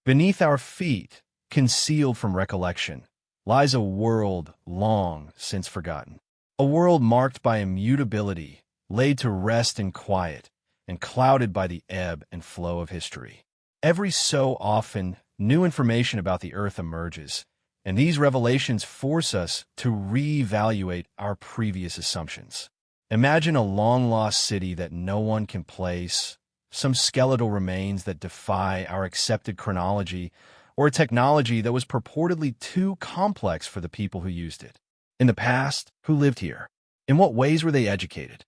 Beneath our feet, concealed from recollection, lies a world long since forgotten. A world marked by immutability, laid to rest in quiet, and clouded by the ebb and flow of history. Every so often, new information about the Earth emerges, and these revelations force us to reevaluate our previous assumptions. Imagine a long-lost city that no one can place, some skeletal remains that defy our accepted chronology, or a technology that was purportedly too complex for the people who used it. In the past, who lived here? In what ways were they educated?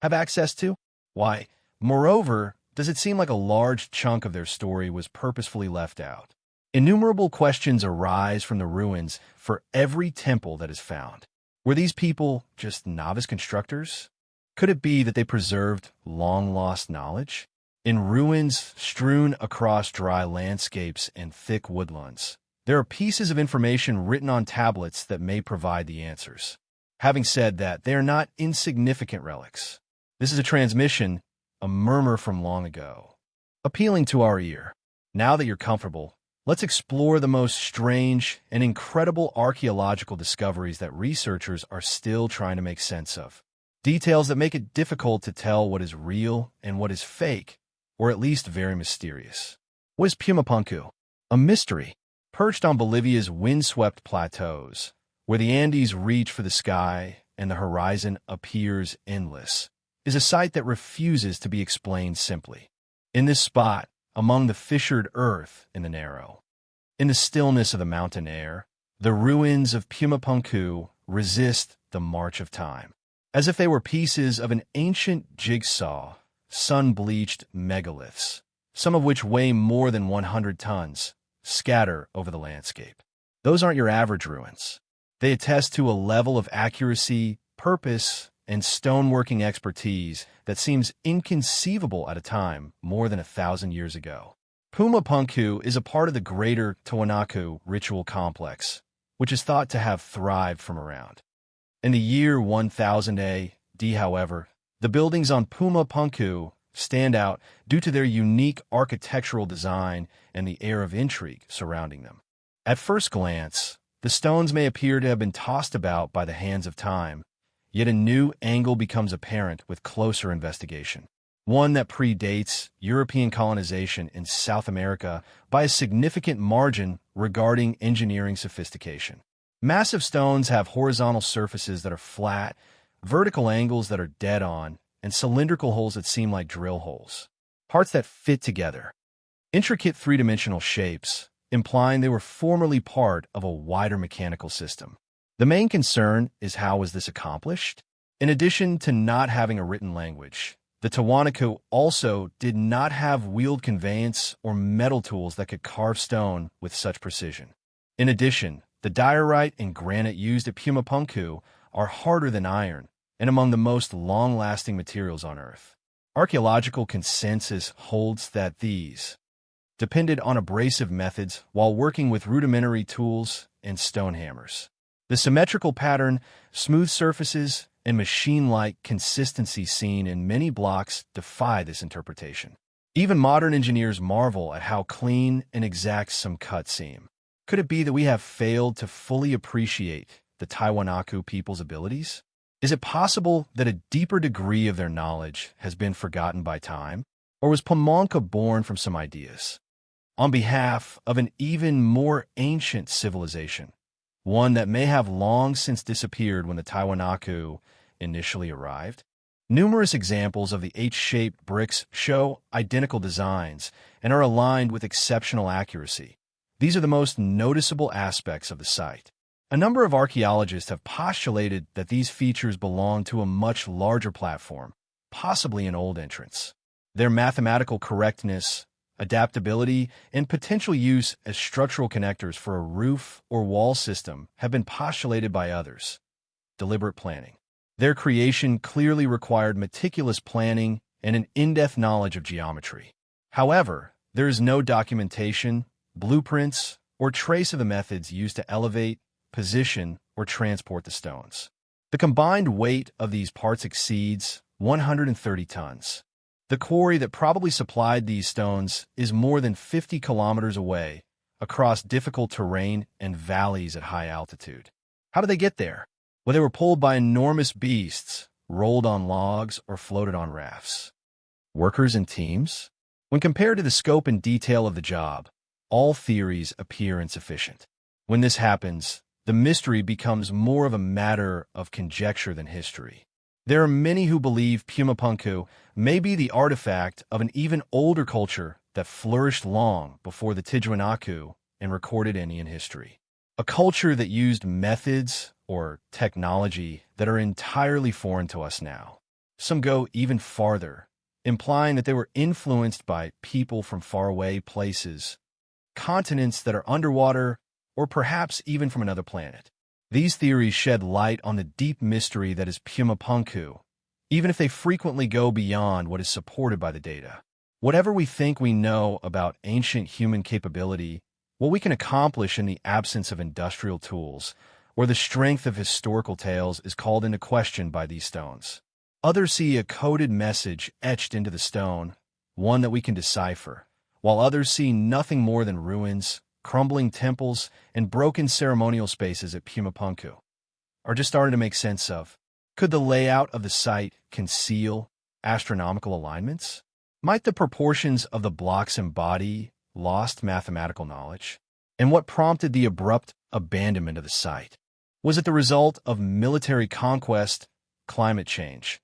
Have access to? Why, moreover, does it seem like a large chunk of their story was purposefully left out? Innumerable questions arise from the ruins for every temple that is found. Were these people just novice constructors? Could it be that they preserved long-lost knowledge? In ruins strewn across dry landscapes and thick woodlands, there are pieces of information written on tablets that may provide the answers. Having said that, they are not insignificant relics. This is a transmission, a murmur from long ago, appealing to our ear. Now that you're comfortable, let's explore the most strange and incredible archaeological discoveries that researchers are still trying to make sense of. Details that make it difficult to tell what is real and what is fake, or at least very mysterious. What is Pumapunku? A mystery. Perched on Bolivia's windswept plateaus, where the Andes reach for the sky and the horizon appears endless, is a site that refuses to be explained simply. In this spot, among the fissured earth in the narrow, in the stillness of the mountain air, the ruins of Pumapunku resist the march of time. As if they were pieces of an ancient jigsaw, sun-bleached megaliths, some of which weigh more than 100 tons, scatter over the landscape. Those aren't your average ruins. They attest to a level of accuracy, purpose, and stoneworking expertise that seems inconceivable at a time more than 1,000 years ago. Pumapunku is a part of the greater Tiwanaku ritual complex, which is thought to have thrived from around. In the year 1000 AD, however, the buildings on Pumapunku stand out due to their unique architectural design and the air of intrigue surrounding them. At first glance, the stones may appear to have been tossed about by the hands of time, yet a new angle becomes apparent with closer investigation, one that predates European colonization in South America by a significant margin regarding engineering sophistication. Massive stones have horizontal surfaces that are flat, vertical angles that are dead-on, and cylindrical holes that seem like drill holes. Parts that fit together. Intricate three-dimensional shapes, implying they were formerly part of a wider mechanical system. The main concern is how was this accomplished? In addition to not having a written language, the Tiwanaku also did not have wheeled conveyance or metal tools that could carve stone with such precision. In addition, the diorite and granite used at Pumapunku are harder than iron and among the most long-lasting materials on Earth. Archaeological consensus holds that these depended on abrasive methods while working with rudimentary tools and stone hammers. The symmetrical pattern, smooth surfaces, and machine-like consistency seen in many blocks defy this interpretation. Even modern engineers marvel at how clean and exact some cuts seem. Could it be that we have failed to fully appreciate the Tiwanaku people's abilities? Is it possible that a deeper degree of their knowledge has been forgotten by time? Or was Pumanka born from some ideas on behalf of an even more ancient civilization, one that may have long since disappeared when the Tiwanaku initially arrived? Numerous examples of the H-shaped bricks show identical designs and are aligned with exceptional accuracy. These are the most noticeable aspects of the site. A number of archaeologists have postulated that these features belong to a much larger platform, possibly an old entrance. Their mathematical correctness, adaptability, and potential use as structural connectors for a roof or wall system have been postulated by others. Deliberate planning. Their creation clearly required meticulous planning and an in-depth knowledge of geometry. However, there is no documentation, blueprints, or trace of the methods used to elevate, position, or transport the stones. The combined weight of these parts exceeds 130 tons. The quarry that probably supplied these stones is more than 50 kilometers away, across difficult terrain and valleys at high altitude. How did they get there? Well, they were pulled by enormous beasts, rolled on logs, or floated on rafts. Workers in teams? When compared to the scope and detail of the job, all theories appear insufficient. When this happens, the mystery becomes more of a matter of conjecture than history. There are many who believe Pumapunku may be the artifact of an even older culture that flourished long before the Tijuanacu in recorded Indian history. A culture that used methods or technology that are entirely foreign to us now. Some go even farther, implying that they were influenced by people from faraway places, continents that are underwater, or perhaps even from another planet. These theories shed light on the deep mystery that is Pumapunku, even if they frequently go beyond what is supported by the data. Whatever we think we know about ancient human capability, what we can accomplish in the absence of industrial tools, or the strength of historical tales is called into question by these stones. Others see a coded message etched into the stone, one that we can decipher, while others see nothing more than ruins, crumbling temples, and broken ceremonial spaces at Pumapunku are just starting to make sense of. Could the layout of the site conceal astronomical alignments? Might the proportions of the blocks embody lost mathematical knowledge? And what prompted the abrupt abandonment of the site? Was it the result of military conquest, climate change,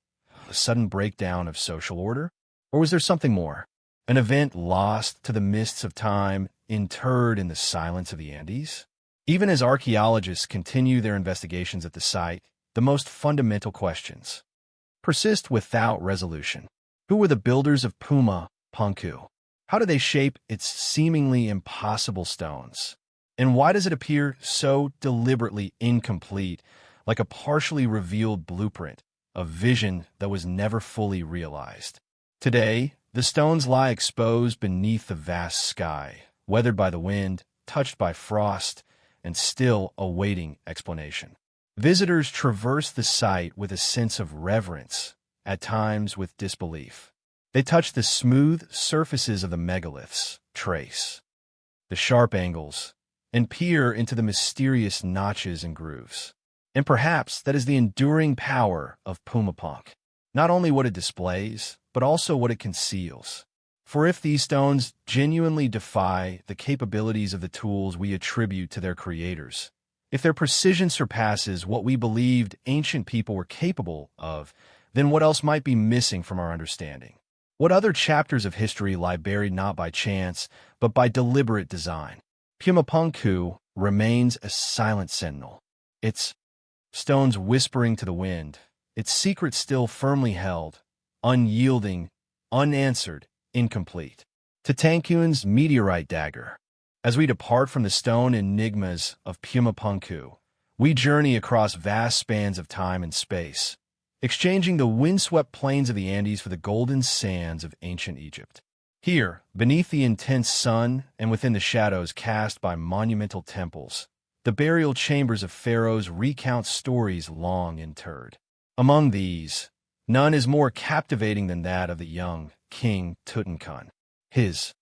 a sudden breakdown of social order? Or was there something more? An event lost to the mists of time, interred in the silence of the Andes? Even as archaeologists continue their investigations at the site, the most fundamental questions persist without resolution. Who were the builders of Pumapunku? How did they shape its seemingly impossible stones? And why does it appear so deliberately incomplete, like a partially revealed blueprint, a vision that was never fully realized? Today, the stones lie exposed beneath the vast sky, weathered by the wind, touched by frost, and still awaiting explanation. Visitors traverse the site with a sense of reverence, at times with disbelief. They touch the smooth surfaces of the megaliths, trace the sharp angles, and peer into the mysterious notches and grooves. And perhaps that is the enduring power of Pumapunk, not only what it displays, but also what it conceals. For if these stones genuinely defy the capabilities of the tools we attribute to their creators, if their precision surpasses what we believed ancient people were capable of, then what else might be missing from our understanding? What other chapters of history lie buried not by chance, but by deliberate design? Pumapunku remains a silent sentinel, its stones whispering to the wind, its secret still firmly held, unyielding, unanswered, incomplete. Tatankun's meteorite dagger. As we depart from the stone enigmas of Pumapunku, we journey across vast spans of time and space, exchanging the windswept plains of the Andes for the golden sands of ancient Egypt. Here, beneath the intense sun and within the shadows cast by monumental temples, the burial chambers of pharaohs recount stories long interred. Among these, none is more captivating than that of the young King Tutankhamun. His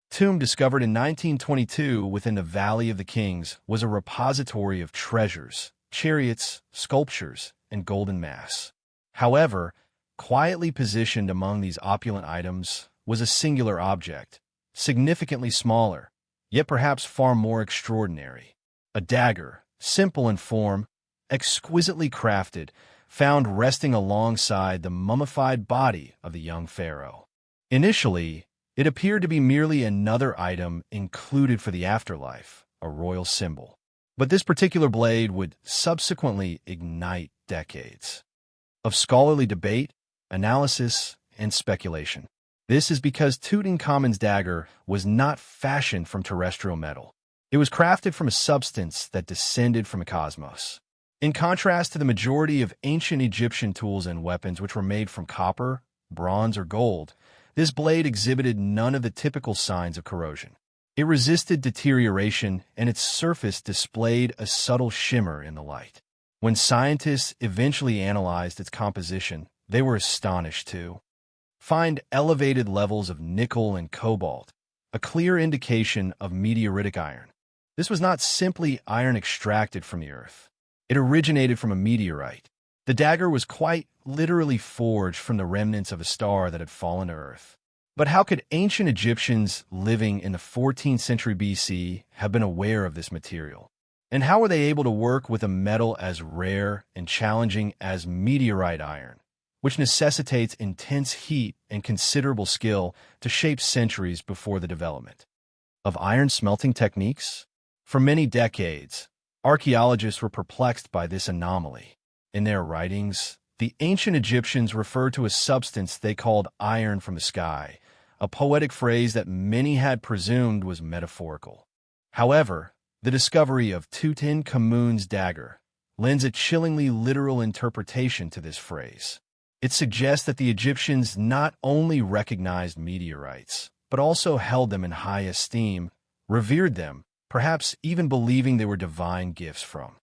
tomb, discovered in 1922 within the Valley of the Kings, was a repository of treasures, chariots, sculptures, and golden mass. However, quietly positioned among these opulent items was a singular object, significantly smaller, yet perhaps far more extraordinary. A dagger, simple in form, exquisitely crafted, found resting alongside the mummified body of the young pharaoh. Initially, it appeared to be merely another item included for the afterlife, a royal symbol. But this particular blade would subsequently ignite decades of scholarly debate, analysis, and speculation. This is because Tutankhamun's dagger was not fashioned from terrestrial metal. It was crafted from a substance that descended from the cosmos. In contrast to the majority of ancient Egyptian tools and weapons which were made from copper, bronze, or gold, this blade exhibited none of the typical signs of corrosion. It resisted deterioration, and its surface displayed a subtle shimmer in the light. When scientists eventually analyzed its composition, they were astonished too. find elevated levels of nickel and cobalt, a clear indication of meteoritic iron. This was not simply iron extracted from the earth. It originated from a meteorite. The dagger was quite literally forged from the remnants of a star that had fallen to Earth. But how could ancient Egyptians living in the 14th century BC have been aware of this material? And how were they able to work with a metal as rare and challenging as meteorite iron, which necessitates intense heat and considerable skill to shape centuries before the development of iron smelting techniques? For many decades, archaeologists were perplexed by this anomaly. In their writings, the ancient Egyptians referred to a substance they called iron from the sky, a poetic phrase that many had presumed was metaphorical. However, the discovery of Tutankhamun's dagger lends a chillingly literal interpretation to this phrase. It suggests that the Egyptians not only recognized meteorites, but also held them in high esteem, revered them, perhaps even believing they were divine gifts from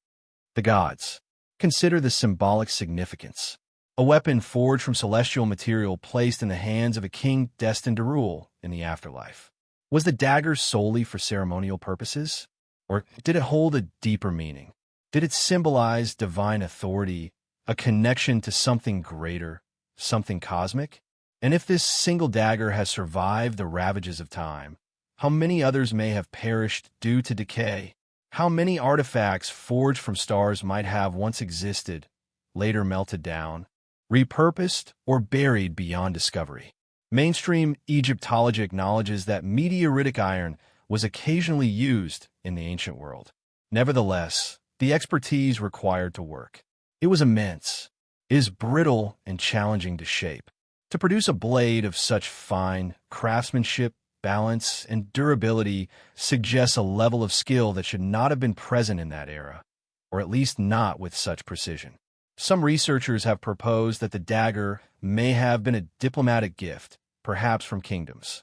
the gods. Consider the symbolic significance. A weapon forged from celestial material placed in the hands of a king destined to rule in the afterlife. Was the dagger solely for ceremonial purposes? Or did it hold a deeper meaning? Did it symbolize divine authority, a connection to something greater, something cosmic? And if this single dagger has survived the ravages of time, how many others may have perished due to decay? How many artifacts forged from stars might have once existed, later melted down, repurposed, or buried beyond discovery? Mainstream Egyptology acknowledges that meteoritic iron was occasionally used in the ancient world. Nevertheless, the expertise required to work. It was immense. It is brittle and challenging to shape. To produce a blade of such fine craftsmanship, balance, and durability suggests a level of skill that should not have been present in that era, or at least not with such precision. Some researchers have proposed that the dagger may have been a diplomatic gift, perhaps from kingdoms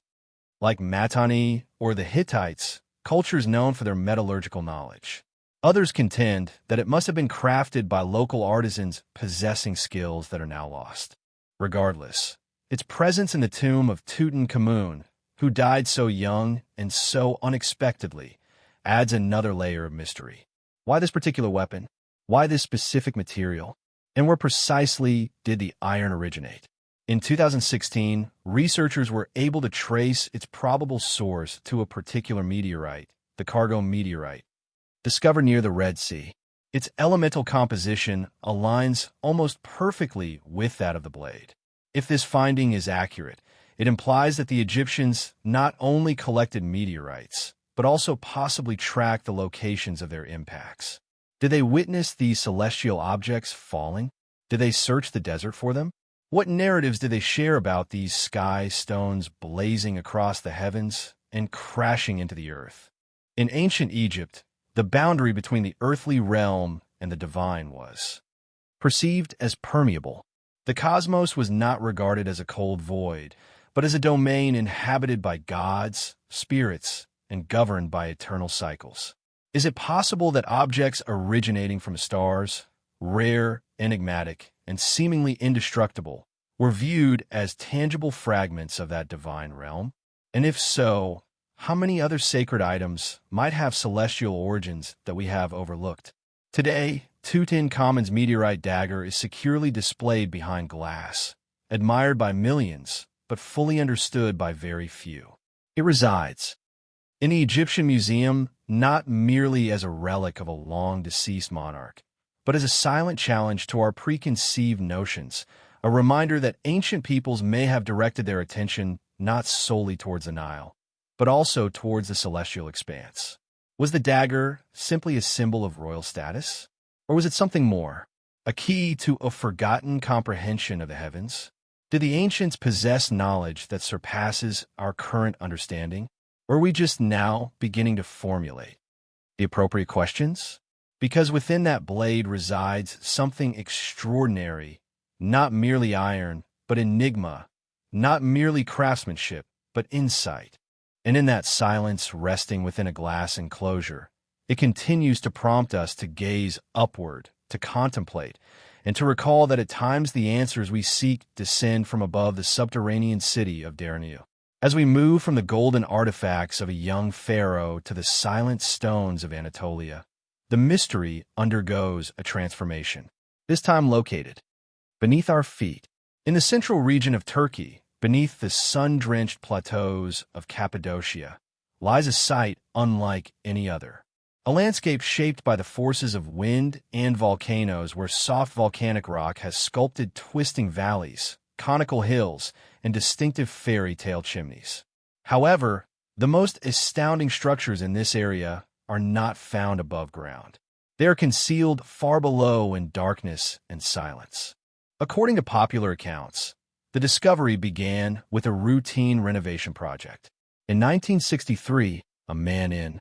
like Mitanni or the Hittites, cultures known for their metallurgical knowledge. Others contend that it must have been crafted by local artisans possessing skills that are now lost. Regardless, its presence in the tomb of Tutankhamun, who died so young and so unexpectedly, adds another layer of mystery. Why this particular weapon? Why this specific material? And where precisely did the iron originate? In 2016, researchers were able to trace its probable source to a particular meteorite, the Cargo meteorite, discovered near the Red Sea. Its elemental composition aligns almost perfectly with that of the blade. If this finding is accurate, it implies that the Egyptians not only collected meteorites, but also possibly tracked the locations of their impacts. Did they witness these celestial objects falling? Did they search the desert for them? What narratives did they share about these sky stones blazing across the heavens and crashing into the earth? In ancient Egypt, the boundary between the earthly realm and the divine was perceived as permeable. The cosmos was not regarded as a cold void, but as a domain inhabited by gods, spirits, and governed by eternal cycles. Is it possible that objects originating from stars, rare, enigmatic, and seemingly indestructible, were viewed as tangible fragments of that divine realm? And if so, how many other sacred items might have celestial origins that we have overlooked? Today, Tutankhamun's meteorite dagger is securely displayed behind glass, admired by millions, but fully understood by very few. It resides in the Egyptian Museum not merely as a relic of a long-deceased monarch, but as a silent challenge to our preconceived notions, a reminder that ancient peoples may have directed their attention not solely towards the Nile, but also towards the celestial expanse. Was the dagger simply a symbol of royal status? Or was it something more, a key to a forgotten comprehension of the heavens? Did the ancients possess knowledge that surpasses our current understanding? Or are we just now beginning to formulate the appropriate questions? Because within that blade resides something extraordinary, not merely iron, but enigma, not merely craftsmanship, but insight. And in that silence resting within a glass enclosure, it continues to prompt us to gaze upward, to contemplate, and to recall that at times the answers we seek descend from above the subterranean city of Deranu. As we move from the golden artifacts of a young pharaoh to the silent stones of Anatolia, the mystery undergoes a transformation, this time located beneath our feet. In the central region of Turkey, beneath the sun-drenched plateaus of Cappadocia, lies a site unlike any other. A landscape shaped by the forces of wind and volcanoes where soft volcanic rock has sculpted twisting valleys, conical hills, and distinctive fairy tale chimneys. However, the most astounding structures in this area are not found above ground. They are concealed far below in darkness and silence. According to popular accounts, the discovery began with a routine renovation project. In 1963, a man in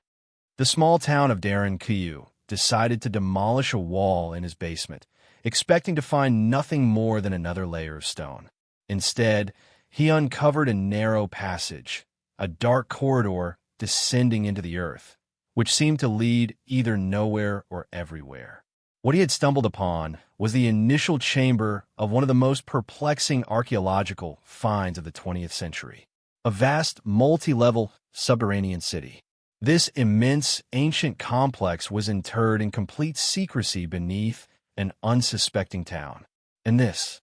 the small town of Derinkuyu decided to demolish a wall in his basement, expecting to find nothing more than another layer of stone. Instead, he uncovered a narrow passage, a dark corridor descending into the earth, which seemed to lead either nowhere or everywhere. What he had stumbled upon was the initial chamber of one of the most perplexing archaeological finds of the 20th century, a vast multi-level subterranean city. This immense ancient complex was interred in complete secrecy beneath an unsuspecting town. And this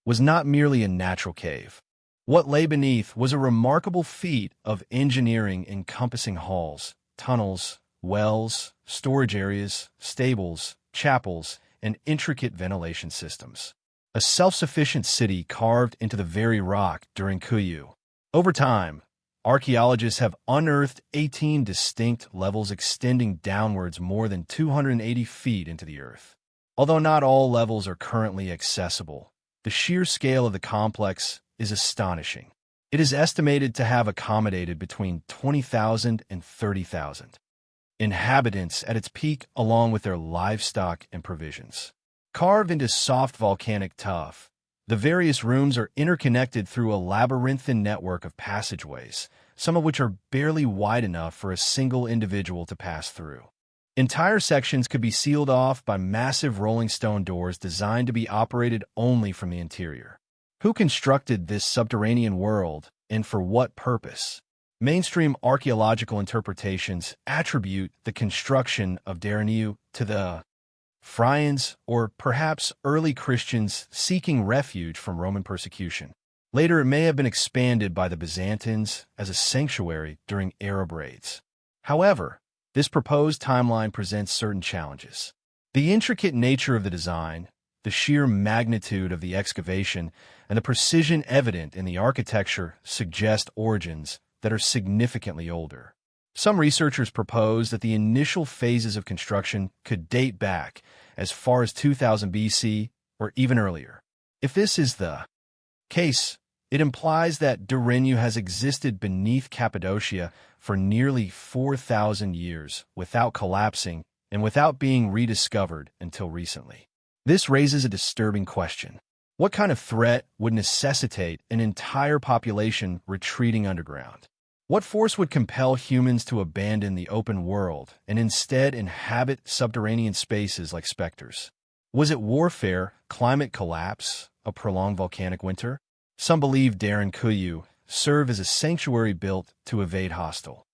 was not merely a natural cave. What lay beneath was a remarkable feat of engineering encompassing halls, tunnels, wells, storage areas, stables, chapels, and intricate ventilation systems. A self-sufficient city carved into the very rock during Kuyu. Over time, archaeologists have unearthed 18 distinct levels extending downwards more than 280 feet into the earth. Although not all levels are currently accessible, the sheer scale of the complex is astonishing. It is estimated to have accommodated between 20,000 and 30,000 inhabitants at its peak, along with their livestock and provisions. Carved into soft volcanic tuff, the various rooms are interconnected through a labyrinthine network of passageways, some of which are barely wide enough for a single individual to pass through. Entire sections could be sealed off by massive rolling stone doors designed to be operated only from the interior. Who constructed this subterranean world, and for what purpose? Mainstream archaeological interpretations attribute the construction of Deranu to the Phrygians, or perhaps early Christians seeking refuge from Roman persecution. Later, it may have been expanded by the Byzantines as a sanctuary during Arab raids. However, this proposed timeline presents certain challenges. The intricate nature of the design, the sheer magnitude of the excavation, and the precision evident in the architecture suggest origins that are significantly older. Some researchers propose that the initial phases of construction could date back as far as 2000 BC or even earlier. If this is the case, it implies that Deranu has existed beneath Cappadocia for nearly 4,000 years without collapsing and without being rediscovered until recently. This raises a disturbing question. What kind of threat would necessitate an entire population retreating underground? What force would compel humans to abandon the open world and instead inhabit subterranean spaces like specters? Was it warfare, climate collapse, a prolonged volcanic winter? Some believe Derinkuyu served as a sanctuary built to evade hostile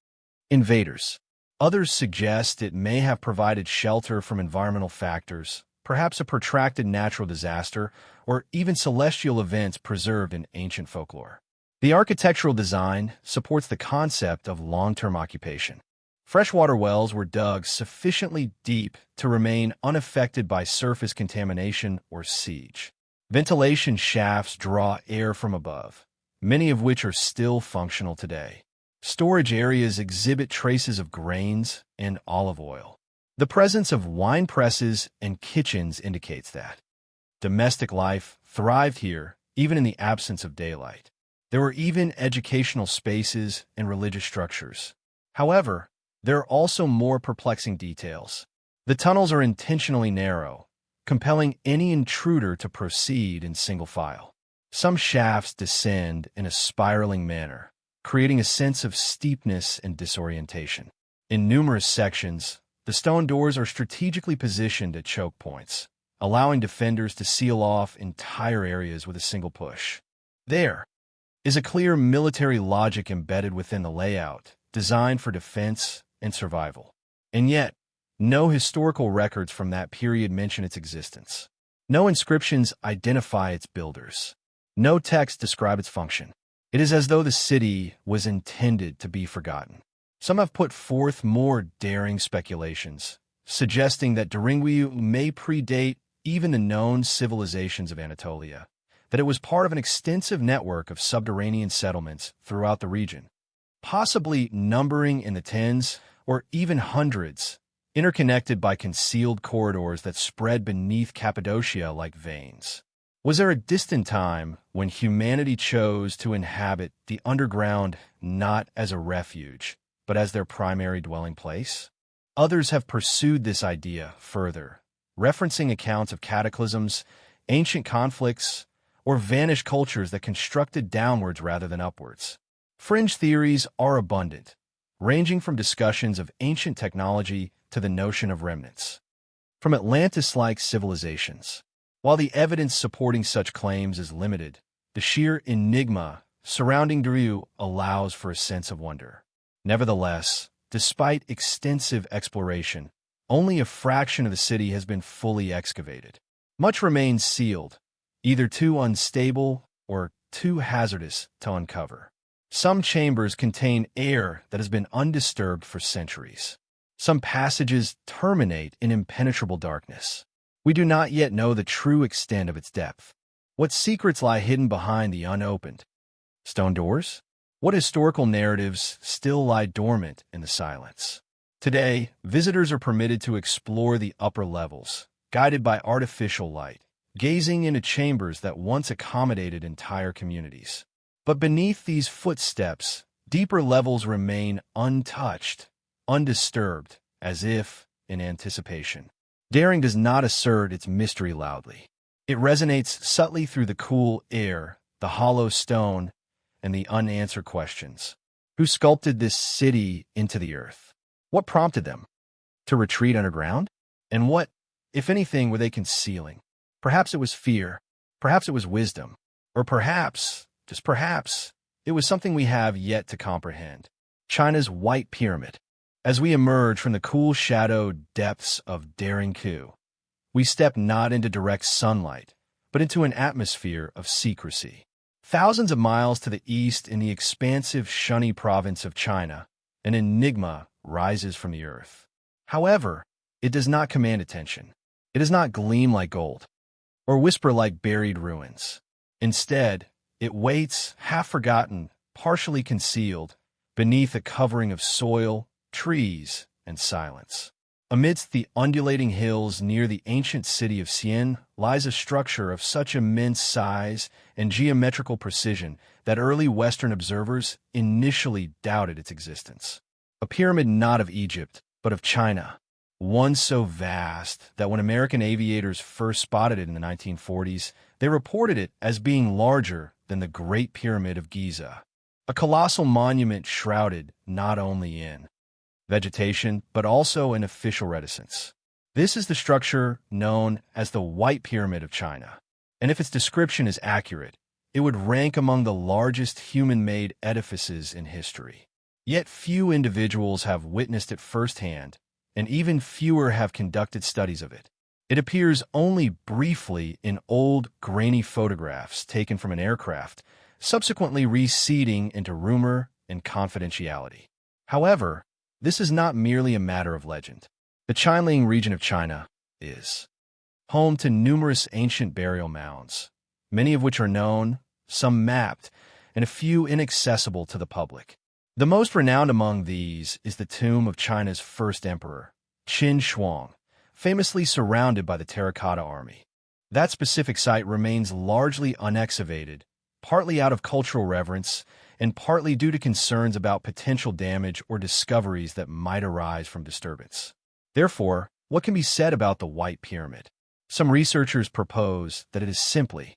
invaders. Others suggest it may have provided shelter from environmental factors, perhaps a protracted natural disaster, or even celestial events preserved in ancient folklore. The architectural design supports the concept of long-term occupation. Freshwater wells were dug sufficiently deep to remain unaffected by surface contamination or siege. Ventilation shafts draw air from above, many of which are still functional today. Storage areas exhibit traces of grains and olive oil. The presence of wine presses and kitchens indicates that domestic life thrived here even in the absence of daylight. There were even educational spaces and religious structures. However, there are also more perplexing details. The tunnels are intentionally narrow, compelling any intruder to proceed in single file. Some shafts descend in a spiraling manner, creating a sense of steepness and disorientation. In numerous sections, the stone doors are strategically positioned at choke points, allowing defenders to seal off entire areas with a single push. There is a clear military logic embedded within the layout, designed for defense and survival. And yet, no historical records from that period mention its existence. No inscriptions identify its builders. No texts describe its function. It is as though the city was intended to be forgotten. Some have put forth more daring speculations, suggesting that Deringuyu may predate even the known civilizations of Anatolia, that it was part of an extensive network of subterranean settlements throughout the region, possibly numbering in the tens or even hundreds, interconnected by concealed corridors that spread beneath Cappadocia like veins. Was there a distant time when humanity chose to inhabit the underground not as a refuge, but as their primary dwelling place? Others have pursued this idea further, referencing accounts of cataclysms, ancient conflicts, or vanished cultures that constructed downwards rather than upwards. Fringe theories are abundant, ranging from discussions of ancient technology to the notion of remnants from Atlantis-like civilizations. While the evidence supporting such claims is limited, the sheer enigma surrounding Deringuyu allows for a sense of wonder. Nevertheless, despite extensive exploration, only a fraction of the city has been fully excavated. Much remains sealed, either too unstable or too hazardous to uncover. Some chambers contain air that has been undisturbed for centuries. Some passages terminate in impenetrable darkness. We do not yet know the true extent of its depth. What secrets lie hidden behind the unopened stone doors? What historical narratives still lie dormant in the silence? Today, visitors are permitted to explore the upper levels, guided by artificial light, gazing into chambers that once accommodated entire communities. But beneath these footsteps, deeper levels remain untouched, undisturbed, as if in anticipation. Daring does not assert its mystery loudly. It resonates subtly through the cool air, the hollow stone, and the unanswered questions. Who sculpted this city into the earth? What prompted them to retreat underground? And what, if anything, were they concealing? Perhaps it was fear, perhaps it was wisdom, or perhaps, just perhaps, it was something we have yet to comprehend. China's White Pyramid. As we emerge from the cool shadowed depths of Deringuyu, we step not into direct sunlight, but into an atmosphere of secrecy. Thousands of miles to the east in the expansive Shunyi province of China, an enigma rises from the earth. However, it does not command attention. It does not gleam like gold, or whisper like buried ruins. Instead, it waits, half-forgotten, partially concealed, beneath a covering of soil, trees, and silence. Amidst the undulating hills near the ancient city of Xi'an lies a structure of such immense size and geometrical precision that early Western observers initially doubted its existence. A pyramid not of Egypt, but of China, one so vast that when American aviators first spotted it in the 1940s, they reported it as being larger than the Great Pyramid of Giza, a colossal monument shrouded not only in vegetation, but also in official reticence. This is the structure known as the White Pyramid of China, and if its description is accurate, it would rank among the largest human-made edifices in history. Yet few individuals have witnessed it firsthand, and even fewer have conducted studies of it. It appears only briefly in old, grainy photographs taken from an aircraft, subsequently receding into rumor and confidentiality. However, this is not merely a matter of legend. The Qianling region of China is home to numerous ancient burial mounds, many of which are known, some mapped, and a few inaccessible to the public. The most renowned among these is the tomb of China's first emperor, Qin Shuang, famously surrounded by the Terracotta Army. That specific site remains largely unexcavated, partly out of cultural reverence, and partly due to concerns about potential damage or discoveries that might arise from disturbance. Therefore, what can be said about the White Pyramid? Some researchers propose that it is simply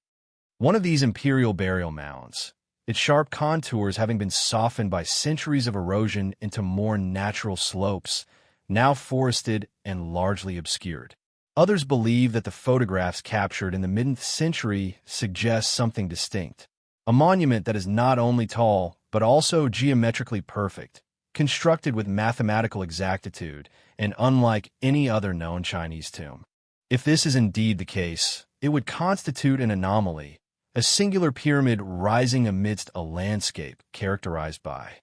one of these imperial burial mounds, its sharp contours having been softened by centuries of erosion into more natural slopes, now forested and largely obscured. Others believe that the photographs captured in the mid-century suggest something distinct. A monument that is not only tall, but also geometrically perfect, constructed with mathematical exactitude, and unlike any other known Chinese tomb. If this is indeed the case, it would constitute an anomaly, a singular pyramid rising amidst a landscape characterized by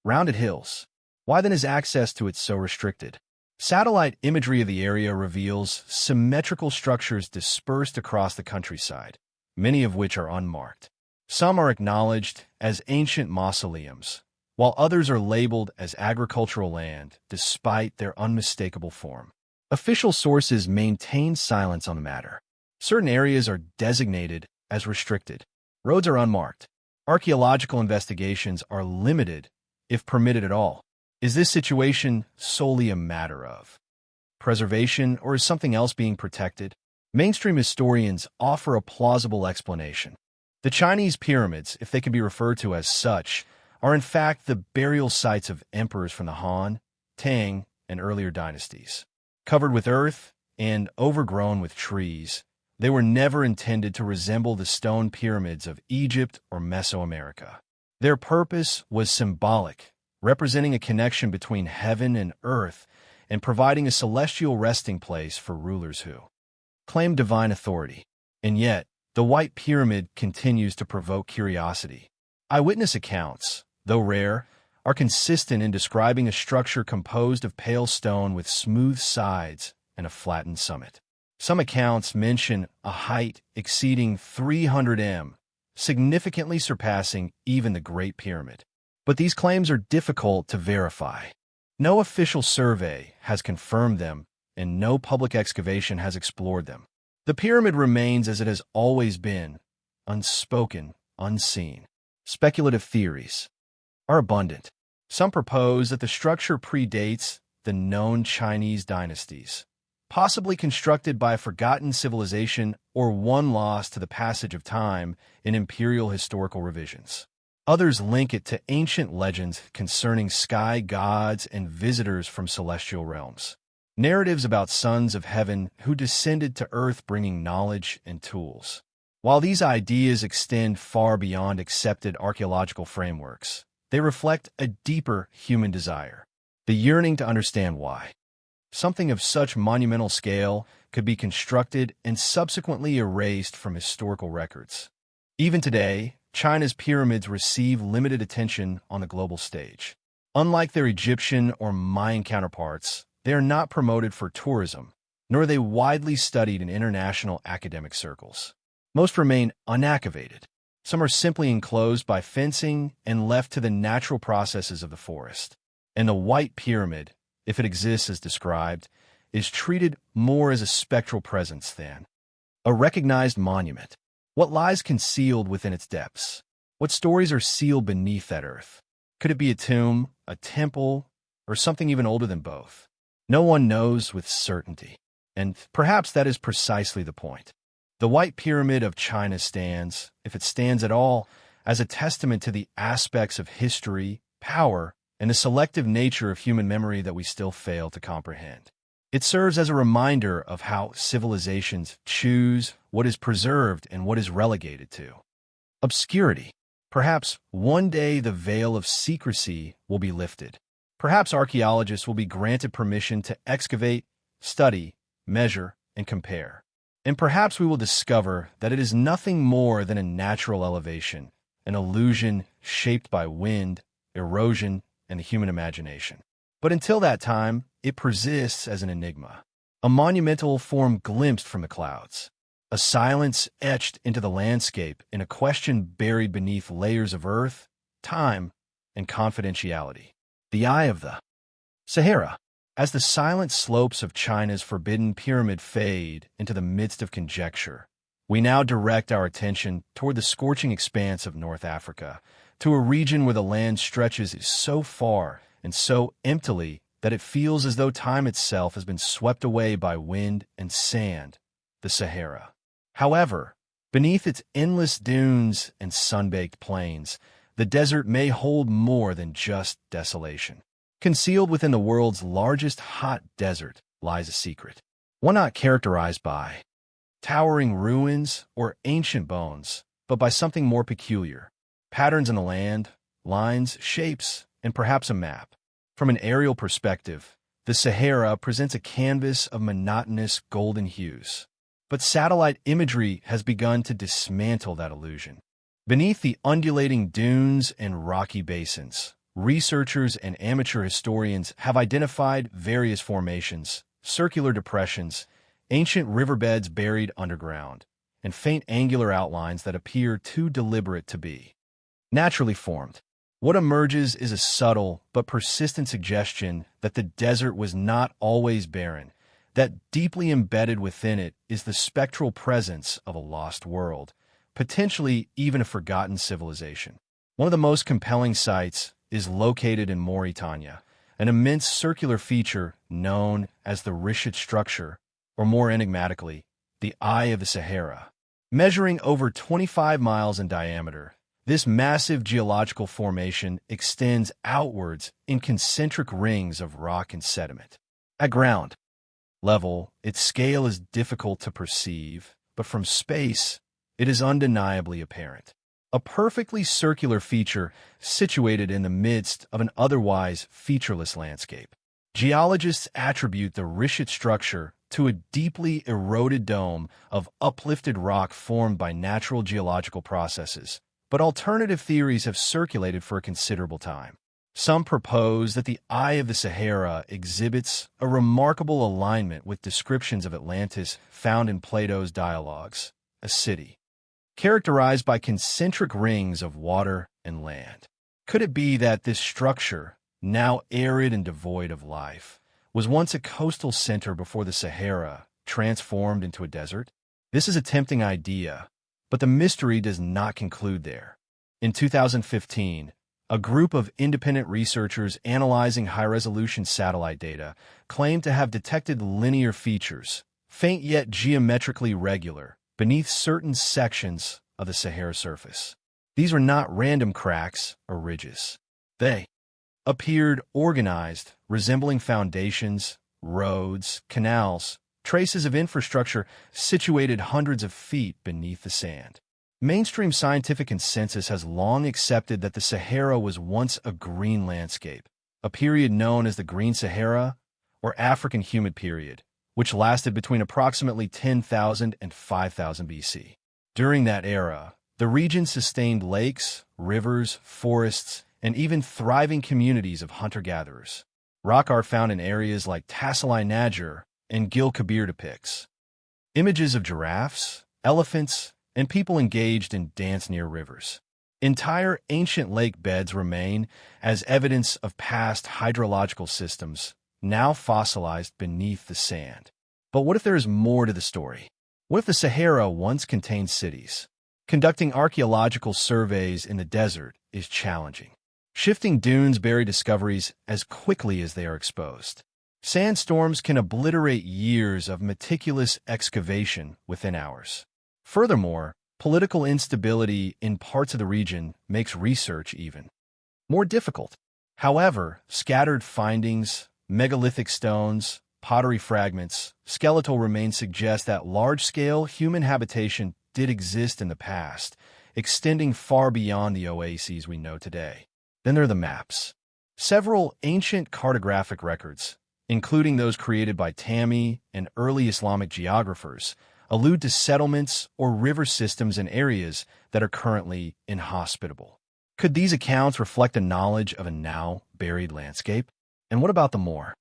rounded hills. Why then is access to it so restricted? Satellite imagery of the area reveals symmetrical structures dispersed across the countryside, many of which are unmarked. Some are acknowledged as ancient mausoleums, while others are labeled as agricultural land despite their unmistakable form. Official sources maintain silence on the matter. Certain areas are designated as restricted. Roads are unmarked. Archaeological investigations are limited, if permitted at all. Is this situation solely a matter of preservation, or is something else being protected? Mainstream historians offer a plausible explanation. The Chinese pyramids, if they can be referred to as such, are in fact the burial sites of emperors from the Han, Tang, and earlier dynasties. Covered with earth and overgrown with trees, they were never intended to resemble the stone pyramids of Egypt or Mesoamerica. Their purpose was symbolic, representing a connection between heaven and earth and providing a celestial resting place for rulers who claimed divine authority. And yet, the White Pyramid continues to provoke curiosity. Eyewitness accounts, though rare, are consistent in describing a structure composed of pale stone with smooth sides and a flattened summit. Some accounts mention a height exceeding 300 m, significantly surpassing even the Great Pyramid. But these claims are difficult to verify. No official survey has confirmed them, and no public excavation has explored them. The pyramid remains as it has always been, unspoken, unseen. Speculative theories are abundant. Some propose that the structure predates the known Chinese dynasties, possibly constructed by a forgotten civilization or one lost to the passage of time in imperial historical revisions. Others link it to ancient legends concerning sky gods and visitors from celestial realms. Narratives about sons of heaven who descended to earth bringing knowledge and tools. While these ideas extend far beyond accepted archaeological frameworks, they reflect a deeper human desire, the yearning to understand why something of such monumental scale could be constructed and subsequently erased from historical records. Even today, China's pyramids receive limited attention on the global stage. Unlike their Egyptian or Mayan counterparts, they are not promoted for tourism, nor are they widely studied in international academic circles. Most remain unactivated. Some are simply enclosed by fencing and left to the natural processes of the forest. And the White Pyramid, if it exists as described, is treated more as a spectral presence than a recognized monument. What lies concealed within its depths? What stories are sealed beneath that earth? Could it be a tomb, a temple, or something even older than both? No one knows with certainty, and perhaps that is precisely the point. The White Pyramid of China stands, if it stands at all, as a testament to the aspects of history, power, and the selective nature of human memory that we still fail to comprehend. It serves as a reminder of how civilizations choose what is preserved and what is relegated to obscurity. Perhaps one day the veil of secrecy will be lifted. Perhaps archaeologists will be granted permission to excavate, study, measure, and compare. And perhaps we will discover that it is nothing more than a natural elevation, an illusion shaped by wind, erosion, and the human imagination. But until that time, it persists as an enigma, a monumental form glimpsed from the clouds, a silence etched into the landscape in a question buried beneath layers of earth, time, and confidentiality. The eye of the Sahara. As the silent slopes of China's forbidden pyramid fade into the midst of conjecture, we now direct our attention toward the scorching expanse of North Africa, to a region where the land stretches so far and so emptily that it feels as though time itself has been swept away by wind and sand, the Sahara. However, beneath its endless dunes and sun-baked plains, the desert may hold more than just desolation. Concealed within the world's largest hot desert lies a secret. one not characterized by towering ruins or ancient bones, but by something more peculiar: patterns in the land, lines, shapes, and perhaps a map. From an aerial perspective, the Sahara presents a canvas of monotonous golden hues. But satellite imagery has begun to dismantle that illusion. Beneath the undulating dunes and rocky basins, researchers and amateur historians have identified various formations, circular depressions, ancient riverbeds buried underground, and faint angular outlines that appear too deliberate to be naturally formed. What emerges is a subtle but persistent suggestion that the desert was not always barren, that deeply embedded within it is the spectral presence of a lost world, potentially even a forgotten civilization. One of the most compelling sites is located in Mauritania, an immense circular feature known as the Richet structure, or more enigmatically, the Eye of the Sahara. Measuring over 25 miles in diameter, this massive geological formation extends outwards in concentric rings of rock and sediment. At ground level, its scale is difficult to perceive, but from space, it is undeniably apparent. A perfectly circular feature situated in the midst of an otherwise featureless landscape. Geologists attribute the Richet structure to a deeply eroded dome of uplifted rock formed by natural geological processes, but alternative theories have circulated for a considerable time. Some propose that the Eye of the Sahara exhibits a remarkable alignment with descriptions of Atlantis found in Plato's dialogues, a city characterized by concentric rings of water and land. Could it be that this structure, now arid and devoid of life, was once a coastal center before the Sahara transformed into a desert? This is a tempting idea, but the mystery does not conclude there. In 2015, a group of independent researchers analyzing high-resolution satellite data claimed to have detected linear features, faint yet geometrically regular, beneath certain sections of the Sahara surface. These were not random cracks or ridges. They appeared organized, resembling foundations, roads, canals, traces of infrastructure situated hundreds of feet beneath the sand. Mainstream scientific consensus has long accepted that the Sahara was once a green landscape, a period known as the Green Sahara or African Humid Period, which lasted between approximately 10,000 and 5,000 BC. During that era, the region sustained lakes, rivers, forests, and even thriving communities of hunter-gatherers. Rock art found in areas like Tassili Najar and Gil Kabir depicts images of giraffes, elephants, and people engaged in dance near rivers. Entire ancient lake beds remain as evidence of past hydrological systems, now fossilized beneath the sand. But what if there is more to the story? What if the Sahara once contained cities? Conducting archaeological surveys in the desert is challenging. Shifting dunes bury discoveries as quickly as they are exposed. Sandstorms can obliterate years of meticulous excavation within hours. Furthermore, political instability in parts of the region makes research even more difficult. However, scattered findings, megalithic stones, pottery fragments, skeletal remains suggest that large-scale human habitation did exist in the past, extending far beyond the oases we know today. Then there are the maps. Several ancient cartographic records, including those created by Tammi and early Islamic geographers, allude to settlements or river systems in areas that are currently inhospitable. Could these accounts reflect a knowledge of a now buried landscape? And what about the more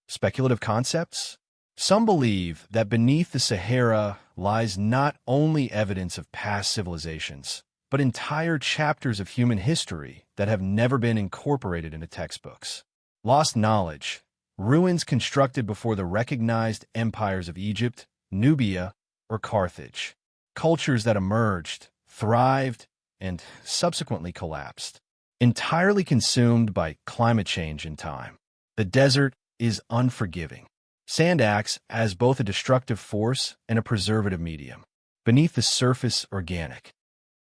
speculative concepts? Some believe that beneath the Sahara lies not only evidence of past civilizations, but entire chapters of human history that have never been incorporated into textbooks. Lost knowledge, ruins constructed before the recognized empires of Egypt, Nubia, or Carthage. Cultures that emerged, thrived, and subsequently collapsed. Entirely consumed by climate change and time. The desert is unforgiving. Sand acts as both a destructive force and a preservative medium. Beneath the surface, organic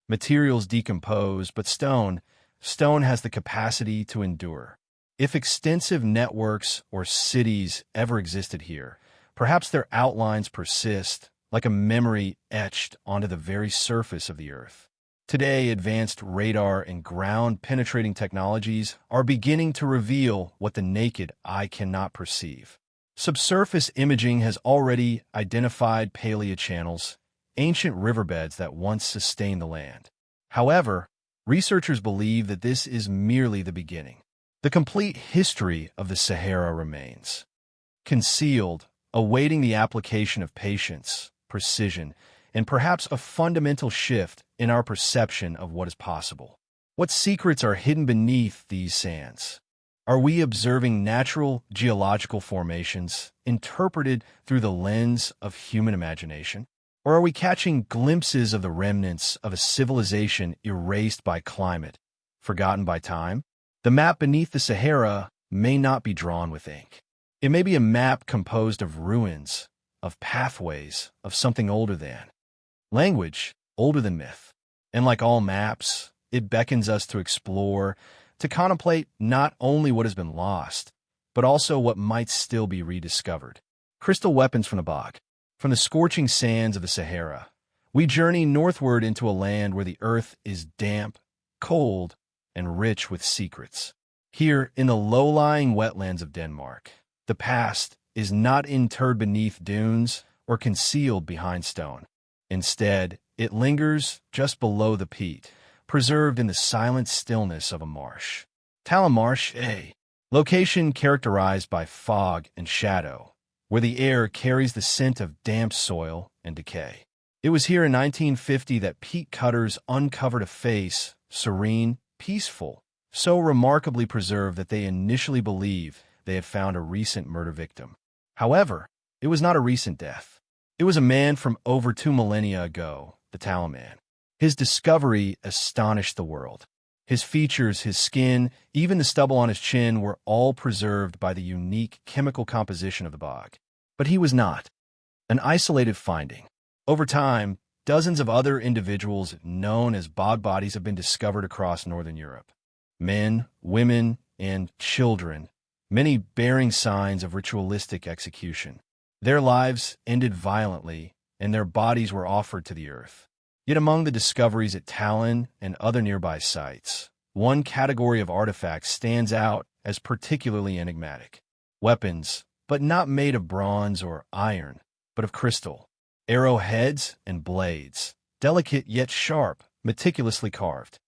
materials decompose, but stone has the capacity to endure. If extensive networks or cities ever existed here, Perhaps their outlines persist, like a memory etched onto the very surface of the Earth. Today, advanced radar and ground-penetrating technologies are beginning to reveal what the naked eye cannot perceive. Subsurface imaging has already identified paleochannels, ancient riverbeds that once sustained the land. However, researchers believe that this is merely the beginning. The complete history of the Sahara remains concealed, awaiting the application of patience, precision, and perhaps a fundamental shift in our perception of what is possible. What secrets are hidden beneath these sands? Are we observing natural geological formations interpreted through the lens of human imagination? Or are we catching glimpses of the remnants of a civilization erased by climate, forgotten by time? The map beneath the Sahara may not be drawn with ink. It may be a map composed of ruins, of pathways, of something older than language, older than myth. And like all maps, it beckons us to explore, to contemplate not only what has been lost, but also what might still be rediscovered. Crystal weapons from the bog. From the scorching sands of the Sahara, we journey northward into a land where the earth is damp, cold, and rich with secrets. Here, in the low-lying wetlands of Denmark, the past is not interred beneath dunes or concealed behind stone. Instead, it lingers just below the peat, preserved in the silent stillness of a marsh. Marsh, a location characterized by fog and shadow, where the air carries the scent of damp soil and decay. It was here in 1950 that peat cutters uncovered a face, serene, peaceful, so remarkably preserved that they initially believed they had found a recent murder victim. However, it was not a recent death. It was a man from over 2 millennia ago, the Talisman. His discovery astonished the world. His features, his skin, even the stubble on his chin were all preserved by the unique chemical composition of the bog. But he was not an isolated finding. Over time, dozens of other individuals known as bog bodies have been discovered across northern Europe. Men, women, and children, many bearing signs of ritualistic execution. Their lives ended violently, and their bodies were offered to the earth. Yet among the discoveries at Tallinn and other nearby sites, one category of artifacts stands out as particularly enigmatic. Weapons, but not made of bronze or iron, but of crystal. Arrowheads and blades, delicate yet sharp, meticulously carved.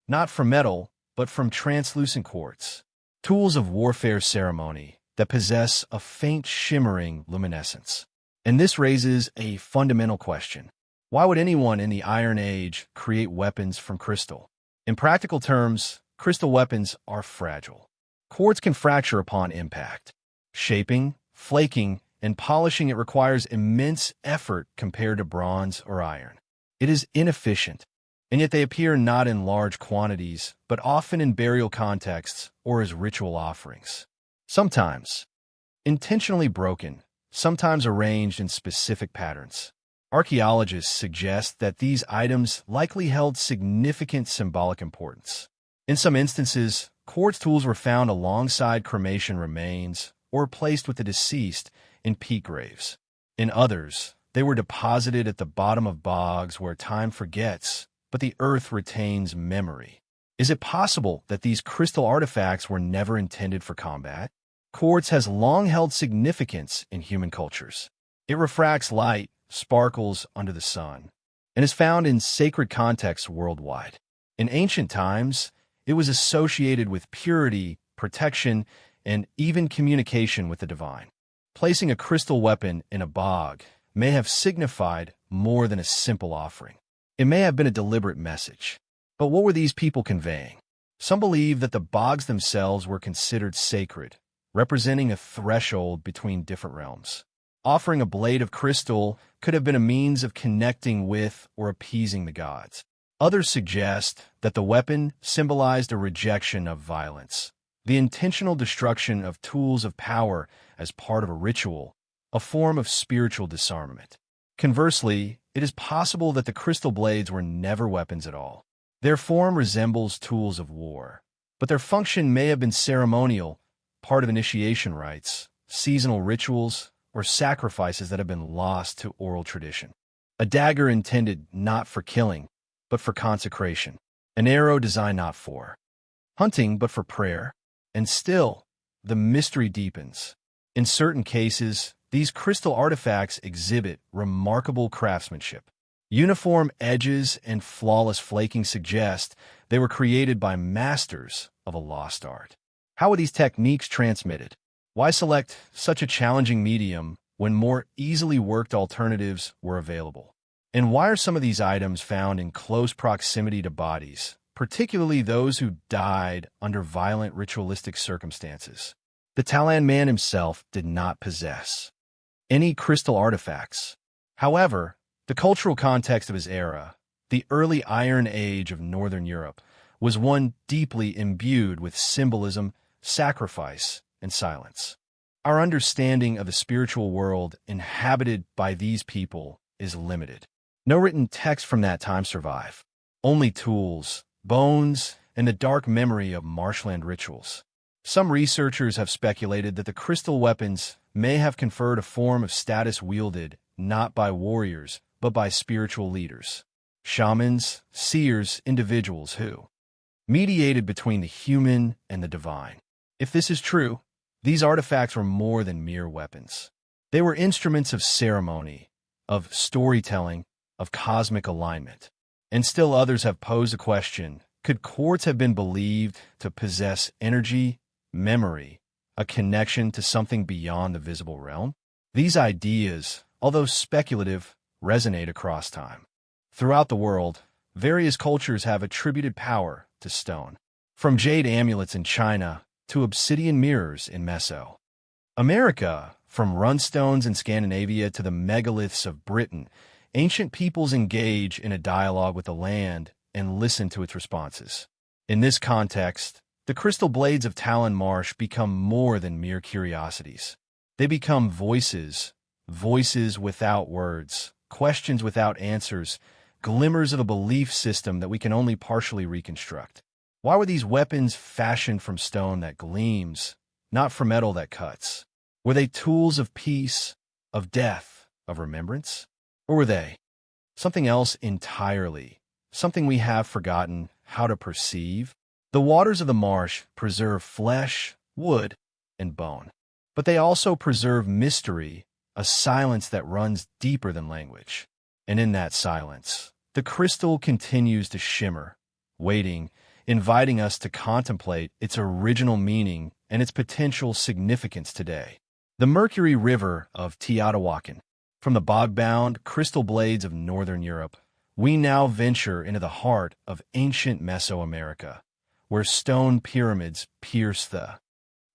Not from metal, but from translucent quartz. Tools of warfare ceremony that possess a faint shimmering luminescence. And this raises a fundamental question. Why would anyone in the Iron Age create weapons from crystal? In practical terms, crystal weapons are fragile. Quartz can fracture upon impact. Shaping, flaking, and polishing it requires immense effort compared to bronze or iron. It is inefficient, and yet they appear not in large quantities, but often in burial contexts or as ritual offerings. Sometimes intentionally broken, sometimes arranged in specific patterns. Archaeologists suggest that these items likely held significant symbolic importance. In some instances, quartz tools were found alongside cremation remains or placed with the deceased in peat graves. In others, they were deposited at the bottom of bogs where time forgets, but the earth retains memory. Is it possible that these crystal artifacts were never intended for combat? Quartz has long held significance in human cultures. It refracts light, sparkles under the sun, and is found in sacred contexts worldwide. In ancient times, it was associated with purity, protection, and even communication with the divine. Placing a crystal weapon in a bog may have signified more than a simple offering. It may have been a deliberate message. But what were these people conveying? Some believe that the bogs themselves were considered sacred, representing a threshold between different realms. Offering a blade of crystal could have been a means of connecting with or appeasing the gods. Others suggest that the weapon symbolized a rejection of violence, the intentional destruction of tools of power as part of a ritual, a form of spiritual disarmament. Conversely, it is possible that the crystal blades were never weapons at all. Their form resembles tools of war, but their function may have been ceremonial, part of initiation rites, seasonal rituals, or sacrifices that have been lost to oral tradition. A dagger intended not for killing, but for consecration. An arrow designed not for hunting, but for prayer. And still, the mystery deepens. In certain cases, these crystal artifacts exhibit remarkable craftsmanship. Uniform edges and flawless flaking suggest they were created by masters of a lost art. How were these techniques transmitted? Why select such a challenging medium when more easily worked alternatives were available? And why are some of these items found in close proximity to bodies, particularly those who died under violent ritualistic circumstances? The Talan man himself did not possess any crystal artifacts. However, the cultural context of his era, the early Iron Age of Northern Europe, was one deeply imbued with symbolism, sacrifice, and silence. Our understanding of the spiritual world inhabited by these people is limited. No written text from that time survive. Only tools, bones, and the dark memory of marshland rituals. Some researchers have speculated that the crystal weapons may have conferred a form of status wielded not by warriors, but by spiritual leaders, shamans, seers, individuals who mediated between the human and the divine. If this is true, these artifacts were more than mere weapons. They were instruments of ceremony, of storytelling, of cosmic alignment. And still others have posed a question: could quartz have been believed to possess energy, memory, a connection to something beyond the visible realm? These ideas, although speculative, resonate across time. Throughout the world, various cultures have attributed power to stone, from jade amulets in China to obsidian mirrors in Mesoamerica, from runstones in Scandinavia to the megaliths of Britain. Ancient peoples engage in a dialogue with the land and listen to its responses. In this context, the crystal blades of Talon Marsh become more than mere curiosities. They become voices, voices without words, questions without answers, glimmers of a belief system that we can only partially reconstruct. Why were these weapons fashioned from stone that gleams, not from metal that cuts? Were they tools of peace, of death, of remembrance? Or were they something else entirely, something we have forgotten how to perceive? The waters of the marsh preserve flesh, wood, and bone. But they also preserve mystery, a silence that runs deeper than language. And in that silence, the crystal continues to shimmer, waiting, inviting us to contemplate its original meaning and its potential significance today. The Mercury River of Teotihuacan. From the bog-bound crystal blades of Northern Europe, we now venture into the heart of ancient Mesoamerica, where stone pyramids pierce the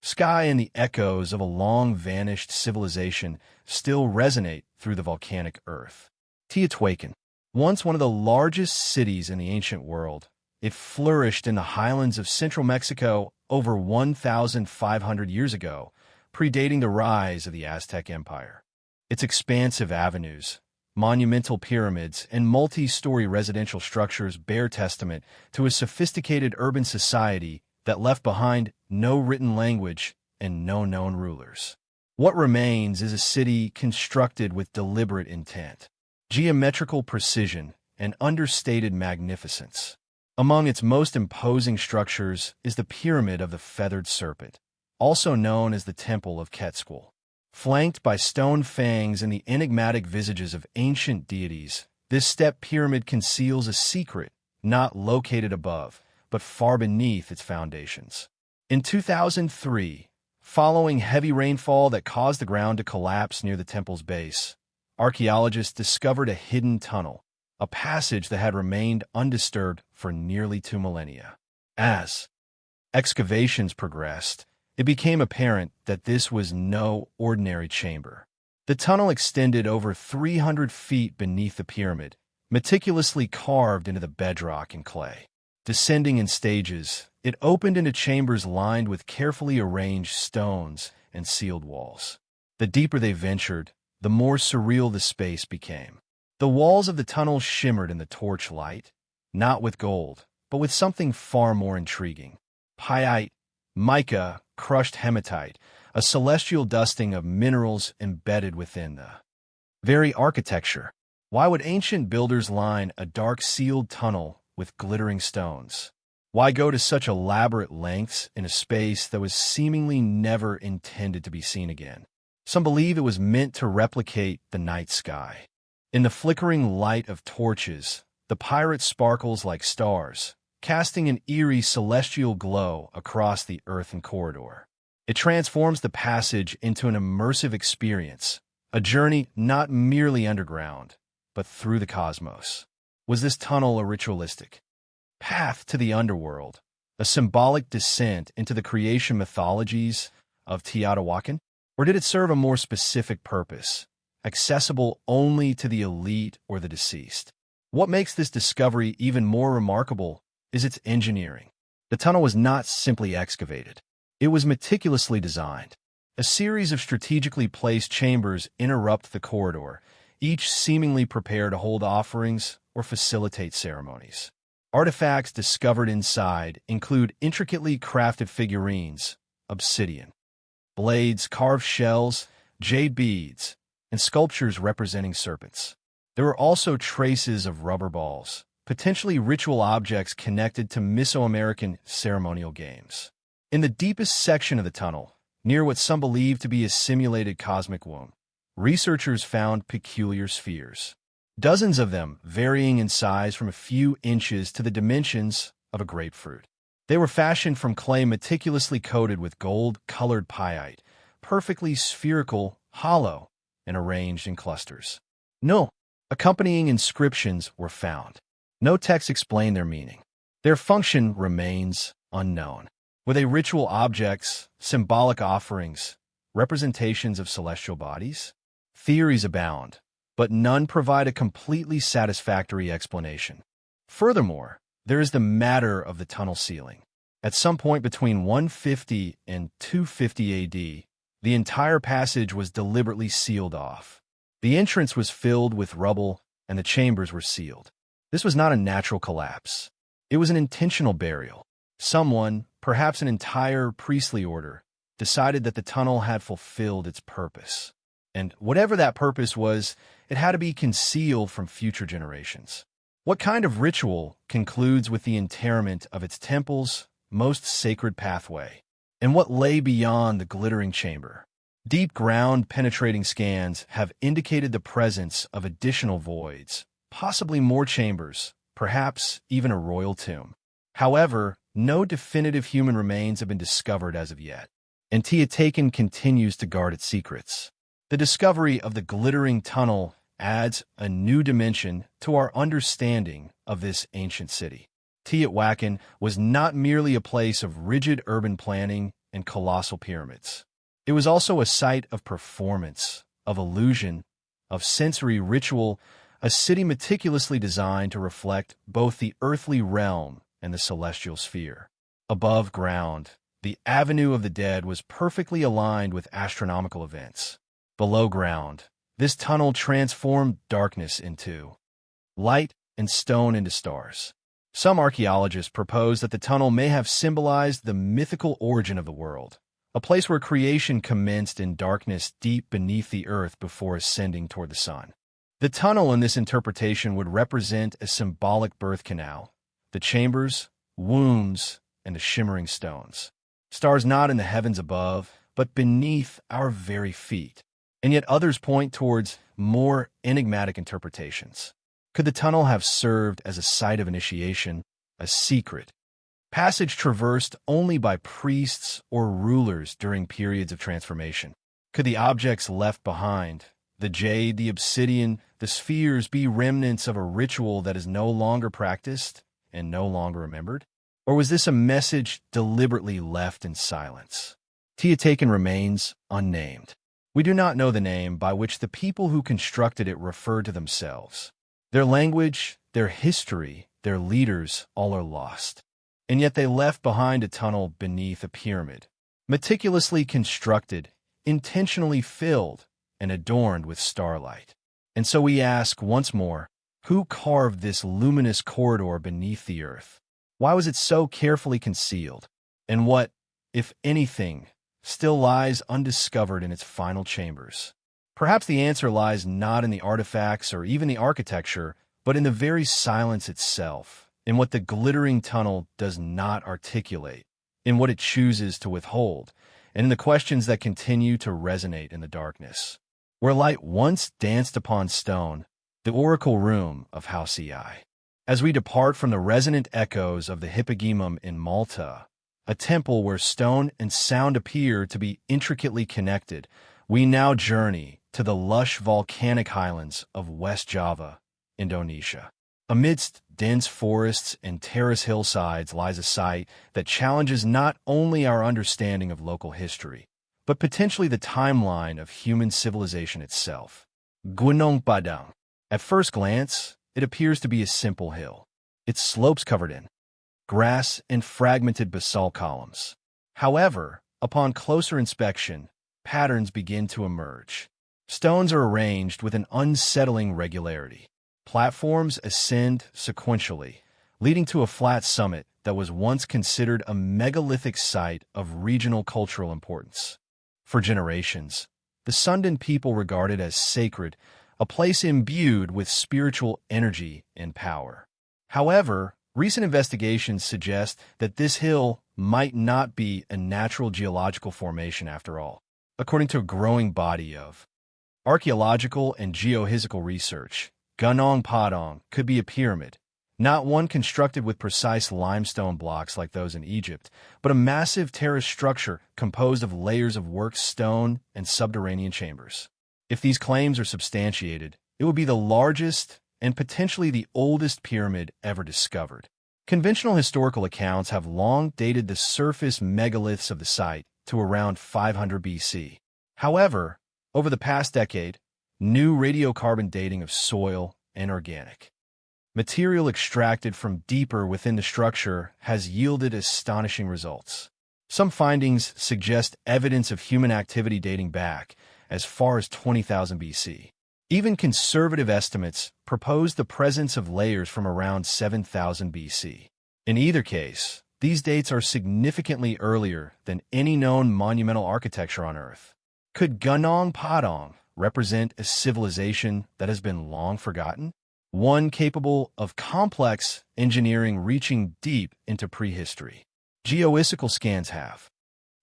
sky and the echoes of a long-vanished civilization still resonate through the volcanic earth. Teotihuacan, once one of the largest cities in the ancient world, it flourished in the highlands of central Mexico over 1,500 years ago, predating the rise of the Aztec Empire. Its expansive avenues, monumental pyramids, and multi-story residential structures bear testament to a sophisticated urban society that left behind no written language and no known rulers. What remains is a city constructed with deliberate intent, geometrical precision, and understated magnificence. Among its most imposing structures is the Pyramid of the Feathered Serpent, also known as the Temple of Quetzal. Flanked by stone fangs and the enigmatic visages of ancient deities, this step pyramid conceals a secret not located above, but far beneath its foundations. In 2003, following heavy rainfall that caused the ground to collapse near the temple's base, archaeologists discovered a hidden tunnel, a passage that had remained undisturbed for nearly 2 millennia. As excavations progressed, it became apparent that this was no ordinary chamber. The tunnel extended over 300 feet beneath the pyramid, meticulously carved into the bedrock and clay. Descending in stages, it opened into chambers lined with carefully arranged stones and sealed walls. The deeper they ventured, the more surreal the space became. The walls of the tunnel shimmered in the torchlight, not with gold, but with something far more intriguing. Pyrite, mica, crushed hematite, a celestial dusting of minerals embedded within the very architecture. Why would ancient builders line a dark sealed tunnel with glittering stones? Why go to such elaborate lengths in a space that was seemingly never intended to be seen again? Some believe it was meant to replicate the night sky. In the flickering light of torches, the pirate sparkles like stars, casting an eerie celestial glow across the earthen corridor. It transforms the passage into an immersive experience, a journey not merely underground, but through the cosmos. Was this tunnel a ritualistic path to the underworld, a symbolic descent into the creation mythologies of Teotihuacan? Or did it serve a more specific purpose, accessible only to the elite or the deceased? What makes this discovery even more remarkable is its engineering. The tunnel was not simply excavated. It was meticulously designed. A series of strategically placed chambers interrupt the corridor, each seemingly prepared to hold offerings or facilitate ceremonies. Artifacts discovered inside include intricately crafted figurines, obsidian, blades, carved shells, jade beads, and sculptures representing serpents. There were also traces of rubber balls, potentially ritual objects connected to Mesoamerican ceremonial games. In the deepest section of the tunnel, near what some believe to be a simulated cosmic womb, researchers found peculiar spheres. Dozens of them varying in size from a few inches to the dimensions of a grapefruit. They were fashioned from clay meticulously coated with gold-colored pyite, perfectly spherical, hollow, and arranged in clusters. No accompanying inscriptions were found. No text explained their meaning. Their function remains unknown. Were they ritual objects, symbolic offerings, representations of celestial bodies? Theories abound, but none provide a completely satisfactory explanation. Furthermore, there is the matter of the tunnel ceiling. At some point between 150 and 250 AD, the entire passage was deliberately sealed off. The entrance was filled with rubble, and the chambers were sealed. This was not a natural collapse. It was an intentional burial. Someone, perhaps an entire priestly order, decided that the tunnel had fulfilled its purpose. And whatever that purpose was, it had to be concealed from future generations. What kind of ritual concludes with the interment of its temple's most sacred pathway? And what lay beyond the glittering chamber? Deep ground-penetrating scans have indicated the presence of additional voids, possibly more chambers, perhaps even a royal tomb. However, no definitive human remains have been discovered as of yet, and Teotihuacan continues to guard its secrets. The discovery of the glittering tunnel adds a new dimension to our understanding of this ancient city. Teotihuacan was not merely a place of rigid urban planning and colossal pyramids. It was also a site of performance, of illusion, of sensory ritual, a city meticulously designed to reflect both the earthly realm and the celestial sphere. Above ground, the Avenue of the Dead was perfectly aligned with astronomical events. Below ground, this tunnel transformed darkness into light and stone into stars. Some archaeologists propose that the tunnel may have symbolized the mythical origin of the world, a place where creation commenced in darkness deep beneath the earth before ascending toward the sun. The tunnel in this interpretation would represent a symbolic birth canal, the chambers, wombs, and the shimmering stones. Stars not in the heavens above, but beneath our very feet. And yet others point towards more enigmatic interpretations. Could the tunnel have served as a site of initiation, a secret passage traversed only by priests or rulers during periods of transformation? Could the objects left behind, the jade, the obsidian, the spheres, be remnants of a ritual that is no longer practiced and no longer remembered? Or was this a message deliberately left in silence? Teotihuacan remains unnamed. We do not know the name by which the people who constructed it referred to themselves. Their language, their history, their leaders, all are lost. And yet they left behind a tunnel beneath a pyramid, meticulously constructed, intentionally filled, and adorned with starlight. And so we ask once more, who carved this luminous corridor beneath the earth? Why was it so carefully concealed? And what, if anything, still lies undiscovered in its final chambers. Perhaps the answer lies not in the artifacts or even the architecture, but in the very silence itself, in what the glittering tunnel does not articulate, in what it chooses to withhold, and in the questions that continue to resonate in the darkness. Where light once danced upon stone, the oracle room of House EI. As we depart from the resonant echoes of the Hippogeum in Malta, a temple where stone and sound appear to be intricately connected, we now journey to the lush volcanic highlands of West Java, Indonesia. Amidst dense forests and terrace hillsides lies a site that challenges not only our understanding of local history, but potentially the timeline of human civilization itself. Gunung Padang. At first glance, it appears to be a simple hill, its slopes covered in grass and fragmented basalt columns. However, upon closer inspection, patterns begin to emerge. Stones are arranged with an unsettling regularity. Platforms ascend sequentially, leading to a flat summit that was once considered a megalithic site of regional cultural importance. For generations, the Sundan people regarded as sacred, a place imbued with spiritual energy and power. However, recent investigations suggest that this hill might not be a natural geological formation after all. According to a growing body of archaeological and geophysical research, Gunung Padang could be a pyramid, not one constructed with precise limestone blocks like those in Egypt, but a massive terrace structure composed of layers of worked stone and subterranean chambers. If these claims are substantiated, it would be the largest and potentially the oldest pyramid ever discovered. Conventional historical accounts have long dated the surface megaliths of the site to around 500 BC. However, over the past decade, new radiocarbon dating of soil and organic material extracted from deeper within the structure has yielded astonishing results. Some findings suggest evidence of human activity dating back as far as 20,000 BC. Even conservative estimates propose the presence of layers from around 7,000 BC. In either case, these dates are significantly earlier than any known monumental architecture on Earth. Could Gunung Padang represent a civilization that has been long forgotten? One capable of complex engineering reaching deep into prehistory. Geophysical scans have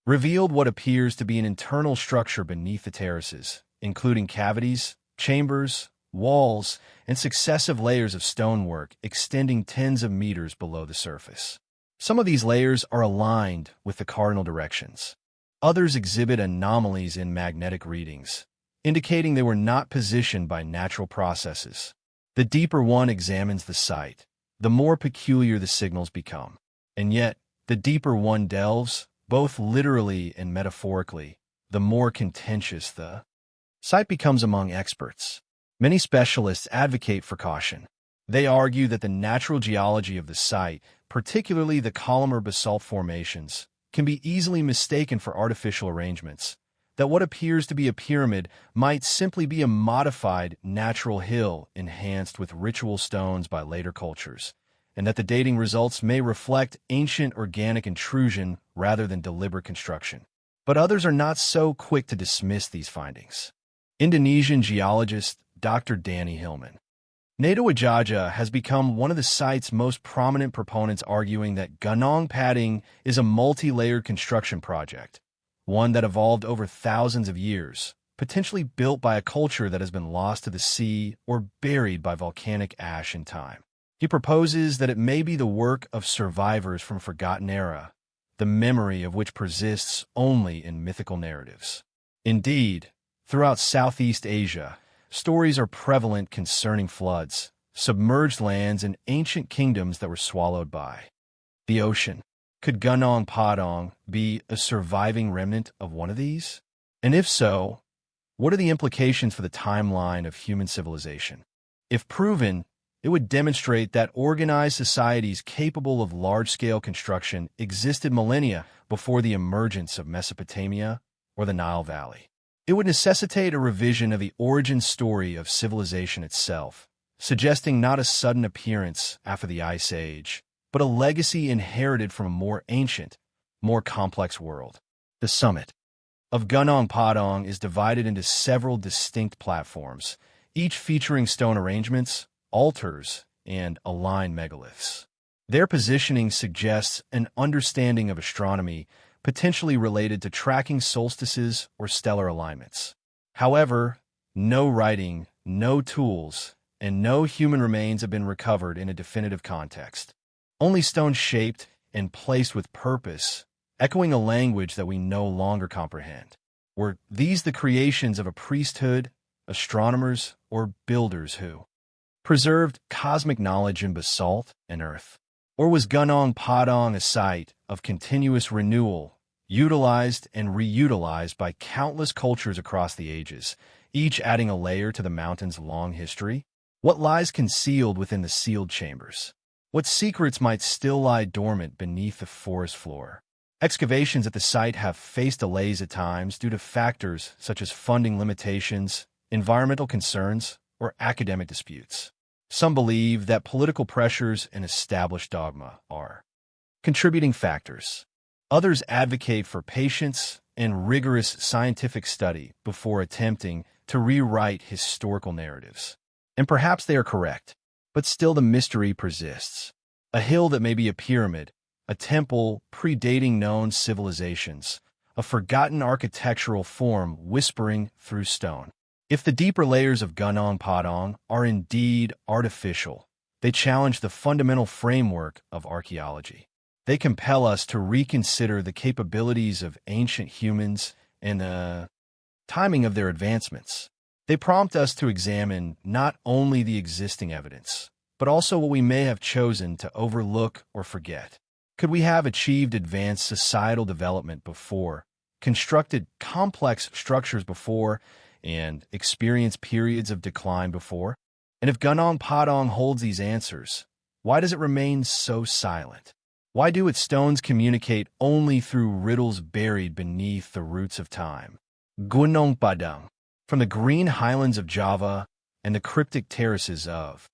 revealed what appears to be an internal structure beneath the terraces, including cavities, chambers, walls, and successive layers of stonework extending tens of meters below the surface. Some of these layers are aligned with the cardinal directions. Others exhibit anomalies in magnetic readings, indicating they were not positioned by natural processes. The deeper one examines the site, the more peculiar the signals become. And yet, the deeper one delves, both literally and metaphorically, the more contentious the site becomes among experts. Many specialists advocate for caution. They argue that the natural geology of the site, particularly the columnar basalt formations, can be easily mistaken for artificial arrangements, that what appears to be a pyramid might simply be a modified natural hill enhanced with ritual stones by later cultures, and that the dating results may reflect ancient organic intrusion rather than deliberate construction. But others are not so quick to dismiss these findings. Indonesian geologist Dr. Danny Hillman Nato Ajaja has become one of the site's most prominent proponents, arguing that Gunung Padang is a multi-layered construction project, one that evolved over thousands of years, potentially built by a culture that has been lost to the sea or buried by volcanic ash in time. He proposes that it may be the work of survivors from a forgotten era, the memory of which persists only in mythical narratives. Indeed, throughout Southeast Asia, stories are prevalent concerning floods, submerged lands, and ancient kingdoms that were swallowed by the ocean. Could Gunung Padang be a surviving remnant of one of these? And if so, what are the implications for the timeline of human civilization? If proven, it would demonstrate that organized societies capable of large-scale construction existed millennia before the emergence of Mesopotamia or the Nile Valley. It would necessitate a revision of the origin story of civilization itself, suggesting not a sudden appearance after the Ice Age, but a legacy inherited from a more ancient, more complex world. The summit. of Gunung Padang is divided into several distinct platforms, each featuring stone arrangements, altars, and aligned megaliths. Their positioning suggests an understanding of astronomy potentially related to tracking solstices or stellar alignments. However, no writing, no tools, and no human remains have been recovered in a definitive context. Only stones shaped and placed with purpose, echoing a language that we no longer comprehend. Were these the creations of a priesthood, astronomers, or builders who preserved cosmic knowledge in basalt and earth? Or was Gunung Padang a site of continuous renewal, utilized and reutilized by countless cultures across the ages, each adding a layer to the mountain's long history? What lies concealed within the sealed chambers? What secrets might still lie dormant beneath the forest floor? Excavations at the site have faced delays at times due to factors such as funding limitations, environmental concerns, or academic disputes. Some believe that political pressures and established dogma are contributing factors. Others advocate for patience and rigorous scientific study before attempting to rewrite historical narratives. And perhaps they are correct, but still the mystery persists. A hill that may be a pyramid, a temple predating known civilizations, a forgotten architectural form whispering through stone. If the deeper layers of Gunung Padang are indeed artificial, they challenge the fundamental framework of archaeology. They compel us to reconsider the capabilities of ancient humans and the timing of their advancements. They prompt us to examine not only the existing evidence, but also what we may have chosen to overlook or forget. Could we have achieved advanced societal development before, constructed complex structures before, and experienced periods of decline before? And if Gunung Padang holds these answers, why does it remain so silent? Why do its stones communicate only through riddles buried beneath the roots of time? Gunung Padang, from the green highlands of Java and the cryptic terraces of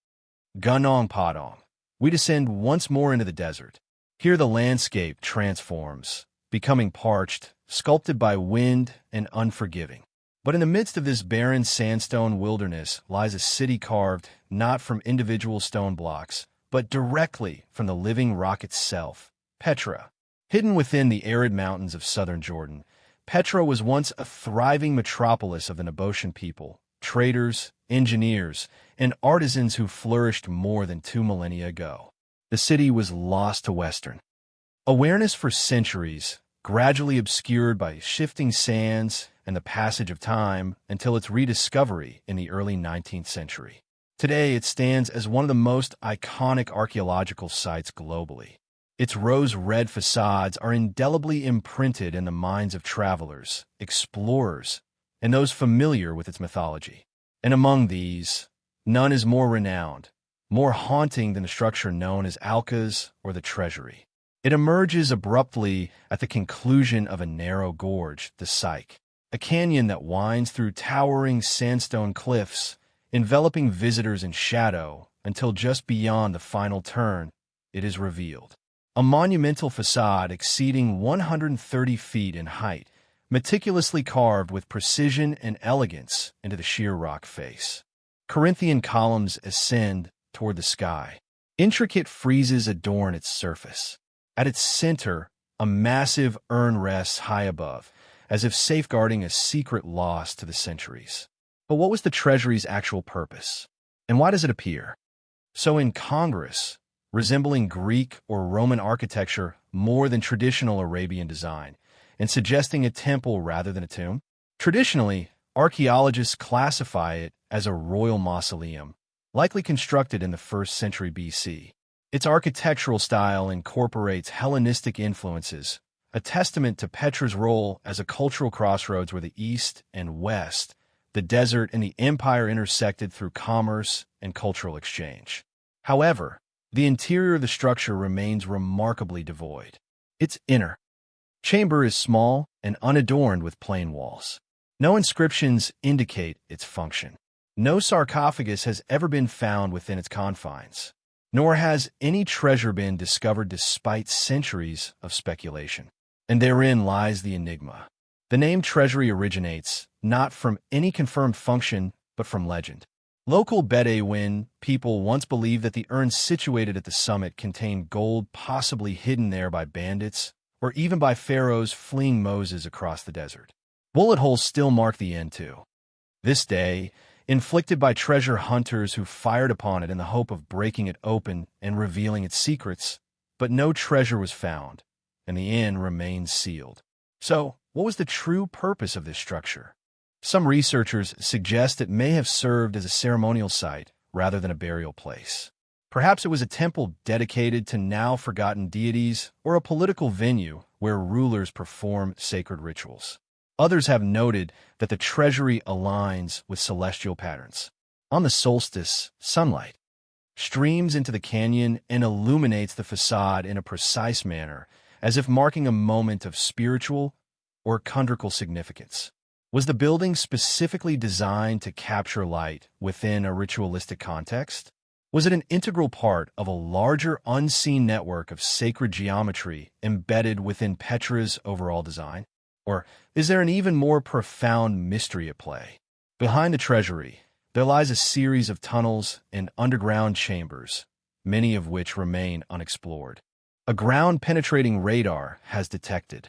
Gunung Padang, we descend once more into the desert. Here the landscape transforms, becoming parched, sculpted by wind, and unforgiving. But in the midst of this barren sandstone wilderness lies a city carved not from individual stone blocks, but directly from the living rock itself, Petra. Hidden within the arid mountains of southern Jordan, Petra was once a thriving metropolis of the Naboshan people, traders, engineers, and artisans who flourished more than 2 millennia ago. The city was lost to Western awareness for centuries, gradually obscured by shifting sands and the passage of time until its rediscovery in the early 19th century. Today, it stands as one of the most iconic archaeological sites globally. Its rose-red facades are indelibly imprinted in the minds of travelers, explorers, and those familiar with its mythology. And among these, none is more renowned, more haunting than the structure known as Alcas or the Treasury. It emerges abruptly at the conclusion of a narrow gorge, the Psyche, a canyon that winds through towering sandstone cliffs, enveloping visitors in shadow until just beyond the final turn, it is revealed. A monumental facade exceeding 130 feet in height, meticulously carved with precision and elegance into the sheer rock face. Corinthian columns ascend toward the sky. Intricate friezes adorn its surface. At its center, a massive urn rests high above, as if safeguarding a secret lost to the centuries. But what was the treasury's actual purpose? And why does it appear so incongruous, resembling Greek or Roman architecture more than traditional Arabian design, and suggesting a temple rather than a tomb? Traditionally, archaeologists classify it as a royal mausoleum, likely constructed in the 1st century BC. Its architectural style incorporates Hellenistic influences, a testament to Petra's role as a cultural crossroads where the East and West, the desert and the empire intersected through commerce and cultural exchange. However, the interior of the structure remains remarkably devoid. Its inner chamber is small and unadorned with plain walls. No inscriptions indicate its function. No sarcophagus has ever been found within its confines, nor has any treasure been discovered despite centuries of speculation. And therein lies the enigma. The name treasury originates not from any confirmed function, but from legend. Local Bedouin people once believed that the urns situated at the summit contained gold possibly hidden there by bandits, or even by pharaohs fleeing Moses across the desert. Bullet holes still mark the end, too. This day, inflicted by treasure hunters who fired upon it in the hope of breaking it open and revealing its secrets, but no treasure was found, and the inn remained sealed. So, what was the true purpose of this structure? Some researchers suggest it may have served as a ceremonial site rather than a burial place. Perhaps it was a temple dedicated to now-forgotten deities or a political venue where rulers perform sacred rituals. Others have noted that the treasury aligns with celestial patterns. On the solstice, sunlight streams into the canyon and illuminates the facade in a precise manner, as if marking a moment of spiritual or chondrical significance. Was the building specifically designed to capture light within a ritualistic context? Was it an integral part of a larger unseen network of sacred geometry embedded within Petra's overall design? Or is there an even more profound mystery at play? Behind the treasury, there lies a series of tunnels and underground chambers, many of which remain unexplored. A ground-penetrating radar has detected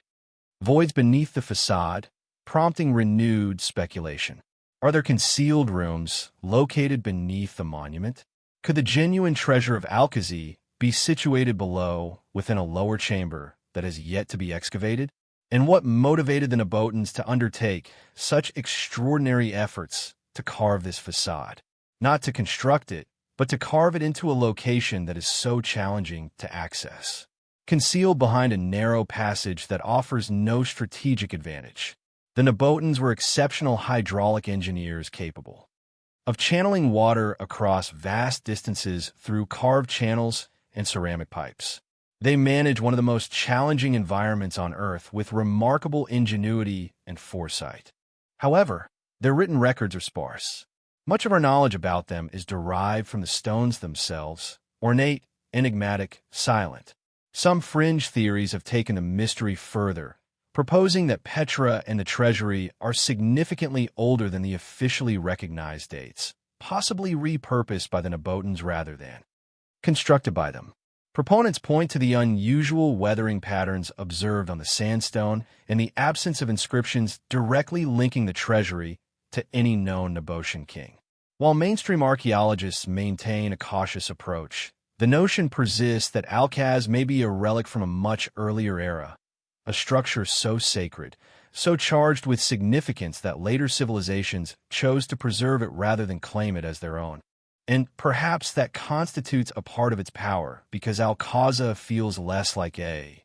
voids beneath the facade, prompting renewed speculation. Are there concealed rooms located beneath the monument? Could the genuine treasure of Alcazar be situated below, within a lower chamber that has yet to be excavated? And what motivated the Nabotans to undertake such extraordinary efforts to carve this facade? Not to construct it, but to carve it into a location that is so challenging to access. Concealed behind a narrow passage that offers no strategic advantage, the Nabotans were exceptional hydraulic engineers capable of channeling water across vast distances through carved channels and ceramic pipes. They manage one of the most challenging environments on Earth with remarkable ingenuity and foresight. However, their written records are sparse. Much of our knowledge about them is derived from the stones themselves, ornate, enigmatic, silent. Some fringe theories have taken the mystery further, proposing that Petra and the treasury are significantly older than the officially recognized dates, possibly repurposed by the Nabotans rather than constructed by them. Proponents point to the unusual weathering patterns observed on the sandstone and the absence of inscriptions directly linking the treasury to any known Nabotian king. While mainstream archaeologists maintain a cautious approach, the notion persists that Alcaz may be a relic from a much earlier era, a structure so sacred, so charged with significance that later civilizations chose to preserve it rather than claim it as their own. And perhaps that constitutes a part of its power, because Alcazar feels less like a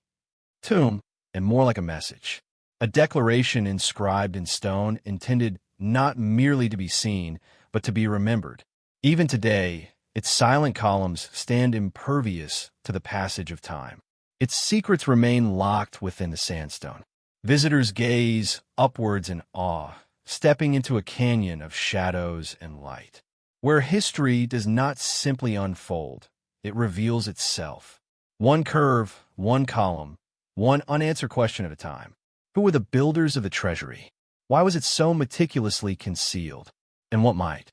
tomb and more like a message, a declaration inscribed in stone intended not merely to be seen, but to be remembered. Even today, its silent columns stand impervious to the passage of time. Its secrets remain locked within the sandstone. Visitors gaze upwards in awe, stepping into a canyon of shadows and light, where history does not simply unfold, it reveals itself. One curve, one column, one unanswered question at a time. Who were the builders of the treasury? Why was it so meticulously concealed? And what might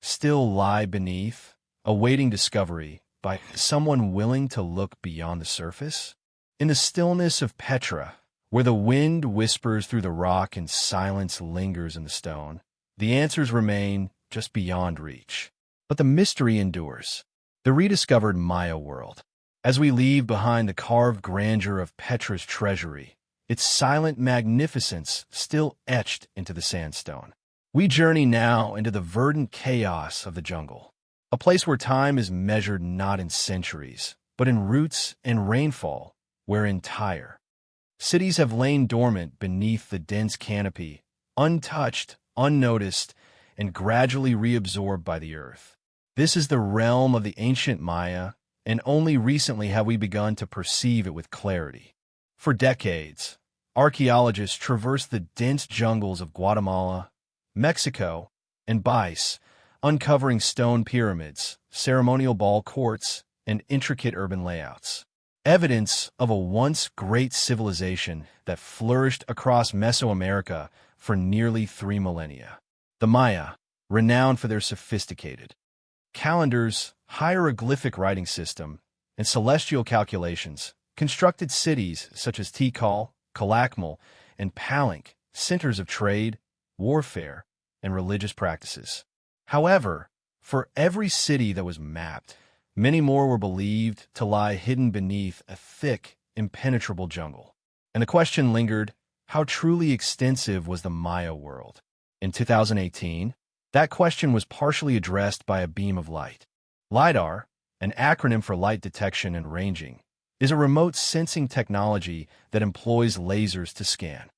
still lie beneath, awaiting discovery by someone willing to look beyond the surface? In the stillness of Petra, where the wind whispers through the rock and silence lingers in the stone, the answers remain just beyond reach. But the mystery endures. The rediscovered Maya world. As we leave behind the carved grandeur of Petra's treasury, its silent magnificence still etched into the sandstone, we journey now into the verdant chaos of the jungle, a place where time is measured not in centuries, but in roots and rainfall, where entire cities have lain dormant beneath the dense canopy, untouched, unnoticed, and gradually reabsorbed by the earth. This is the realm of the ancient Maya, and only recently have we begun to perceive it with clarity. For decades, archaeologists traversed the dense jungles of Guatemala, Mexico, and Belize, uncovering stone pyramids, ceremonial ball courts, and intricate urban layouts. evidence of a once great civilization that flourished across Mesoamerica for nearly 3 millennia. The Maya, renowned for their sophisticated calendars, hieroglyphic writing system, and celestial calculations, constructed cities such as Tikal, Calakmul, and Palenque, centers of trade, warfare, and religious practices. However, for every city that was mapped, many more were believed to lie hidden beneath a thick, impenetrable jungle. And the question lingered, how truly extensive was the Maya world? In 2018, that question was partially addressed by a beam of light. LiDAR, an acronym for light detection and ranging, is a remote sensing technology that employs lasers to scan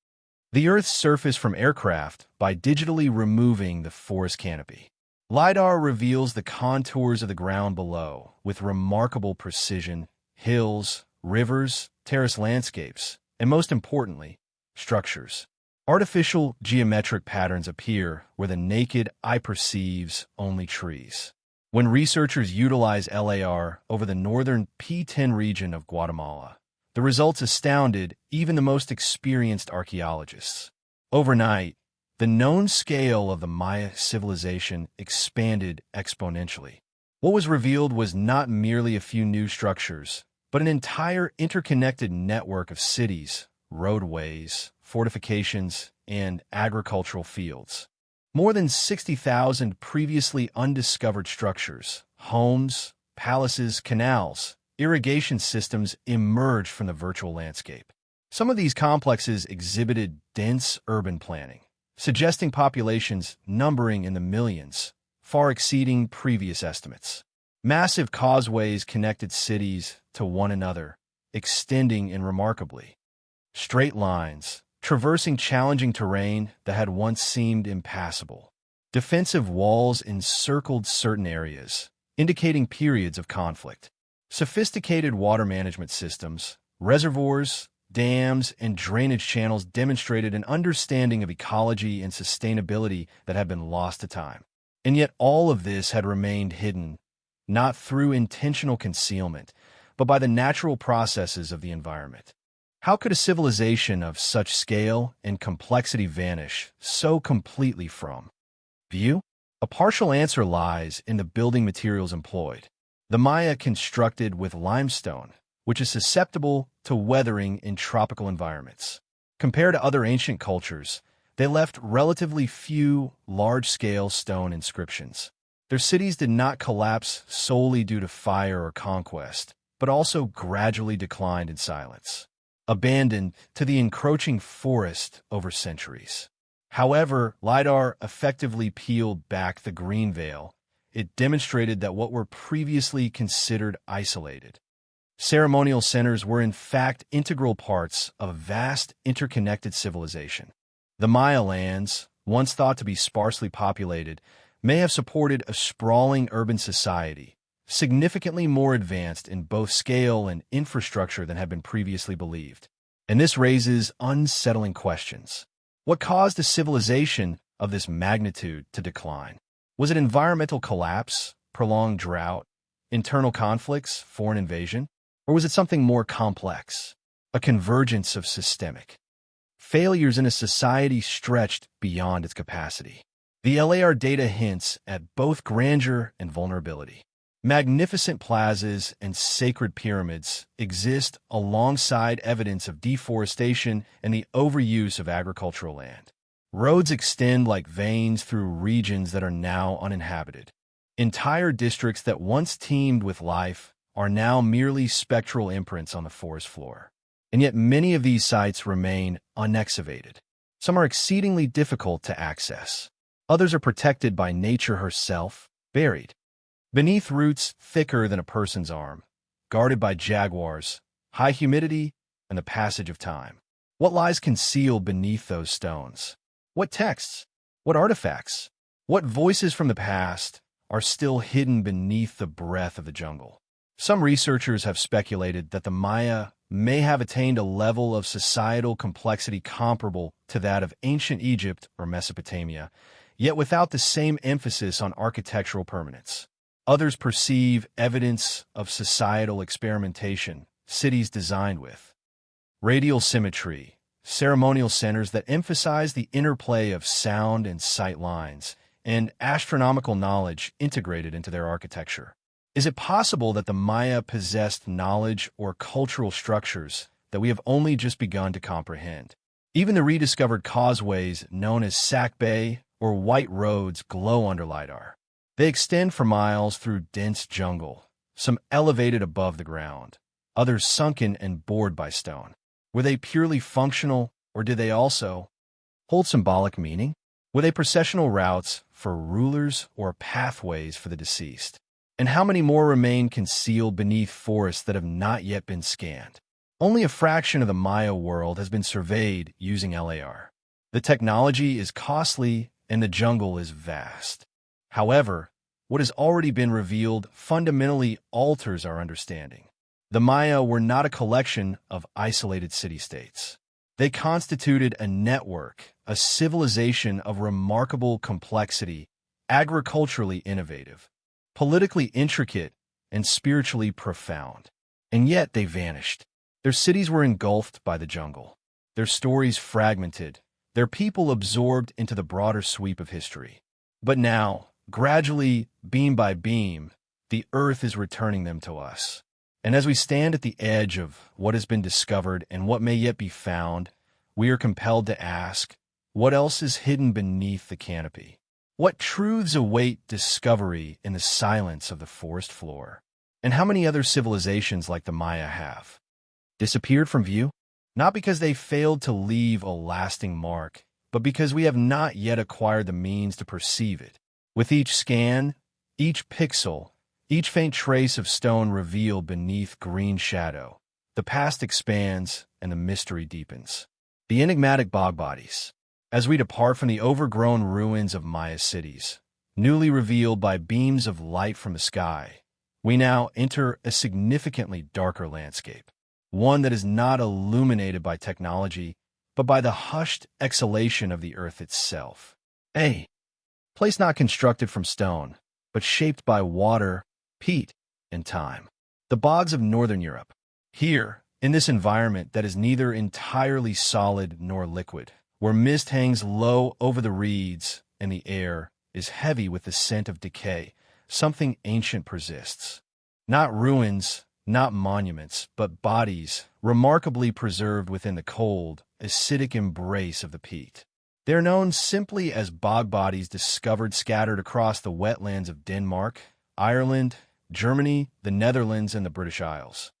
the Earth's surface from aircraft by digitally removing the forest canopy. LiDAR reveals the contours of the ground below with remarkable precision: hills, rivers, terrace landscapes, and most importantly, structures. Artificial geometric patterns appear where the naked eye perceives only trees. When researchers utilize LAR over the northern P10 region of Guatemala, the results astounded even the most experienced archaeologists. Overnight, the known scale of the Maya civilization expanded exponentially. What was revealed was not merely a few new structures, but an entire interconnected network of cities, roadways, fortifications, and agricultural fields. More than 60,000 previously undiscovered structures, homes, palaces, canals, irrigation systems emerged from the virtual landscape. Some of these complexes exhibited dense urban planning, suggesting populations numbering in the millions, far exceeding previous estimates. Massive causeways connected cities to one another, extending in remarkably straight lines, traversing challenging terrain that had once seemed impassable. Defensive walls encircled certain areas, indicating periods of conflict. Sophisticated water management systems, reservoirs, dams, and drainage channels demonstrated an understanding of ecology and sustainability that had been lost to time. And yet all of this had remained hidden, not through intentional concealment, but by the natural processes of the environment. How could a civilization of such scale and complexity vanish so completely from view? A partial answer lies in the building materials employed. The Maya constructed with limestone, which is susceptible to weathering in tropical environments. Compared to other ancient cultures, they left relatively few large-scale stone inscriptions. Their cities did not collapse solely due to fire or conquest, but also gradually declined in silence, abandoned to the encroaching forest over centuries. However, LiDAR effectively peeled back the green veil. It demonstrated that what were previously considered isolated ceremonial centers were in fact integral parts of a vast interconnected civilization. The Maya lands, once thought to be sparsely populated, may have supported a sprawling urban society, significantly more advanced in both scale and infrastructure than had been previously believed. And this raises unsettling questions. What caused a civilization of this magnitude to decline? Was it environmental collapse, prolonged drought, internal conflicts, foreign invasion? Or was it something more complex, a convergence of systemic failures in a society stretched beyond its capacity? The LAR data hints at both grandeur and vulnerability. Magnificent plazas and sacred pyramids exist alongside evidence of deforestation and the overuse of agricultural land. Roads extend like veins through regions that are now uninhabited. Entire districts that once teemed with life are now merely spectral imprints on the forest floor. And yet many of these sites remain unexcavated. Some are exceedingly difficult to access. Others are protected by nature herself, buried beneath roots thicker than a person's arm, guarded by jaguars, high humidity, and the passage of time. What lies concealed beneath those stones? What texts? What artifacts? What voices from the past are still hidden beneath the breath of the jungle? Some researchers have speculated that the Maya may have attained a level of societal complexity comparable to that of ancient Egypt or Mesopotamia, yet without the same emphasis on architectural permanence. Others perceive evidence of societal experimentation, cities designed with radial symmetry, ceremonial centers that emphasize the interplay of sound and sight lines, and astronomical knowledge integrated into their architecture. Is it possible that the Maya possessed knowledge or cultural structures that we have only just begun to comprehend? Even the rediscovered causeways known as Sac Bay or White Roads glow under LiDAR. They extend for miles through dense jungle, some elevated above the ground, others sunken and bored by stone. Were they purely functional, or did they also hold symbolic meaning? Were they processional routes for rulers or pathways for the deceased? And how many more remain concealed beneath forests that have not yet been scanned? Only a fraction of the Maya world has been surveyed using LAR. The technology is costly and the jungle is vast. However, what has already been revealed fundamentally alters our understanding. The Maya were not a collection of isolated city-states. They constituted a network, a civilization of remarkable complexity, agriculturally innovative, politically intricate, and spiritually profound. And yet they vanished. Their cities were engulfed by the jungle, their stories fragmented, their people absorbed into the broader sweep of history. But now, gradually, beam by beam, the earth is returning them to us. And as we stand at the edge of what has been discovered and what may yet be found, we are compelled to ask, what else is hidden beneath the canopy? What truths await discovery in the silence of the forest floor? And how many other civilizations like the Maya have disappeared from view? Not because they failed to leave a lasting mark, but because we have not yet acquired the means to perceive it. With each scan, each pixel, each faint trace of stone revealed beneath green shadow, the past expands and the mystery deepens. The enigmatic bog bodies. As we depart from the overgrown ruins of Maya cities, newly revealed by beams of light from the sky, we now enter a significantly darker landscape, one that is not illuminated by technology, but by the hushed exhalation of the earth itself. A place not constructed from stone, but shaped by water, peat, and time. The bogs of northern Europe. Here, in this environment that is neither entirely solid nor liquid, where mist hangs low over the reeds and the air is heavy with the scent of decay, something ancient persists. Not ruins, not monuments, but bodies remarkably preserved within the cold, acidic embrace of the peat. They are known simply as bog bodies discovered scattered across the wetlands of Denmark, Ireland, Germany, the Netherlands, and the British Isles.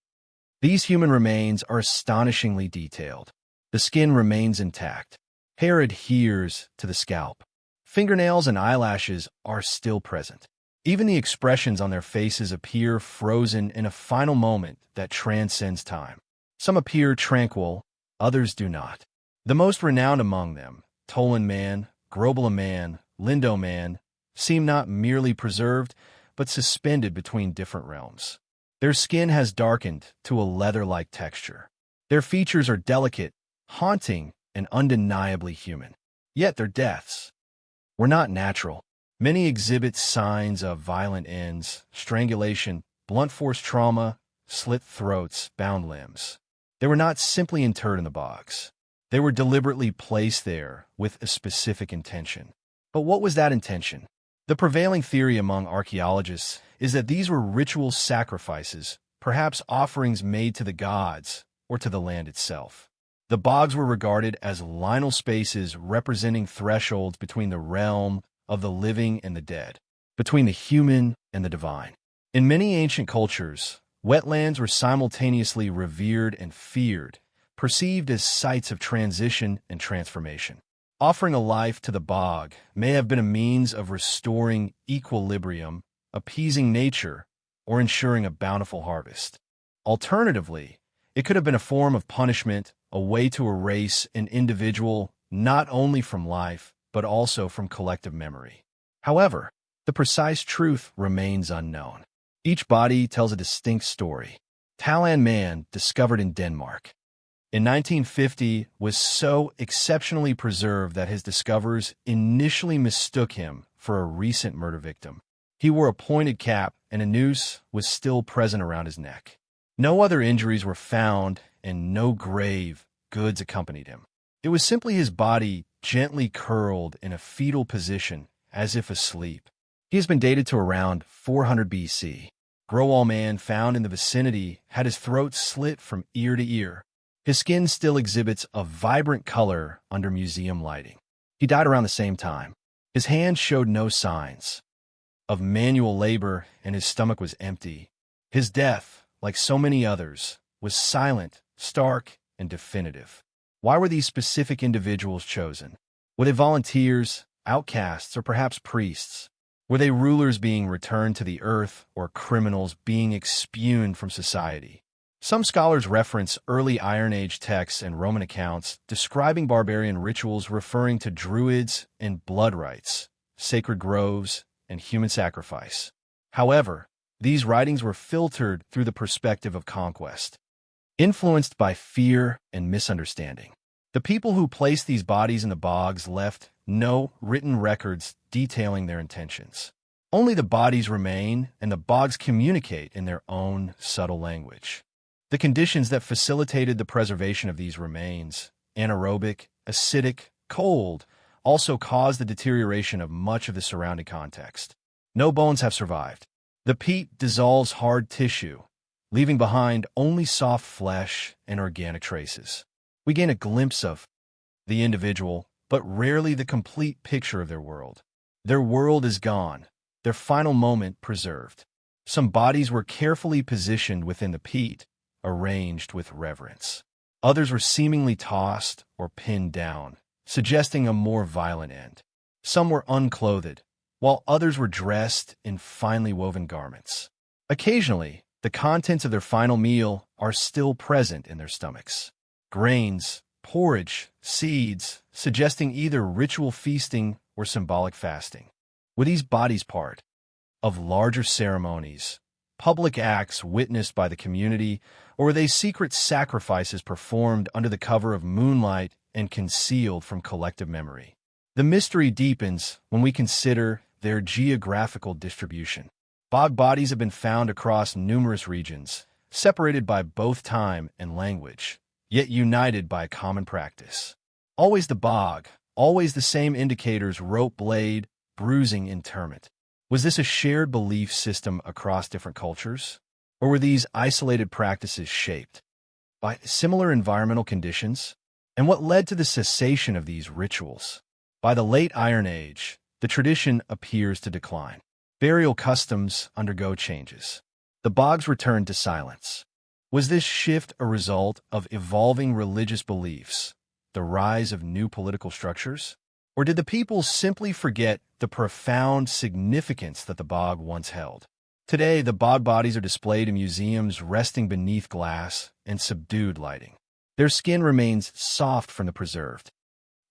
These human remains are astonishingly detailed. The skin remains intact. Hair adheres to the scalp. Fingernails and eyelashes are still present. Even the expressions on their faces appear frozen in a final moment that transcends time. Some appear tranquil, others do not. The most renowned among them, Tolan man, Grobela man, Lindo man, seem not merely preserved, but suspended between different realms. Their skin has darkened to a leather-like texture. Their features are delicate, haunting, and undeniably human. Yet their deaths were not natural. Many exhibit signs of violent ends, strangulation, blunt force trauma, slit throats, bound limbs. They were not simply interred in the bogs. They were deliberately placed there with a specific intention. But what was that intention? The prevailing theory among archaeologists is that these were ritual sacrifices, perhaps offerings made to the gods or to the land itself. The bogs were regarded as liminal spaces representing thresholds between the realm of the living and the dead, between the human and the divine. In many ancient cultures, wetlands were simultaneously revered and feared, perceived as sites of transition and transformation. Offering a life to the bog may have been a means of restoring equilibrium, appeasing nature, or ensuring a bountiful harvest. Alternatively, it could have been a form of punishment, a way to erase an individual not only from life, but also from collective memory. However, the precise truth remains unknown. Each body tells a distinct story. Talan man, discovered in Denmark in 1950, was so exceptionally preserved that his discoverers initially mistook him for a recent murder victim. He wore a pointed cap and a noose was still present around his neck. No other injuries were found, and no grave goods accompanied him. It was simply his body gently curled in a fetal position, as if asleep. He has been dated to around 400 BC. Growall man found in the vicinity had his throat slit from ear to ear. His skin still exhibits a vibrant color under museum lighting. He died around the same time. His hands showed no signs of manual labor, and his stomach was empty. His death, like so many others, was silent, stark, and definitive. Why were these specific individuals chosen? Were they volunteers, outcasts, or perhaps priests? Were they rulers being returned to the earth, or criminals being expuned from society? Some scholars reference early Iron Age texts and Roman accounts describing barbarian rituals referring to druids and blood rites, sacred groves, and human sacrifice. However, these writings were filtered through the perspective of conquest, influenced by fear and misunderstanding. The people who placed these bodies in the bogs left no written records detailing their intentions. Only the bodies remain, and the bogs communicate in their own subtle language. The conditions that facilitated the preservation of these remains, anaerobic, acidic, cold, also caused the deterioration of much of the surrounding context. No bones have survived. The peat dissolves hard tissue, leaving behind only soft flesh and organic traces. We gain a glimpse of the individual, but rarely the complete picture of their world. Their world is gone, their final moment preserved. Some bodies were carefully positioned within the peat, arranged with reverence. Others were seemingly tossed or pinned down, suggesting a more violent end. Some were unclothed, while others were dressed in finely woven garments. Occasionally, the contents of their final meal are still present in their stomachs. Grains, porridge, seeds, suggesting either ritual feasting or symbolic fasting. Were these bodies part of larger ceremonies, public acts witnessed by the community, or were they secret sacrifices performed under the cover of moonlight and concealed from collective memory? The mystery deepens when we consider their geographical distribution. Bog bodies have been found across numerous regions, separated by both time and language, yet united by a common practice. Always the bog, always the same indicators: rope blade, bruising, interment. Was this a shared belief system across different cultures? Or were these isolated practices shaped by similar environmental conditions? And what led to the cessation of these rituals? By the late Iron Age, the tradition appears to decline. Burial customs undergo changes. The bogs return to silence. Was this shift a result of evolving religious beliefs, the rise of new political structures? Or did the people simply forget the profound significance that the bog once held? Today, the bog bodies are displayed in museums resting beneath glass and subdued lighting. Their skin remains soft from the preserved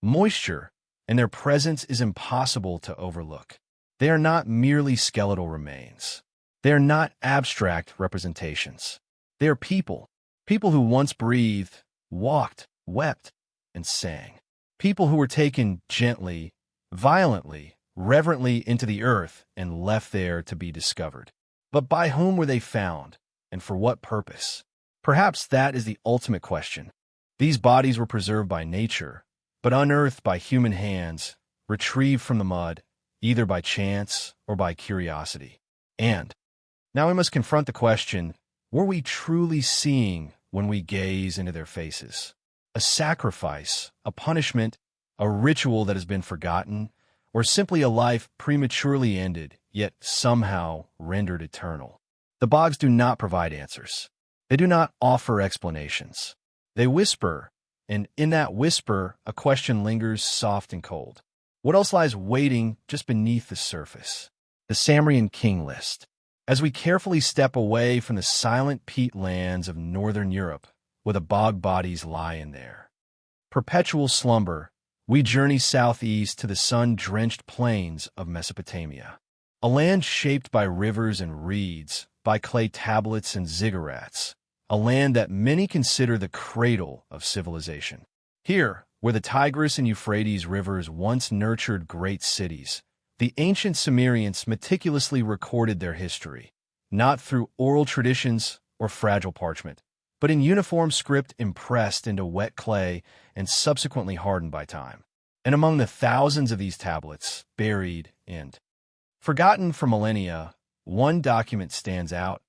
moisture, and their presence is impossible to overlook. They are not merely skeletal remains. They are not abstract representations. They are people, people who once breathed, walked, wept, and sang. People who were taken gently, violently, reverently into the earth and left there to be discovered. But by whom were they found, and for what purpose? Perhaps that is the ultimate question. These bodies were preserved by nature, but unearthed by human hands, retrieved from the mud, either by chance or by curiosity. And now we must confront the question, were we truly seeing when we gaze into their faces? A sacrifice, a punishment, a ritual that has been forgotten, or simply a life prematurely ended, yet somehow rendered eternal? The bogs do not provide answers. They do not offer explanations. They whisper, and in that whisper, a question lingers soft and cold. What else lies waiting just beneath the surface? The Samrian King List. As we carefully step away from the silent peat lands of northern Europe, where the bog bodies lie in there perpetual slumber, we journey southeast to the sun-drenched plains of Mesopotamia, a land shaped by rivers and reeds, by clay tablets and ziggurats, a land that many consider the cradle of civilization. Here, where the Tigris and Euphrates rivers once nurtured great cities, the ancient Sumerians meticulously recorded their history, not through oral traditions or fragile parchment, but in uniform script impressed into wet clay and subsequently hardened by time. And among the thousands of these tablets, buried and forgotten for millennia, one document stands out,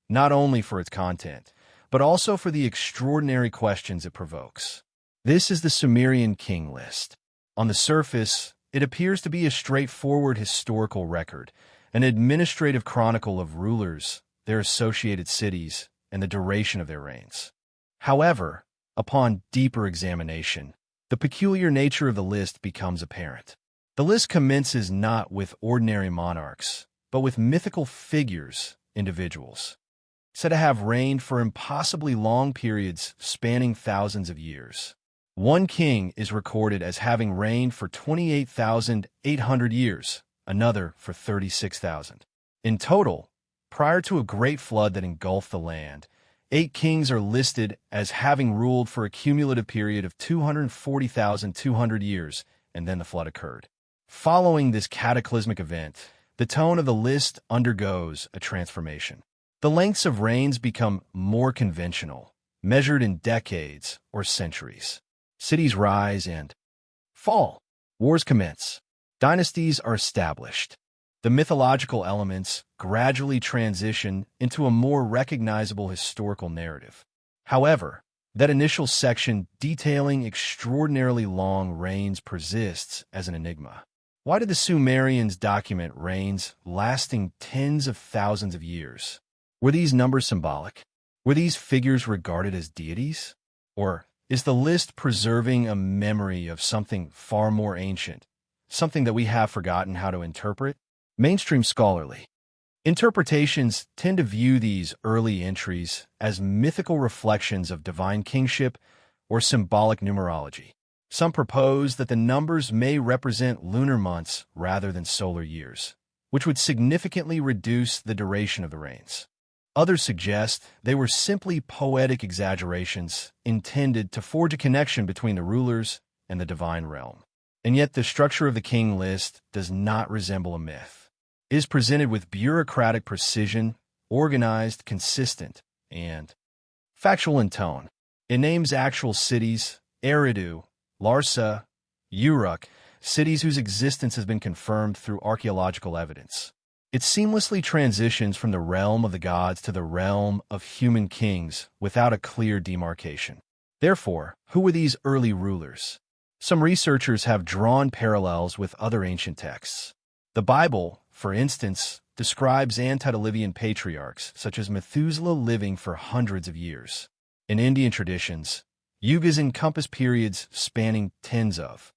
not only for its content, but also for the extraordinary questions it provokes. This is the Sumerian king list. On the surface, it appears to be a straightforward historical record, an administrative chronicle of rulers, their associated cities, and the duration of their reigns. However, upon deeper examination, the peculiar nature of the list becomes apparent. The list commences not with ordinary monarchs, but with mythical figures, individuals, said to have reigned for impossibly long periods spanning thousands of years. One king is recorded as having reigned for 28,800 years, another for 36,000. In total, prior to a great flood that engulfed the land, 8 kings are listed as having ruled for a cumulative period of 240,200 years, and then the flood occurred. Following this cataclysmic event, the tone of the list undergoes a transformation. The lengths of reigns become more conventional, measured in decades or centuries. Cities rise and fall. Wars commence. Dynasties are established. The mythological elements gradually transition into a more recognizable historical narrative. However, that initial section detailing extraordinarily long reigns persists as an enigma. Why did the Sumerians document reigns lasting tens of thousands of years? Were these numbers symbolic? Were these figures regarded as deities? Or is the list preserving a memory of something far more ancient, something that we have forgotten how to interpret? Mainstream scholarly interpretations tend to view these early entries as mythical reflections of divine kingship or symbolic numerology. Some propose that the numbers may represent lunar months rather than solar years, which would significantly reduce the duration of the reigns. Others suggest they were simply poetic exaggerations intended to forge a connection between the rulers and the divine realm. And yet the structure of the king list does not resemble a myth. It is presented with bureaucratic precision, organized, consistent, and factual in tone. It names actual cities: Eridu, Larsa, Uruk, cities whose existence has been confirmed through archaeological evidence. It seamlessly transitions from the realm of the gods to the realm of human kings without a clear demarcation. Therefore, who were these early rulers? Some researchers have drawn parallels with other ancient texts. The Bible, for instance, describes antediluvian patriarchs such as Methuselah living for hundreds of years. In Indian traditions, yugas encompass periods spanning tens of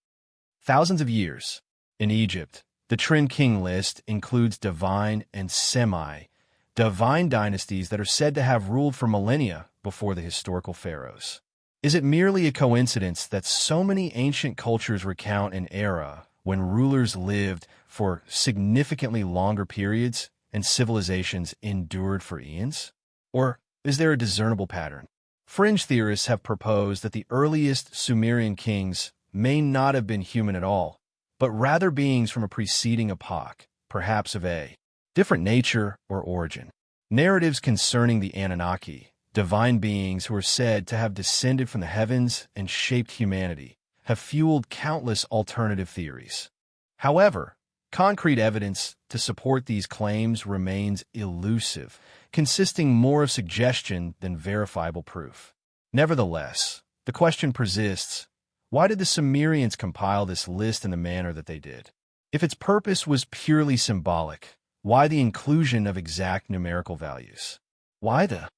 thousands of years. In Egypt, the Trin King list includes divine and semi-divine dynasties that are said to have ruled for millennia before the historical pharaohs. Is it merely a coincidence that so many ancient cultures recount an era when rulers lived for significantly longer periods and civilizations endured for eons? Or is there a discernible pattern? Fringe theorists have proposed that the earliest Sumerian kings may not have been human at all, but rather beings from a preceding epoch, perhaps of a different nature or origin. Narratives concerning the Anunnaki, divine beings who are said to have descended from the heavens and shaped humanity, have fueled countless alternative theories. However, concrete evidence to support these claims remains elusive, consisting more of suggestion than verifiable proof. Nevertheless, the question persists: why did the Sumerians compile this list in the manner that they did? If its purpose was purely symbolic, why the inclusion of exact numerical values? Why the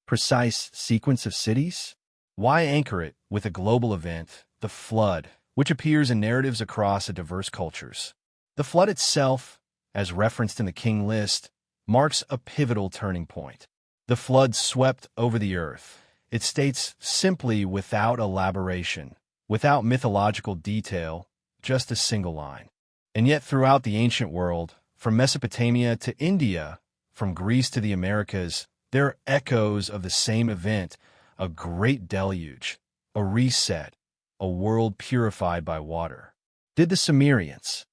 precise sequence of cities? Why anchor it with a global event, the flood, which appears in narratives across diverse cultures? The flood itself, as referenced in the king list, marks a pivotal turning point. The flood swept over the earth. It states simply, without elaboration, without mythological detail, just a single line. And yet throughout the ancient world, from Mesopotamia to India, from Greece to the Americas, there are echoes of the same event: a great deluge, a reset, a world purified by water. Did the Sumerians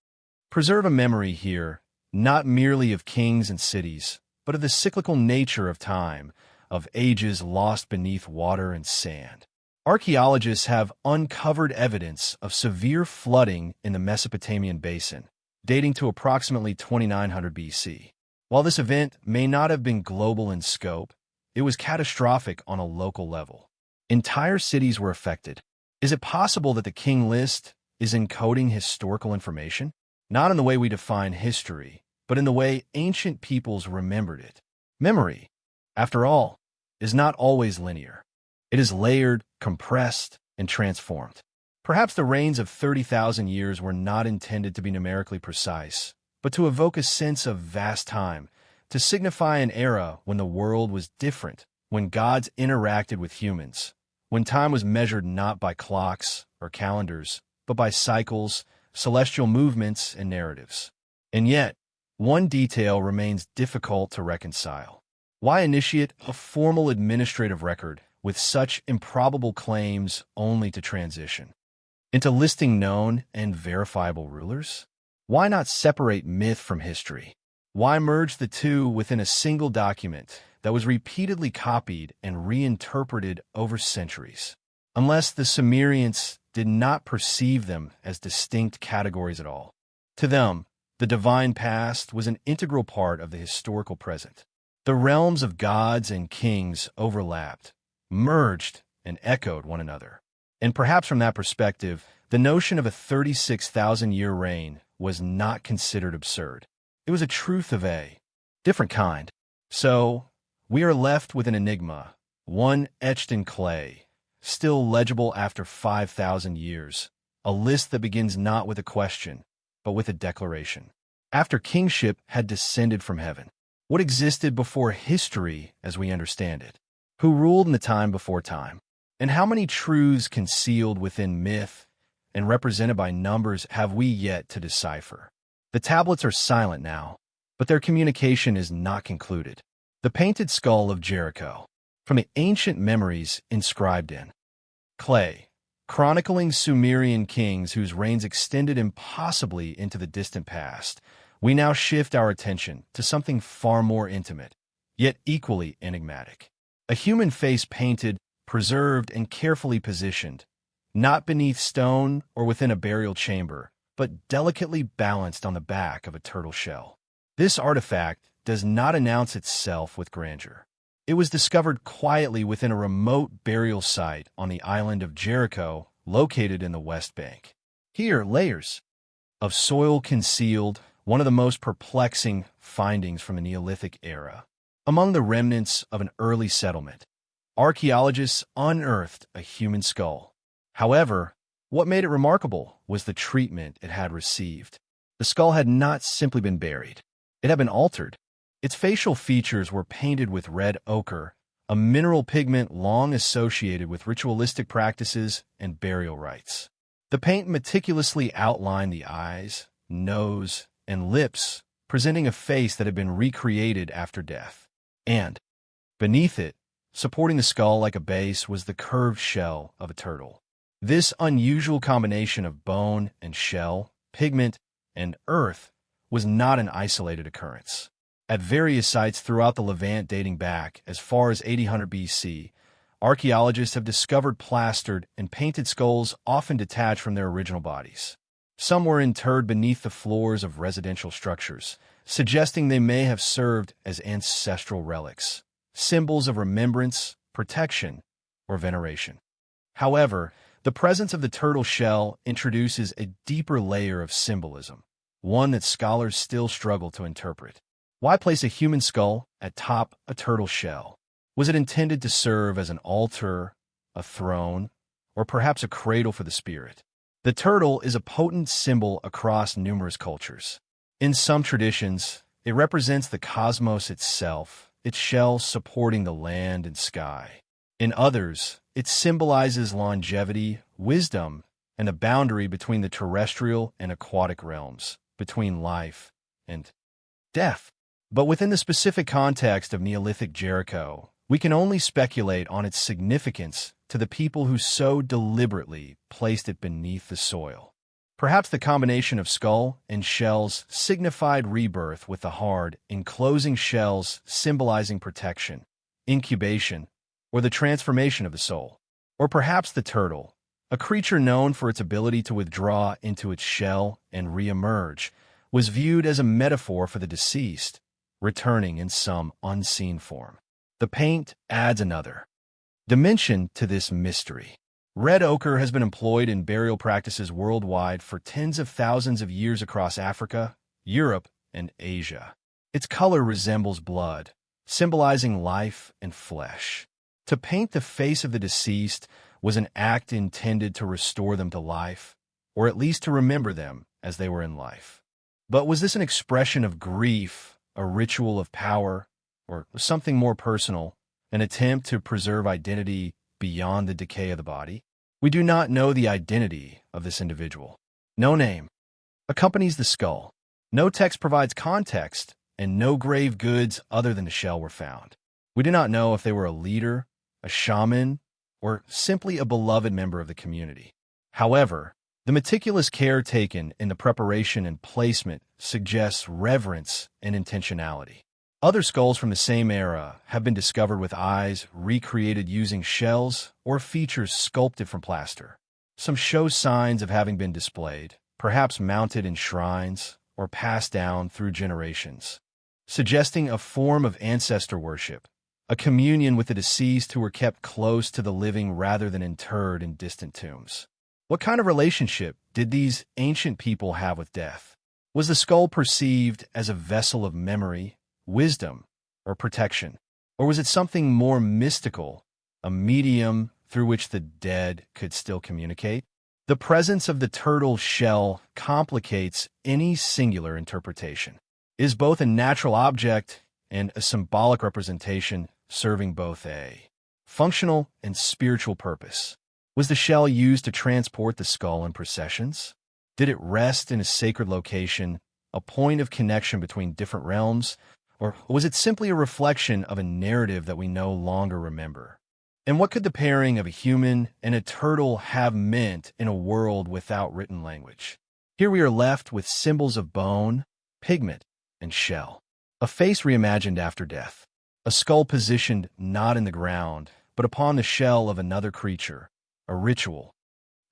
preserve a memory here, not merely of kings and cities, but of the cyclical nature of time, of ages lost beneath water and sand. Archaeologists have uncovered evidence of severe flooding in the Mesopotamian basin, dating to approximately 2900 BC. While this event may not have been global in scope, it was catastrophic on a local level. Entire cities were affected. Is it possible that the king list is encoding historical information? Not in the way we define history, but in the way ancient peoples remembered it. Memory, after all, is not always linear. It is layered, compressed, and transformed. Perhaps the reigns of 30,000 years were not intended to be numerically precise, but to evoke a sense of vast time, to signify an era when the world was different, when gods interacted with humans, when time was measured not by clocks or calendars, but by cycles, celestial movements, and narratives. And yet, one detail remains difficult to reconcile. Why initiate a formal administrative record with such improbable claims only to transition into listing known and verifiable rulers? Why not separate myth from history? Why merge the two within a single document that was repeatedly copied and reinterpreted over centuries? Unless the Sumerians did not perceive them as distinct categories at all. To them, the divine past was an integral part of the historical present. The realms of gods and kings overlapped, merged, and echoed one another. And perhaps from that perspective, the notion of a 36,000-year reign was not considered absurd. It was a truth of a different kind. So, we are left with an enigma, one etched in clay, still legible after 5,000 years, a list that begins not with a question, but with a declaration. After kingship had descended from heaven, what existed before history as we understand it? Who ruled in the time before time? And how many truths concealed within myth and represented by numbers have we yet to decipher? The tablets are silent now, but their communication is not concluded. The painted skull of Jericho, from the ancient memories inscribed in clay, chronicling Sumerian kings whose reigns extended impossibly into the distant past, we now shift our attention to something far more intimate, yet equally enigmatic. A human face painted, preserved, and carefully positioned, not beneath stone or within a burial chamber, but delicately balanced on the back of a turtle shell. This artifact does not announce itself with grandeur. It was discovered quietly within a remote burial site on the island of Jericho, located in the West Bank. Here, layers of soil concealed one of the most perplexing findings from the Neolithic era. Among the remnants of an early settlement, archaeologists unearthed a human skull. However, what made it remarkable was the treatment it had received. The skull had not simply been buried. It had been altered. Its facial features were painted with red ochre, a mineral pigment long associated with ritualistic practices and burial rites. The paint meticulously outlined the eyes, nose, and lips, presenting a face that had been recreated after death. And, beneath it, supporting the skull like a base, was the curved shell of a turtle. This unusual combination of bone and shell, pigment and earth, was not an isolated occurrence. At various sites throughout the Levant dating back as far as 800 BC, archaeologists have discovered plastered and painted skulls often detached from their original bodies. Some were interred beneath the floors of residential structures, suggesting they may have served as ancestral relics, symbols of remembrance, protection, or veneration. However, the presence of the turtle shell introduces a deeper layer of symbolism, one that scholars still struggle to interpret. Why place a human skull atop a turtle shell? Was it intended to serve as an altar, a throne, or perhaps a cradle for the spirit? The turtle is a potent symbol across numerous cultures. In some traditions, it represents the cosmos itself, its shell supporting the land and sky. In others, it symbolizes longevity, wisdom, and the boundary between the terrestrial and aquatic realms, between life and death. But within the specific context of Neolithic Jericho, we can only speculate on its significance to the people who so deliberately placed it beneath the soil. Perhaps the combination of skull and shells signified rebirth, with the hard, enclosing shells symbolizing protection, incubation, or the transformation of the soul. Or perhaps the turtle, a creature known for its ability to withdraw into its shell and re-emerge, was viewed as a metaphor for the deceased, returning in some unseen form. The paint adds another dimension to this mystery. Red ochre has been employed in burial practices worldwide for tens of thousands of years across Africa, Europe, and Asia. Its color resembles blood, symbolizing life and flesh. To paint the face of the deceased was an act intended to restore them to life, or at least to remember them as they were in life. But was this an expression of grief, a ritual of power, or something more personal, an attempt to preserve identity beyond the decay of the body? We do not know the identity of this individual. No name accompanies the skull. No text provides context, and no grave goods other than the shell were found. We do not know if they were a leader, a shaman, or simply a beloved member of the community. However, the meticulous care taken in the preparation and placement suggests reverence and intentionality. Other skulls from the same era have been discovered with eyes recreated using shells or features sculpted from plaster. Some show signs of having been displayed, perhaps mounted in shrines or passed down through generations, suggesting a form of ancestor worship, a communion with the deceased who were kept close to the living rather than interred in distant tombs. What kind of relationship did these ancient people have with death? Was the skull perceived as a vessel of memory, wisdom, or protection? Or was it something more mystical, a medium through which the dead could still communicate? The presence of the turtle shell complicates any singular interpretation. It is both a natural object and a symbolic representation serving both a functional and spiritual purpose. Was the shell used to transport the skull in processions? Did it rest in a sacred location, a point of connection between different realms? Or was it simply a reflection of a narrative that we no longer remember? And what could the pairing of a human and a turtle have meant in a world without written language? Here we are left with symbols of bone, pigment, and shell. A face reimagined after death. A skull positioned not in the ground, but upon the shell of another creature. A ritual,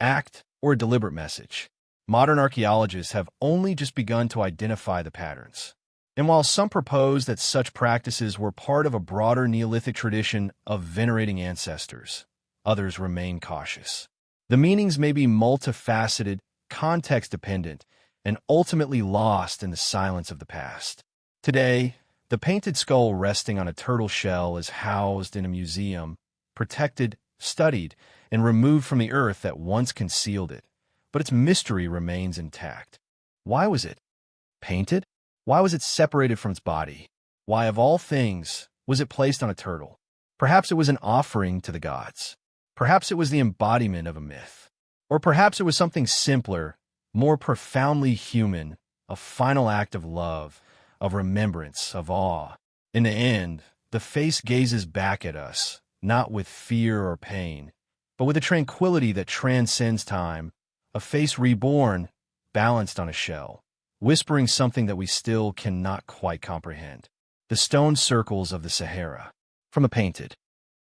act, or a deliberate message. Modern archaeologists have only just begun to identify the patterns. And while some propose that such practices were part of a broader Neolithic tradition of venerating ancestors, others remain cautious. The meanings may be multifaceted, context-dependent, and ultimately lost in the silence of the past. Today, the painted skull resting on a turtle shell is housed in a museum, protected, studied, and removed from the earth that once concealed it, but its mystery remains intact. Why was it painted? Why was it separated from its body? Why, of all things, was it placed on a turtle? Perhaps it was an offering to the gods. Perhaps it was the embodiment of a myth. Or perhaps it was something simpler, more profoundly human, a final act of love, of remembrance, of awe. In the end, the face gazes back at us, not with fear or pain, but with a tranquility that transcends time, a face reborn, balanced on a shell, whispering something that we still cannot quite comprehend. The stone circles of the Sahara. From a painted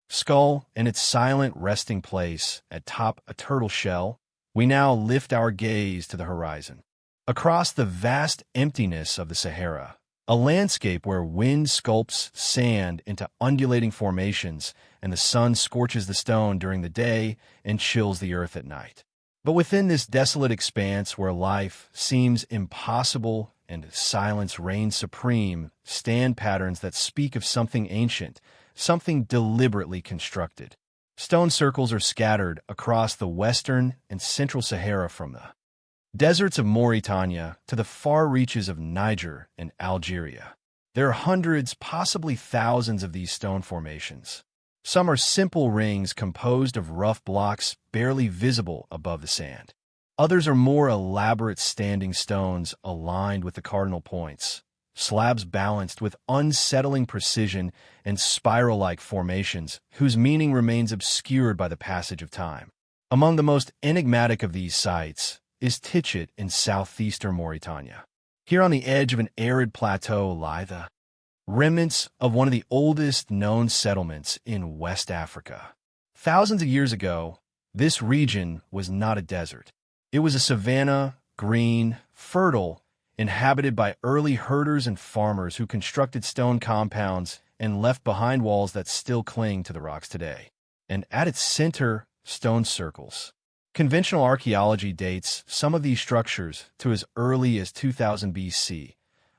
skull and its silent resting place atop a turtle shell, we now lift our gaze to the horizon. Across the vast emptiness of the Sahara, a landscape where wind sculpts sand into undulating formations and the sun scorches the stone during the day and chills the earth at night. But within this desolate expanse where life seems impossible and silence reigns supreme, stand patterns that speak of something ancient, something deliberately constructed. Stone circles are scattered across the western and central Sahara from the deserts of Mauritania to the far reaches of Niger and Algeria. There are hundreds, possibly thousands of these stone formations. Some are simple rings composed of rough blocks barely visible above the sand. Others are more elaborate standing stones aligned with the cardinal points, slabs balanced with unsettling precision and spiral-like formations whose meaning remains obscured by the passage of time. Among the most enigmatic of these sites is Tichet in southeastern Mauritania. Here on the edge of an arid plateau lie the remnants of one of the oldest known settlements in West Africa. Thousands of years ago, this region was not a desert. It was a savanna, green, fertile, inhabited by early herders and farmers who constructed stone compounds and left behind walls that still cling to the rocks today. And at its center, stone circles. Conventional archaeology dates some of these structures to as early as 2000 BC,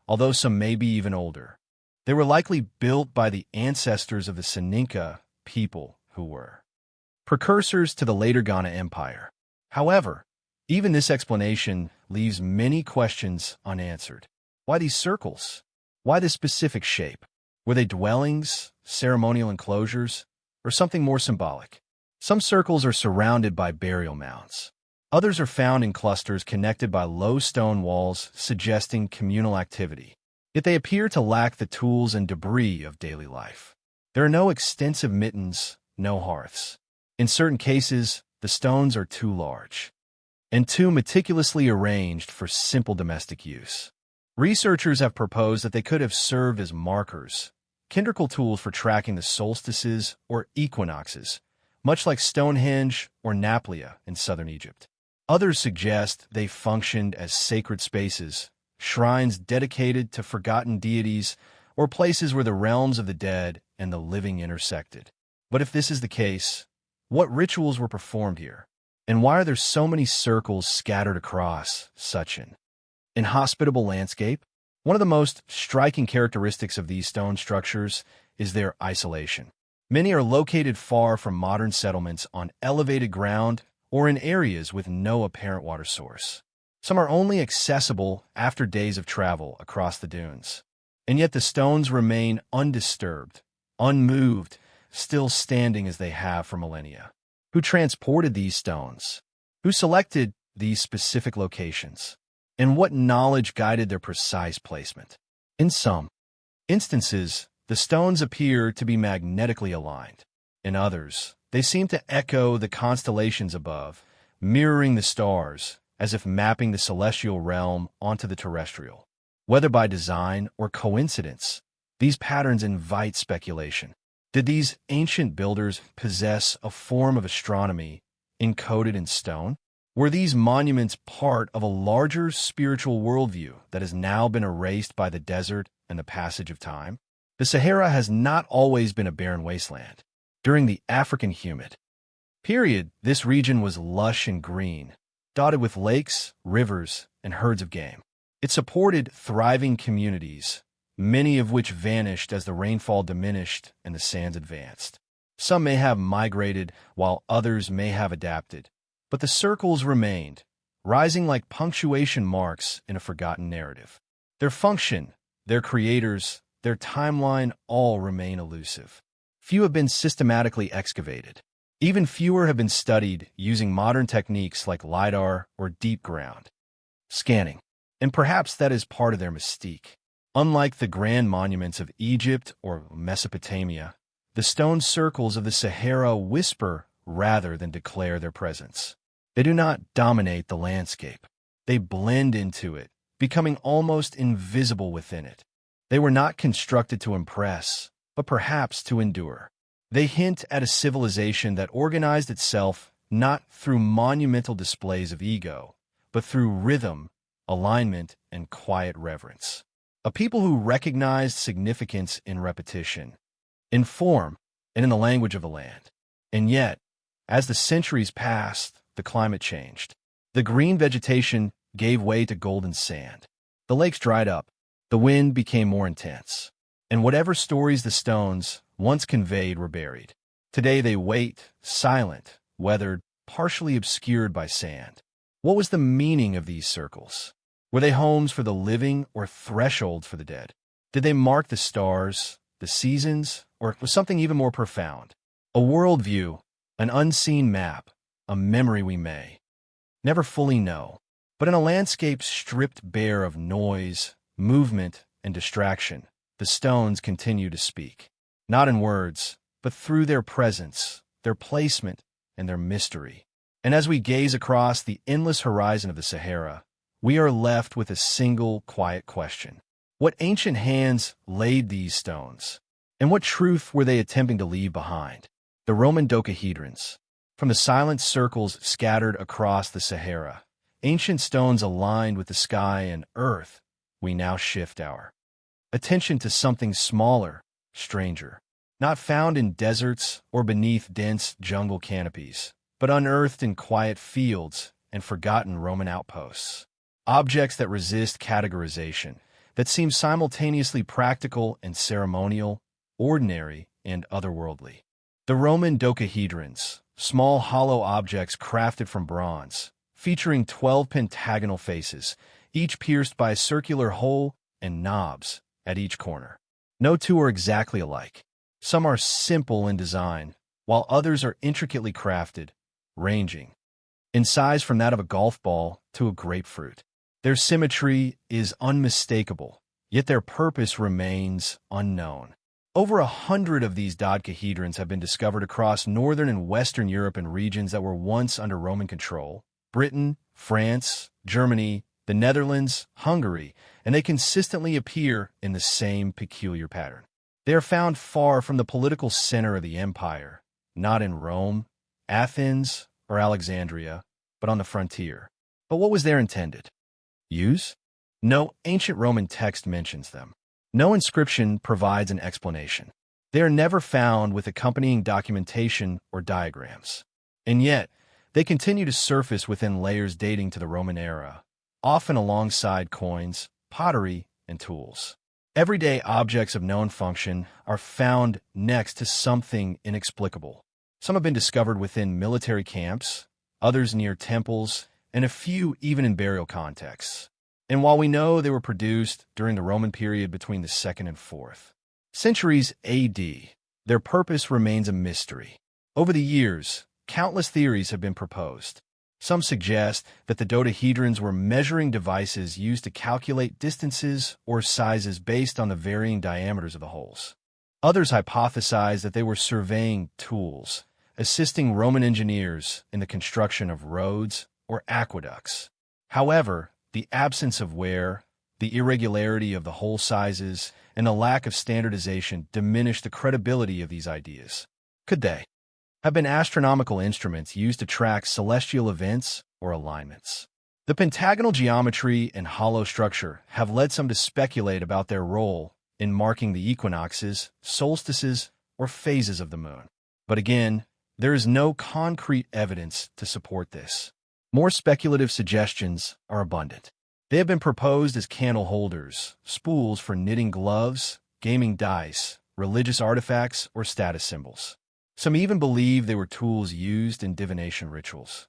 although some may be even older. They were likely built by the ancestors of the Soninka people who were precursors to the later Ghana Empire. However, even this explanation leaves many questions unanswered. Why these circles? Why this specific shape? Were they dwellings, ceremonial enclosures, or something more symbolic? Some circles are surrounded by burial mounds. Others are found in clusters connected by low stone walls, suggesting communal activity. Yet they appear to lack the tools and debris of daily life. There are no extensive mittens, no hearths. In certain cases, the stones are too large and too meticulously arranged for simple domestic use. Researchers have proposed that they could have served as markers, cylindrical tools for tracking the solstices or equinoxes, much like Stonehenge or Naplia in southern Egypt. Others suggest they functioned as sacred spaces, shrines dedicated to forgotten deities, or places where the realms of the dead and the living intersected. But if this is the case, what rituals were performed here? And why are there so many circles scattered across such an inhospitable landscape? One of the most striking characteristics of these stone structures is their isolation. Many are located far from modern settlements on elevated ground or in areas with no apparent water source. Some are only accessible after days of travel across the dunes. And yet the stones remain undisturbed, unmoved, still standing as they have for millennia. Who transported these stones? Who selected these specific locations? And what knowledge guided their precise placement? In some instances, the stones appear to be magnetically aligned. In others, they seem to echo the constellations above, mirroring the stars, as if mapping the celestial realm onto the terrestrial. Whether by design or coincidence, these patterns invite speculation. Did these ancient builders possess a form of astronomy encoded in stone? Were these monuments part of a larger spiritual worldview that has now been erased by the desert and the passage of time? The Sahara has not always been a barren wasteland. During the African humid period, this region was lush and green, dotted with lakes, rivers, and herds of game. It supported thriving communities, many of which vanished as the rainfall diminished and the sands advanced. Some may have migrated, while others may have adapted. But the circles remained, rising like punctuation marks in a forgotten narrative. Their function, their creators, their timeline all remain elusive. Few have been systematically excavated. Even fewer have been studied using modern techniques like LiDAR or deep ground scanning. And perhaps that is part of their mystique. Unlike the grand monuments of Egypt or Mesopotamia, the stone circles of the Sahara whisper rather than declare their presence. They do not dominate the landscape. They blend into it, becoming almost invisible within it. They were not constructed to impress, but perhaps to endure. They hint at a civilization that organized itself not through monumental displays of ego, but through rhythm, alignment, and quiet reverence. A people who recognized significance in repetition, in form, and in the language of the land. And yet, as the centuries passed, the climate changed. The green vegetation gave way to golden sand. The lakes dried up. The wind became more intense. And whatever stories the stones once conveyed were buried. Today they wait, silent, weathered, partially obscured by sand. What was the meaning of these circles? Were they homes for the living or thresholds for the dead? Did they mark the stars, the seasons, or was something even more profound? A worldview, an unseen map, a memory we may never fully know. But in a landscape stripped bare of noise, movement, and distraction, the stones continue to speak. Not in words, but through their presence, their placement, and their mystery. And as we gaze across the endless horizon of the Sahara, we are left with a single quiet question. What ancient hands laid these stones? And what truth were they attempting to leave behind? The Roman dodecahedrons. From the silent circles scattered across the Sahara, ancient stones aligned with the sky and earth, we now shift our attention to something smaller, stranger. Not found in deserts or beneath dense jungle canopies, but unearthed in quiet fields and forgotten Roman outposts. Objects that resist categorization, that seem simultaneously practical and ceremonial, ordinary and otherworldly. The Roman dodecahedrons, small hollow objects crafted from bronze, featuring 12 pentagonal faces, each pierced by a circular hole and knobs at each corner. No two are exactly alike. Some are simple in design, while others are intricately crafted, ranging in size from that of a golf ball to a grapefruit. Their symmetry is unmistakable, yet their purpose remains unknown. Over 100 of these dodecahedrons have been discovered across northern and western Europe and regions that were once under Roman control: Britain, France, Germany, the Netherlands, Hungary, and they consistently appear in the same peculiar pattern. They are found far from the political center of the empire, not in Rome, Athens, or Alexandria, but on the frontier. But what was their intended use? No ancient Roman text mentions them. No inscription provides an explanation. They are never found with accompanying documentation or diagrams. And yet, they continue to surface within layers dating to the Roman era, often alongside coins, pottery, and tools. Everyday objects of known function are found next to something inexplicable. Some have been discovered within military camps, others near temples, and a few even in burial contexts. And while we know they were produced during the Roman period between the 2nd and 4th centuries AD, their purpose remains a mystery. Over the years, countless theories have been proposed. Some suggest that the dodecahedrons were measuring devices used to calculate distances or sizes based on the varying diameters of the holes. Others hypothesize that they were surveying tools, assisting Roman engineers in the construction of roads or aqueducts. However, the absence of wear, the irregularity of the hole sizes, and the lack of standardization diminish the credibility of these ideas. Could they have been astronomical instruments used to track celestial events or alignments? The pentagonal geometry and hollow structure have led some to speculate about their role in marking the equinoxes, solstices, or phases of the moon. But again, there is no concrete evidence to support this. More speculative suggestions are abundant. They have been proposed as candle holders, spools for knitting gloves, gaming dice, religious artifacts, or status symbols. Some even believe they were tools used in divination rituals,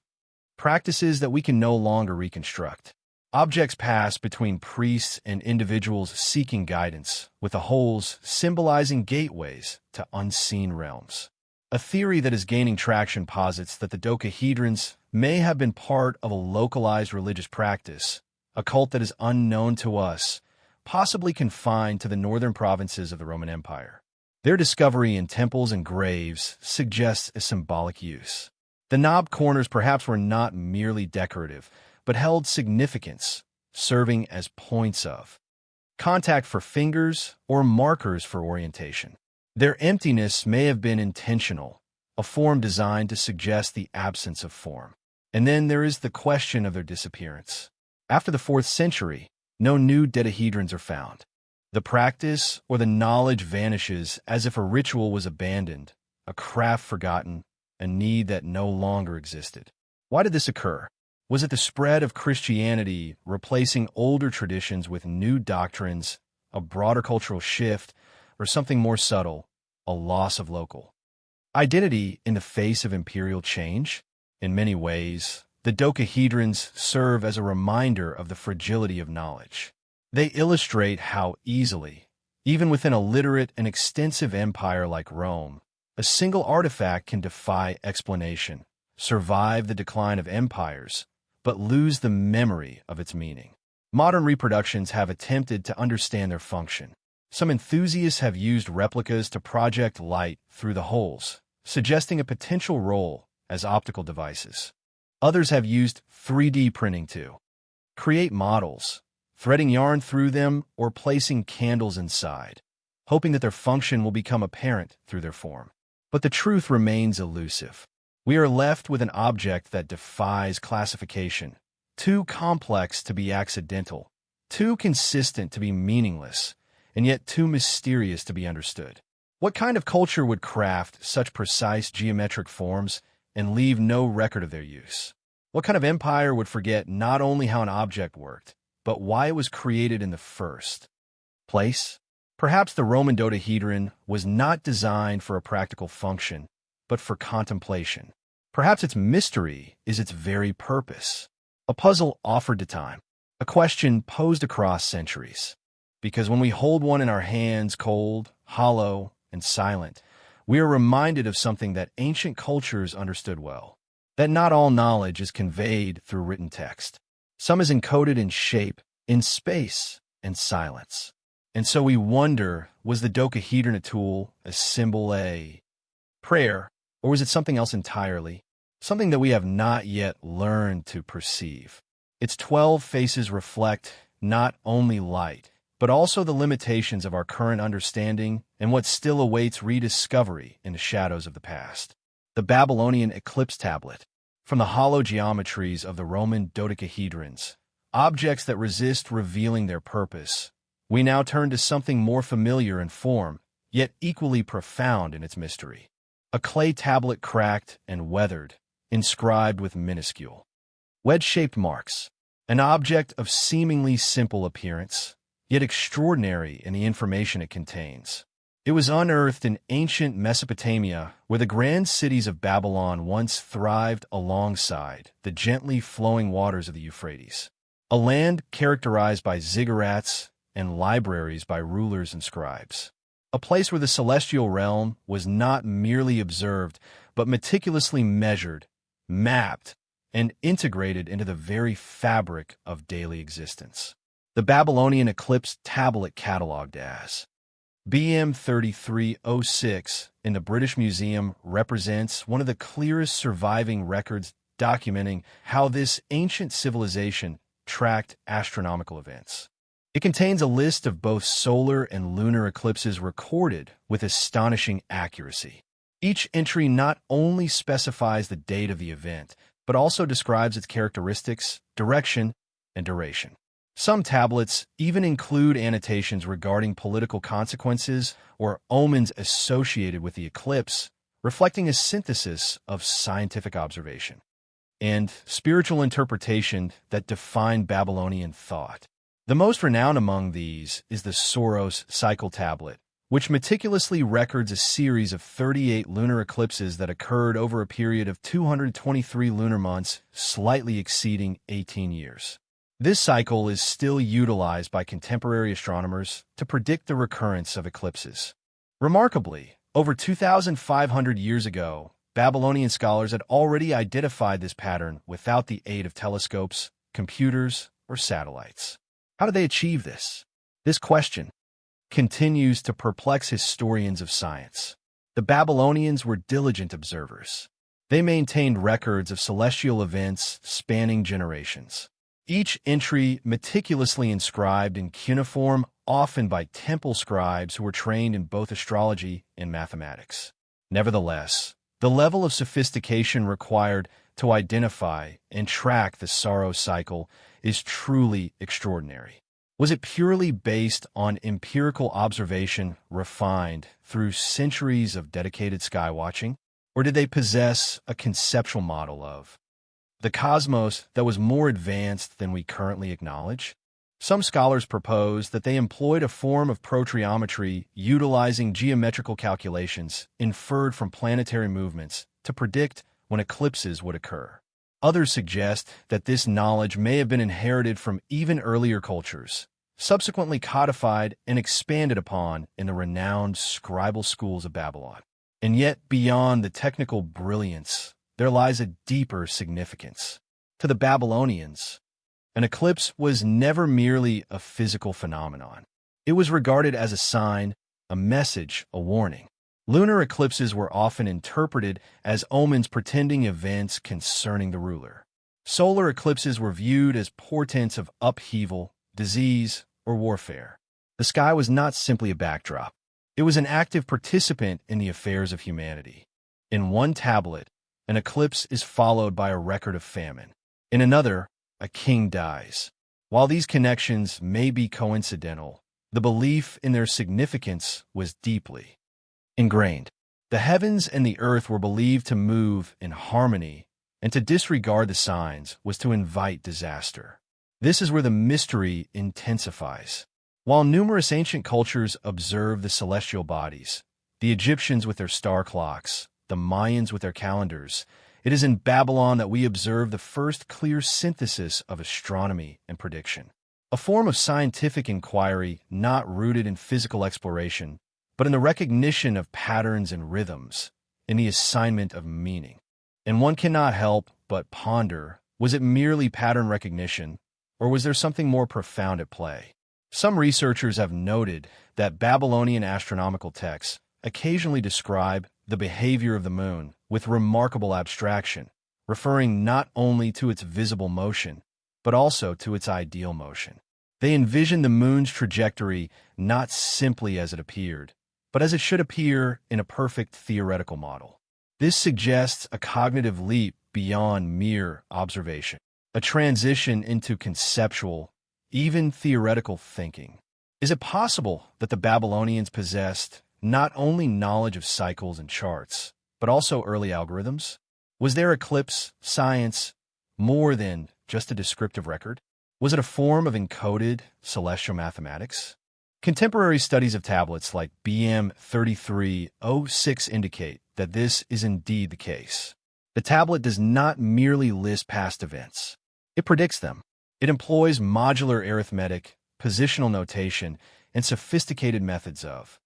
practices that we can no longer reconstruct. Objects pass between priests and individuals seeking guidance, with the holes symbolizing gateways to unseen realms. A theory that is gaining traction posits that the dodecahedrons may have been part of a localized religious practice, a cult that is unknown to us, possibly confined to the northern provinces of the Roman Empire. Their discovery in temples and graves suggests a symbolic use. The knobbed corners perhaps were not merely decorative, but held significance, serving as points of contact for fingers or markers for orientation. Their emptiness may have been intentional, a form designed to suggest the absence of form. And then there is the question of their disappearance. After the 4th century, no new dodecahedrons are found. The practice or the knowledge vanishes as if a ritual was abandoned, a craft forgotten, a need that no longer existed. Why did this occur? Was it the spread of Christianity replacing older traditions with new doctrines, a broader cultural shift, or something more subtle, a loss of local identity in the face of imperial change? In many ways, the dodecahedrons serve as a reminder of the fragility of knowledge. They illustrate how easily, even within a literate and extensive empire like Rome, a single artifact can defy explanation, survive the decline of empires, but lose the memory of its meaning. Modern reproductions have attempted to understand their function. Some enthusiasts have used replicas to project light through the holes, suggesting a potential role as optical devices. Others have used 3D printing to create models, threading yarn through them, or placing candles inside, hoping that their function will become apparent through their form. But the truth remains elusive. We are left with an object that defies classification, too complex to be accidental, too consistent to be meaningless, and yet too mysterious to be understood. What kind of culture would craft such precise geometric forms and leave no record of their use? What kind of empire would forget not only how an object worked, but why it was created in the first place? Perhaps the Roman dodecahedron was not designed for a practical function, but for contemplation. Perhaps its mystery is its very purpose, a puzzle offered to time, a question posed across centuries. Because when we hold one in our hands, cold, hollow, and silent, we are reminded of something that ancient cultures understood well, that not all knowledge is conveyed through written text. Some is encoded in shape, in space, and silence. And so we wonder, was the dodecahedron a tool, a symbol, a prayer, or was it something else entirely? Something that we have not yet learned to perceive. Its 12 faces reflect not only light, but also the limitations of our current understanding and what still awaits rediscovery in the shadows of the past. The Babylonian eclipse tablet. From the hollow geometries of the Roman dodecahedrons, objects that resist revealing their purpose, we now turn to something more familiar in form, yet equally profound in its mystery. A clay tablet cracked and weathered, inscribed with minuscule, wedge-shaped marks. An object of seemingly simple appearance, yet extraordinary in the information it contains. It was unearthed in ancient Mesopotamia, where the grand cities of Babylon once thrived alongside the gently flowing waters of the Euphrates, a land characterized by ziggurats and libraries by rulers and scribes, a place where the celestial realm was not merely observed, but meticulously measured, mapped, and integrated into the very fabric of daily existence. The Babylonian eclipse tablet catalogued as BM 3306 in the British Museum represents one of the clearest surviving records documenting how this ancient civilization tracked astronomical events. It contains a list of both solar and lunar eclipses recorded with astonishing accuracy. Each entry not only specifies the date of the event, but also describes its characteristics, direction, and duration. Some tablets even include annotations regarding political consequences or omens associated with the eclipse, reflecting a synthesis of scientific observation and spiritual interpretation that define Babylonian thought. The most renowned among these is the Soros Cycle Tablet, which meticulously records a series of 38 lunar eclipses that occurred over a period of 223 lunar months, slightly exceeding 18 years. This cycle is still utilized by contemporary astronomers to predict the recurrence of eclipses. Remarkably, over 2,500 years ago, Babylonian scholars had already identified this pattern without the aid of telescopes, computers, or satellites. How did they achieve this? This question continues to perplex historians of science. The Babylonians were diligent observers. They maintained records of celestial events spanning generations. Each entry meticulously inscribed in cuneiform, often by temple scribes who were trained in both astrology and mathematics. Nevertheless, the level of sophistication required to identify and track the Saros cycle is truly extraordinary. Was it purely based on empirical observation refined through centuries of dedicated skywatching? Or did they possess a conceptual model of the cosmos that was more advanced than we currently acknowledge? Some scholars propose that they employed a form of protriometry utilizing geometrical calculations inferred from planetary movements to predict when eclipses would occur. Others suggest that this knowledge may have been inherited from even earlier cultures, subsequently codified and expanded upon in the renowned scribal schools of Babylon. And yet, beyond the technical brilliance, there lies a deeper significance. To the Babylonians, an eclipse was never merely a physical phenomenon. It was regarded as a sign, a message, a warning. Lunar eclipses were often interpreted as omens portending events concerning the ruler. Solar eclipses were viewed as portents of upheaval, disease, or warfare. The sky was not simply a backdrop. It was an active participant in the affairs of humanity. In one tablet, an eclipse is followed by a record of famine. In another, a king dies. While these connections may be coincidental, the belief in their significance was deeply ingrained. The heavens and the earth were believed to move in harmony, and to disregard the signs was to invite disaster. This is where the mystery intensifies. While numerous ancient cultures observed the celestial bodies, the Egyptians with their star clocks, the Mayans with their calendars, it is in Babylon that we observe the first clear synthesis of astronomy and prediction. A form of scientific inquiry not rooted in physical exploration, but in the recognition of patterns and rhythms, in the assignment of meaning. And one cannot help but ponder, was it merely pattern recognition, or was there something more profound at play? Some researchers have noted that Babylonian astronomical texts occasionally describe the behavior of the moon with remarkable abstraction, referring not only to its visible motion, but also to its ideal motion. They envision the moon's trajectory not simply as it appeared, but as it should appear in a perfect theoretical model. This suggests a cognitive leap beyond mere observation, a transition into conceptual, even theoretical thinking. Is it possible that the Babylonians possessed not only knowledge of cycles and charts, but also early algorithms? Was their eclipse science more than just a descriptive record? Was it a form of encoded celestial mathematics? Contemporary studies of tablets like BM 3306 indicate that this is indeed the case. The tablet does not merely list past events. It predicts them. It employs modular arithmetic, positional notation, and sophisticated methods of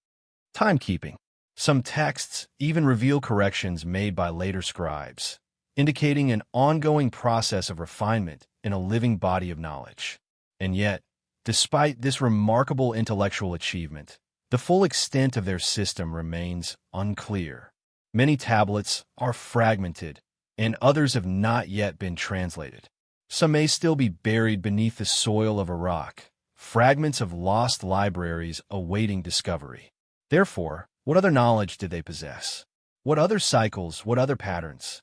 timekeeping. Some texts even reveal corrections made by later scribes, indicating an ongoing process of refinement in a living body of knowledge. And yet, despite this remarkable intellectual achievement, the full extent of their system remains unclear. Many tablets are fragmented, and others have not yet been translated. Some may still be buried beneath the soil of Iraq, fragments of lost libraries awaiting discovery. Therefore, what other knowledge did they possess? What other cycles, what other patterns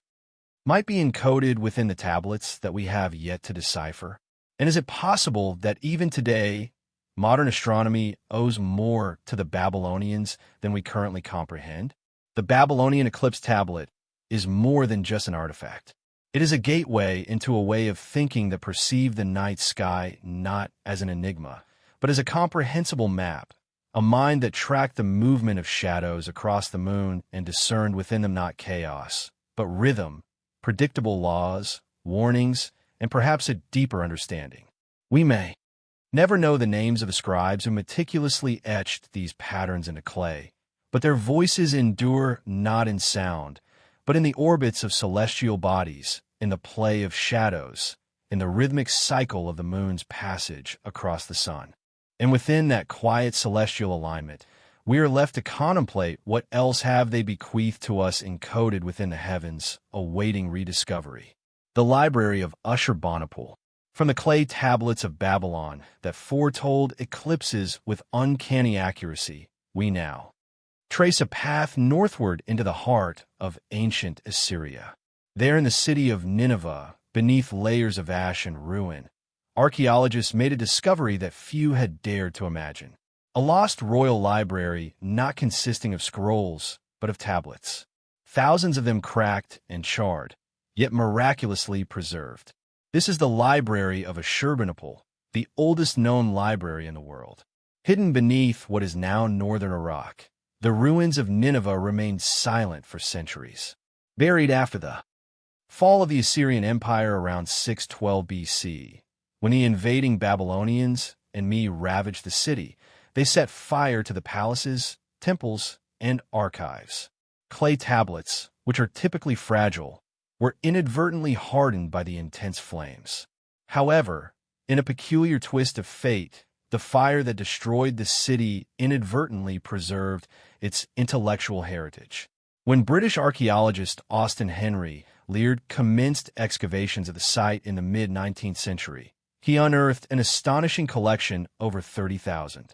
might be encoded within the tablets that we have yet to decipher? And is it possible that even today, modern astronomy owes more to the Babylonians than we currently comprehend? The Babylonian eclipse tablet is more than just an artifact. It is a gateway into a way of thinking that perceived the night sky not as an enigma, but as a comprehensible map, a mind that tracked the movement of shadows across the moon and discerned within them not chaos, but rhythm, predictable laws, warnings, and perhaps a deeper understanding. We may never know the names of the scribes who meticulously etched these patterns into clay, but their voices endure not in sound, but in the orbits of celestial bodies, in the play of shadows, in the rhythmic cycle of the moon's passage across the sun. And within that quiet celestial alignment, we are left to contemplate what else have they bequeathed to us encoded within the heavens, awaiting rediscovery. The library of Ushur-bani-pal, from the clay tablets of Babylon that foretold eclipses with uncanny accuracy, we now trace a path northward into the heart of ancient Assyria. There in the city of Nineveh, beneath layers of ash and ruin, archaeologists made a discovery that few had dared to imagine. A lost royal library not consisting of scrolls, but of tablets. Thousands of them cracked and charred, yet miraculously preserved. This is the library of Ushur-bani-pal, the oldest known library in the world. Hidden beneath what is now northern Iraq, the ruins of Nineveh remained silent for centuries. Buried after the fall of the Assyrian Empire around 612 BC, when the invading Babylonians and me ravaged the city, they set fire to the palaces, temples, and archives. Clay tablets, which are typically fragile, were inadvertently hardened by the intense flames. However, in a peculiar twist of fate, the fire that destroyed the city inadvertently preserved its intellectual heritage. When British archaeologist Austen Henry Leard commenced excavations of the site in the mid-19th century, he unearthed an astonishing collection over 30,000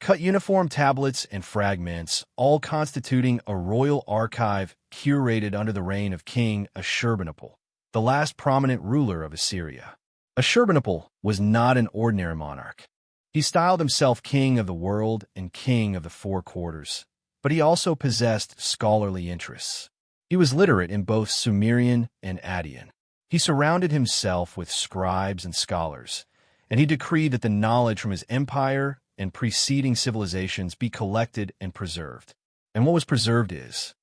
cut uniform tablets and fragments, all constituting a royal archive curated under the reign of King Ashurbanipal, the last prominent ruler of Assyria. Ashurbanipal was not an ordinary monarch. He styled himself king of the world and king of the four quarters, but he also possessed scholarly interests. He was literate in both Sumerian and Akkadian. He surrounded himself with scribes and scholars, and he decreed that the knowledge from his empire and preceding civilizations be collected and preserved. And what was preserved is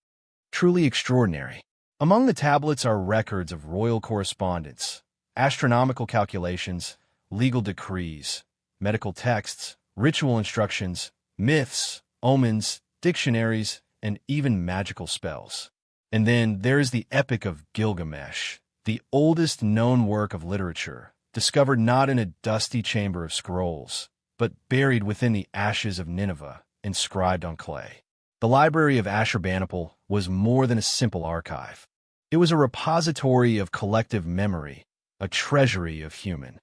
truly extraordinary. Among the tablets are records of royal correspondence, astronomical calculations, legal decrees, medical texts, ritual instructions, myths, omens, dictionaries, and even magical spells. And then there's the Epic of Gilgamesh, the oldest known work of literature, discovered not in a dusty chamber of scrolls, but buried within the ashes of Nineveh, inscribed on clay. The library of Ashurbanipal was more than a simple archive. It was a repository of collective memory, a treasury of human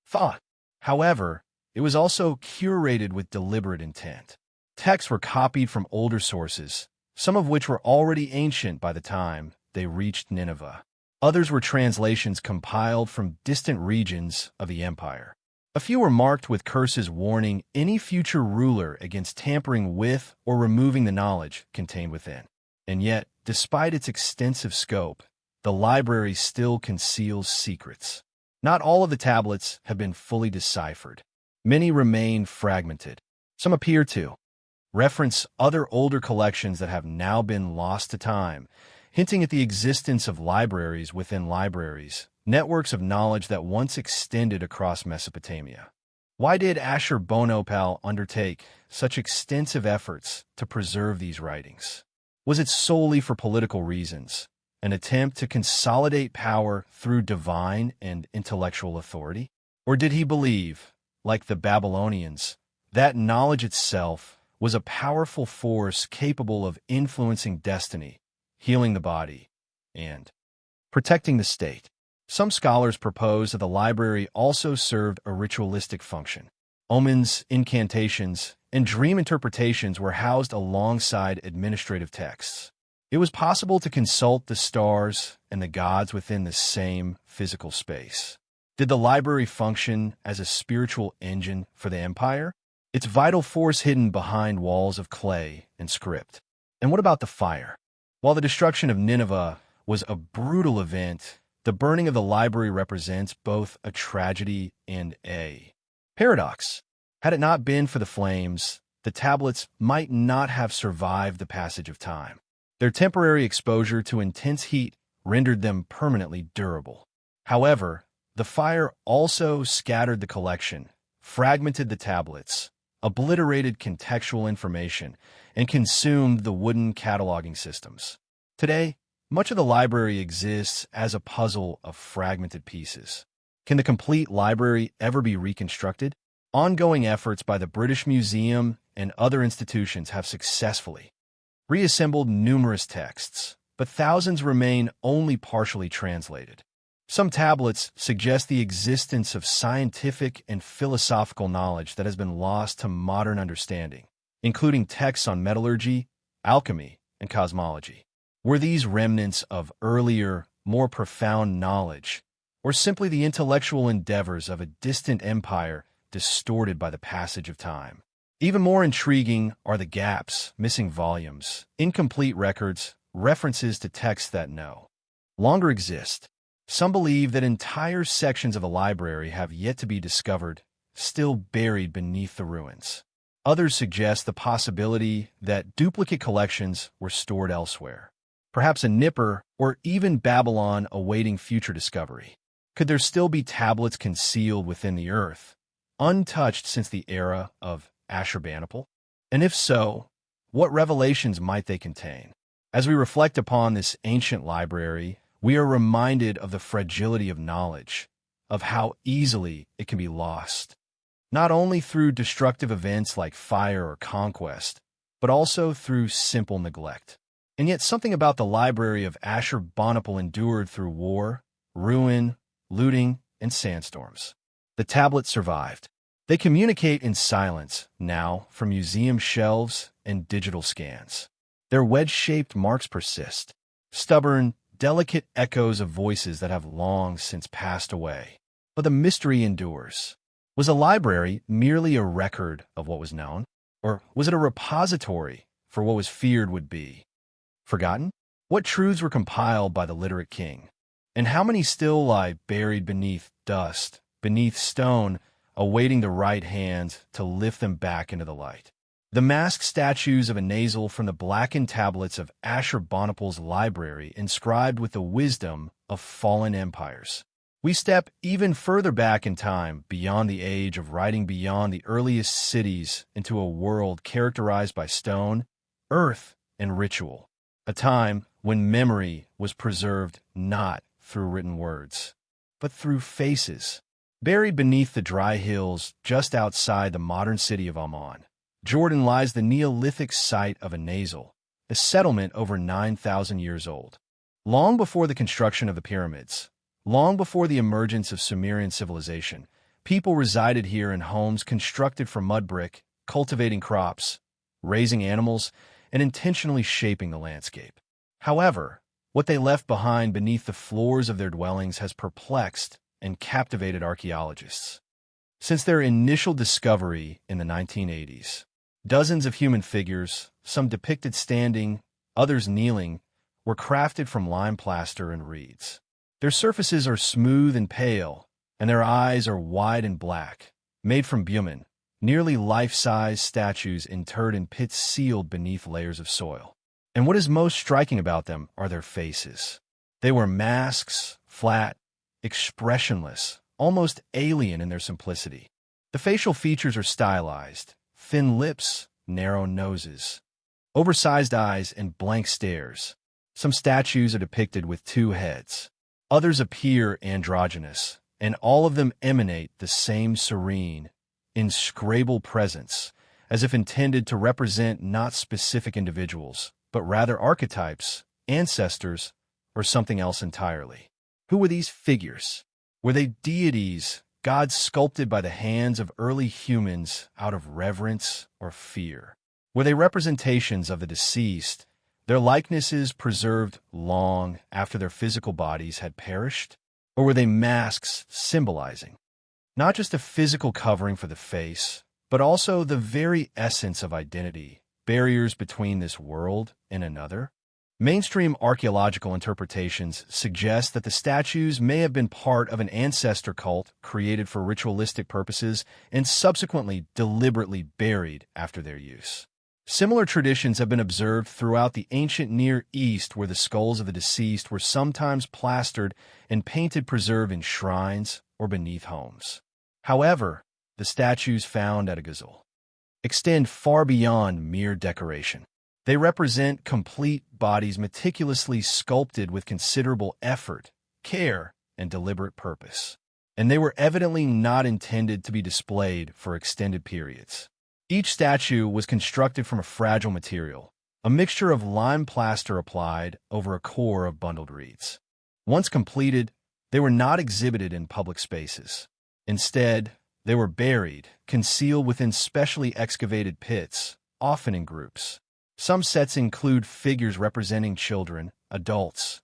thought. However, it was also curated with deliberate intent. Texts were copied from older sources, some of which were already ancient by the time they reached Nineveh. Others were translations compiled from distant regions of the empire. A few were marked with curses warning any future ruler against tampering with or removing the knowledge contained within. And yet, despite its extensive scope, the library still conceals secrets. Not all of the tablets have been fully deciphered. Many remain fragmented. Some appear to reference other older collections that have now been lost to time, hinting at the existence of libraries within libraries, networks of knowledge that once extended across Mesopotamia. Why did Ashurbanipal undertake such extensive efforts to preserve these writings? Was it solely for political reasons, an attempt to consolidate power through divine and intellectual authority? Or did he believe, like the Babylonians, that knowledge itself was a powerful force capable of influencing destiny, healing the body, and protecting the state? Some scholars propose that the library also served a ritualistic function. Omens, incantations, and dream interpretations were housed alongside administrative texts. It was possible to consult the stars and the gods within the same physical space. Did the library function as a spiritual engine for the empire? Its vital force hidden behind walls of clay and script. And what about the fire? While the destruction of Nineveh was a brutal event, the burning of the library represents both a tragedy and a paradox. Had it not been for the flames, the tablets might not have survived the passage of time. Their temporary exposure to intense heat rendered them permanently durable. However, the fire also scattered the collection, fragmented the tablets, obliterated contextual information, and consumed the wooden cataloging systems. Today, much of the library exists as a puzzle of fragmented pieces. Can the complete library ever be reconstructed? Ongoing efforts by the British Museum and other institutions have successfully reassembled numerous texts, but thousands remain only partially translated. Some tablets suggest the existence of scientific and philosophical knowledge that has been lost to modern understanding, including texts on metallurgy, alchemy, and cosmology. Were these remnants of earlier, more profound knowledge, or simply the intellectual endeavors of a distant empire distorted by the passage of time? Even more intriguing are the gaps, missing volumes, incomplete records, references to texts that no longer exist. Some believe that entire sections of the library have yet to be discovered, still buried beneath the ruins. Others suggest the possibility that duplicate collections were stored elsewhere, perhaps in Nippur or even Babylon awaiting future discovery. Could there still be tablets concealed within the earth, untouched since the era of Ashurbanipal? And if so, what revelations might they contain? As we reflect upon this ancient library, we are reminded of the fragility of knowledge, of how easily it can be lost, not only through destructive events like fire or conquest, but also through simple neglect. And yet something about the library of Ashurbanipal endured through war, ruin, looting, and sandstorms. The tablets survived. They communicate in silence now from museum shelves and digital scans. Their wedge-shaped marks persist, stubborn, delicate echoes of voices that have long since passed away. But the mystery endures. Was a library merely a record of what was known? Or was it a repository for what was feared would be forgotten? What truths were compiled by the literate king? And how many still lie buried beneath dust, beneath stone, awaiting the right hand to lift them back into the light? The masked statues of a nasal from the blackened tablets of Ashurbanipal's library inscribed with the wisdom of fallen empires. We step even further back in time, beyond the age of writing, beyond the earliest cities, into a world characterized by stone, earth, and ritual. A time when memory was preserved not through written words, but through faces. Buried beneath the dry hills just outside the modern city of Amman, Jordan, lies the Neolithic site of a nasal, a settlement over 9,000 years old. Long before the construction of the pyramids, long before the emergence of Sumerian civilization, people resided here in homes constructed from mud brick, cultivating crops, raising animals, and intentionally shaping the landscape. However, what they left behind beneath the floors of their dwellings has perplexed and captivated archaeologists. Since their initial discovery in the 1980s, dozens of human figures, some depicted standing, others kneeling, were crafted from lime plaster and reeds. Their surfaces are smooth and pale, and their eyes are wide and black, made from bumin, nearly life-size statues interred in pits sealed beneath layers of soil. And what is most striking about them are their faces. They were masks, flat, expressionless, almost alien in their simplicity. The facial features are stylized: thin lips, narrow noses, oversized eyes, and blank stares. Some statues are depicted with two heads. Others appear androgynous, and all of them emanate the same serene, inscrutable presence, as if intended to represent not specific individuals, but rather archetypes, ancestors, or something else entirely. Who were these figures? Were they deities, gods sculpted by the hands of early humans out of reverence or fear? Were they representations of the deceased, their likenesses preserved long after their physical bodies had perished? Or were they masks symbolizing not just a physical covering for the face, but also the very essence of identity, barriers between this world and another? Mainstream archaeological interpretations suggest that the statues may have been part of an ancestor cult created for ritualistic purposes and subsequently deliberately buried after their use. Similar traditions have been observed throughout the ancient Near East, where the skulls of the deceased were sometimes plastered and painted preserved in shrines or beneath homes. However, the statues found at Archaeological extend far beyond mere decoration. They represent complete bodies meticulously sculpted with considerable effort, care, and deliberate purpose. And they were evidently not intended to be displayed for extended periods. Each statue was constructed from a fragile material, a mixture of lime plaster applied over a core of bundled reeds. Once completed, they were not exhibited in public spaces. Instead, they were buried, concealed within specially excavated pits, often in groups. Some sets include figures representing children, adults,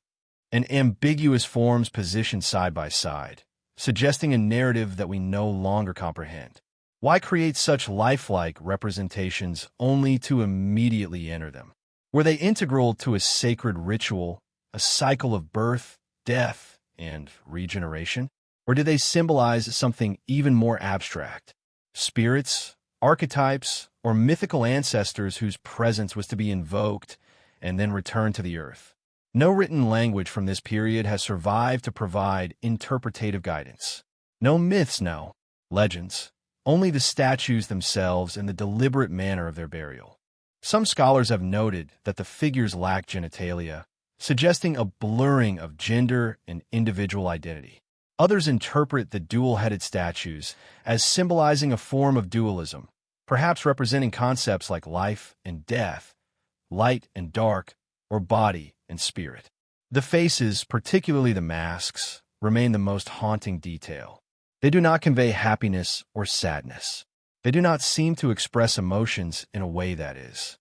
and ambiguous forms positioned side by side, suggesting a narrative that we no longer comprehend. Why create such lifelike representations only to immediately enter them? Were they integral to a sacred ritual, a cycle of birth, death, and regeneration? Or did they symbolize something even more abstract? Spirits, archetypes, or mythical ancestors whose presence was to be invoked and then returned to the earth? No written language from this period has survived to provide interpretative guidance. No myths, no legends. Only the statues themselves and the deliberate manner of their burial. Some scholars have noted that the figures lack genitalia, suggesting a blurring of gender and individual identity. Others interpret the dual-headed statues as symbolizing a form of dualism, perhaps representing concepts like life and death, light and dark, or body and spirit. The faces, particularly the masks, remain the most haunting detail. They do not convey happiness or sadness. They do not seem to express emotions in a way that is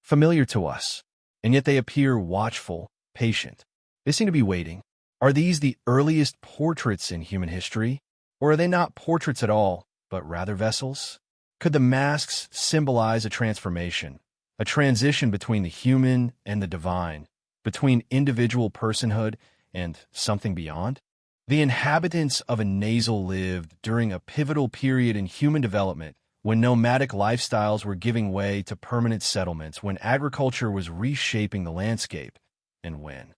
familiar to us, and yet they appear watchful, patient. They seem to be waiting. Are these the earliest portraits in human history? Or are they not portraits at all, but rather vessels? Could the masks symbolize a transformation, a transition between the human and the divine, between individual personhood and something beyond? The inhabitants of a nasal lived during a pivotal period in human development when nomadic lifestyles were giving way to permanent settlements, when agriculture was reshaping the landscape, and when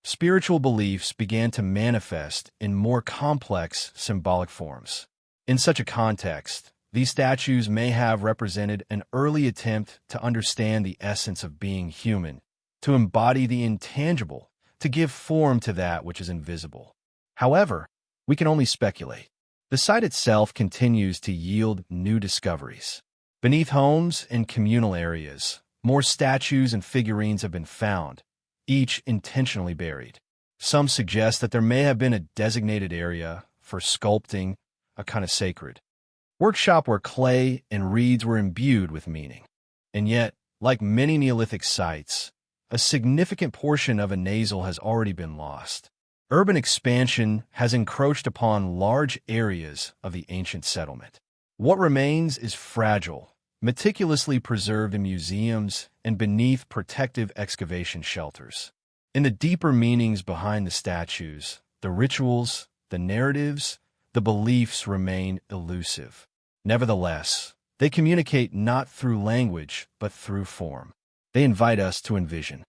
spiritual beliefs began to manifest in more complex symbolic forms. In such a context, these statues may have represented an early attempt to understand the essence of being human, to embody the intangible, to give form to that which is invisible. However, we can only speculate. The site itself continues to yield new discoveries. Beneath homes and communal areas, more statues and figurines have been found, each intentionally buried. Some suggest that there may have been a designated area for sculpting, a kind of sacred workshop where clay and reeds were imbued with meaning. And yet, like many Neolithic sites, a significant portion of a nasal has already been lost. Urban expansion has encroached upon large areas of the ancient settlement. What remains is fragile, meticulously preserved in museums and beneath protective excavation shelters. In the deeper meanings behind the statues, the rituals, the narratives, the beliefs remain elusive. Nevertheless, they communicate not through language, but through form. They invite us to envision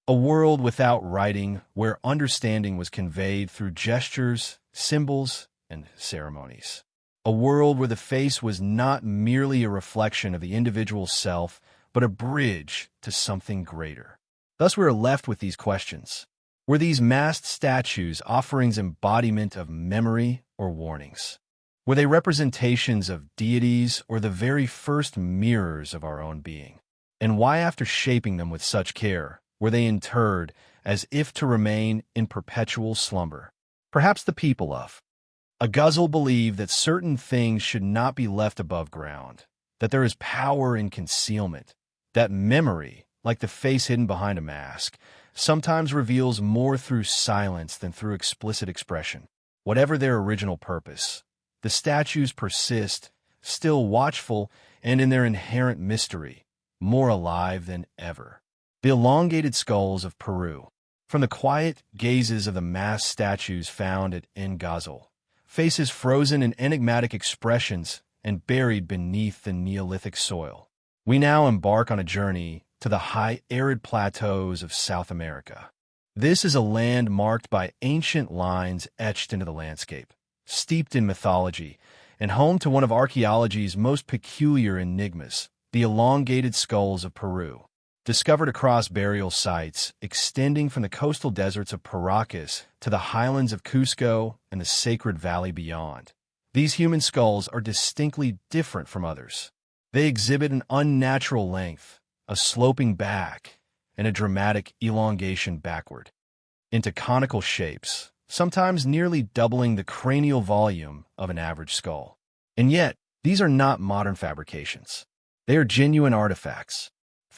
a world without writing, where understanding was conveyed through gestures, symbols, and ceremonies. A world where the face was not merely a reflection of the individual self, but a bridge to something greater. Thus we are left with these questions. Were these masked statues offerings embodiment of memory or warnings? Were they representations of deities or the very first mirrors of our own being? And why, after shaping them with such care, were they interred as if to remain in perpetual slumber? Perhaps the people of Archaeological believe that certain things should not be left above ground, that there is power in concealment, that memory, like the face hidden behind a mask, sometimes reveals more through silence than through explicit expression. Whatever their original purpose, the statues persist, still watchful and in their inherent mystery, more alive than ever. The elongated skulls of Peru. From the quiet gazes of the masked statues found at Archaeological, faces frozen in enigmatic expressions and buried beneath the Neolithic soil, we now embark on a journey to the high arid plateaus of South America. This is a land marked by ancient lines etched into the landscape, steeped in mythology, and home to one of archaeology's most peculiar enigmas, the elongated skulls of Peru. Discovered across burial sites extending from the coastal deserts of Paracas to the highlands of Cusco and the Sacred Valley beyond, these human skulls are distinctly different from others. They exhibit an unnatural length, a sloping back, and a dramatic elongation backward into conical shapes, sometimes nearly doubling the cranial volume of an average skull. And yet, these are not modern fabrications. They are genuine artifacts.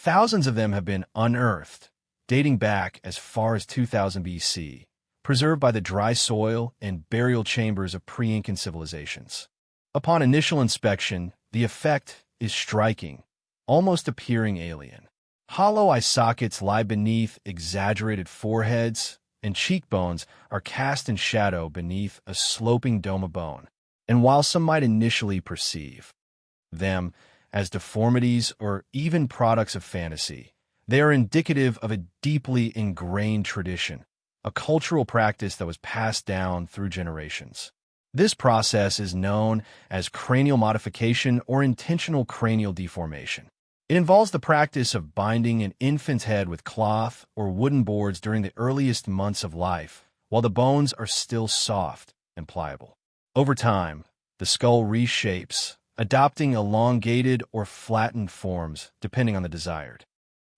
Thousands of them have been unearthed, dating back as far as 2000 BC, preserved by the dry soil and burial chambers of pre-Incan civilizations. Upon initial inspection, the effect is striking, almost appearing alien. Hollow eye sockets lie beneath exaggerated foreheads, and cheekbones are cast in shadow beneath a sloping dome of bone. And while some might initially perceive them as deformities or even products of fantasy, they are indicative of a deeply ingrained tradition, a cultural practice that was passed down through generations. This process is known as cranial modification or intentional cranial deformation. It involves the practice of binding an infant's head with cloth or wooden boards during the earliest months of life, while the bones are still soft and pliable. Over time, the skull reshapes, adopting elongated or flattened forms depending on the desired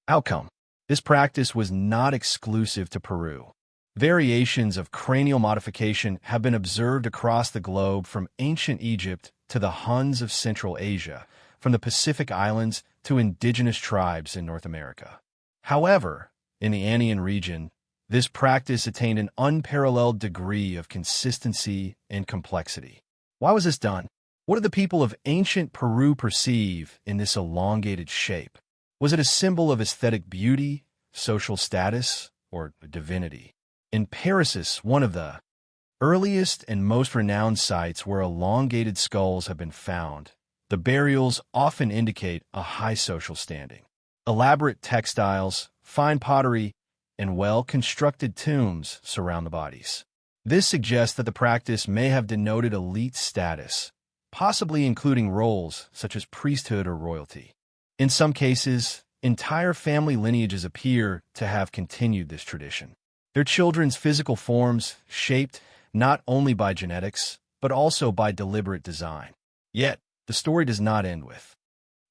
outcome. This practice was not exclusive to Peru. Variations of cranial modification have been observed across the globe from ancient Egypt to the Huns of Central Asia, from the Pacific Islands to indigenous tribes in North America. However, in the Andean region, this practice attained an unparalleled degree of consistency and complexity. Why was this done? What did the people of ancient Peru perceive in this elongated shape? Was it a symbol of aesthetic beauty, social status, or divinity? In Paris, one of the earliest and most renowned sites where elongated skulls have been found, the burials often indicate a high social standing. Elaborate textiles, fine pottery, and well-constructed tombs surround the bodies. This suggests that the practice may have denoted elite status, possibly including roles such as priesthood or royalty. In some cases, entire family lineages appear to have continued this tradition. Their children's physical forms shaped not only by genetics, but also by deliberate design. Yet, the story does not end with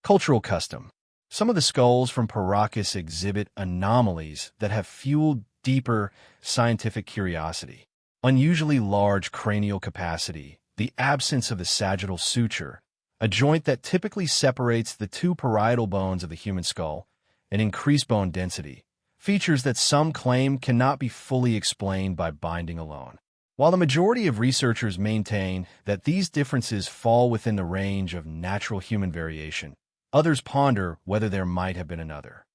cultural custom. Some of the skulls from Paracas exhibit anomalies that have fueled deeper scientific curiosity. Unusually large cranial capacity, the absence of the sagittal suture, a joint that typically separates the two parietal bones of the human skull, and increased bone density, features that some claim cannot be fully explained by binding alone. While the majority of researchers maintain that these differences fall within the range of natural human variation, others ponder whether there might have been another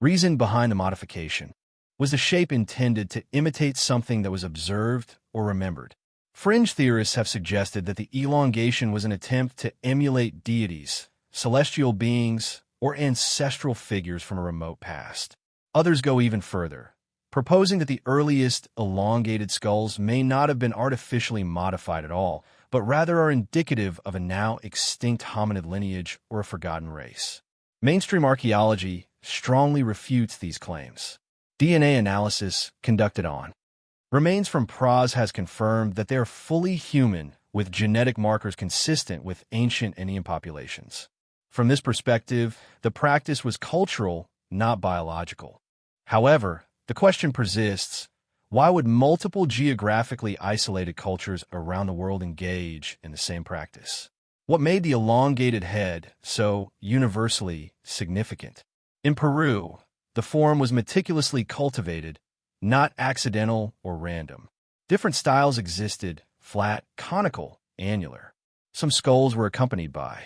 reason behind the modification. Was the shape intended to imitate something that was observed or remembered? Fringe theorists have suggested that the elongation was an attempt to emulate deities, celestial beings, or ancestral figures from a remote past. Others go even further, proposing that the earliest elongated skulls may not have been artificially modified at all, but rather are indicative of a now extinct hominid lineage or a forgotten race. Mainstream archaeology strongly refutes these claims. DNA analysis conducted on remains from Praz has confirmed that they are fully human, with genetic markers consistent with ancient Indian populations. From this perspective, the practice was cultural, not biological. However, the question persists: why would multiple geographically isolated cultures around the world engage in the same practice? What made the elongated head so universally significant? In Peru, the form was meticulously cultivated, not accidental or random. Different styles existed: flat, conical, annular. Some skulls were accompanied by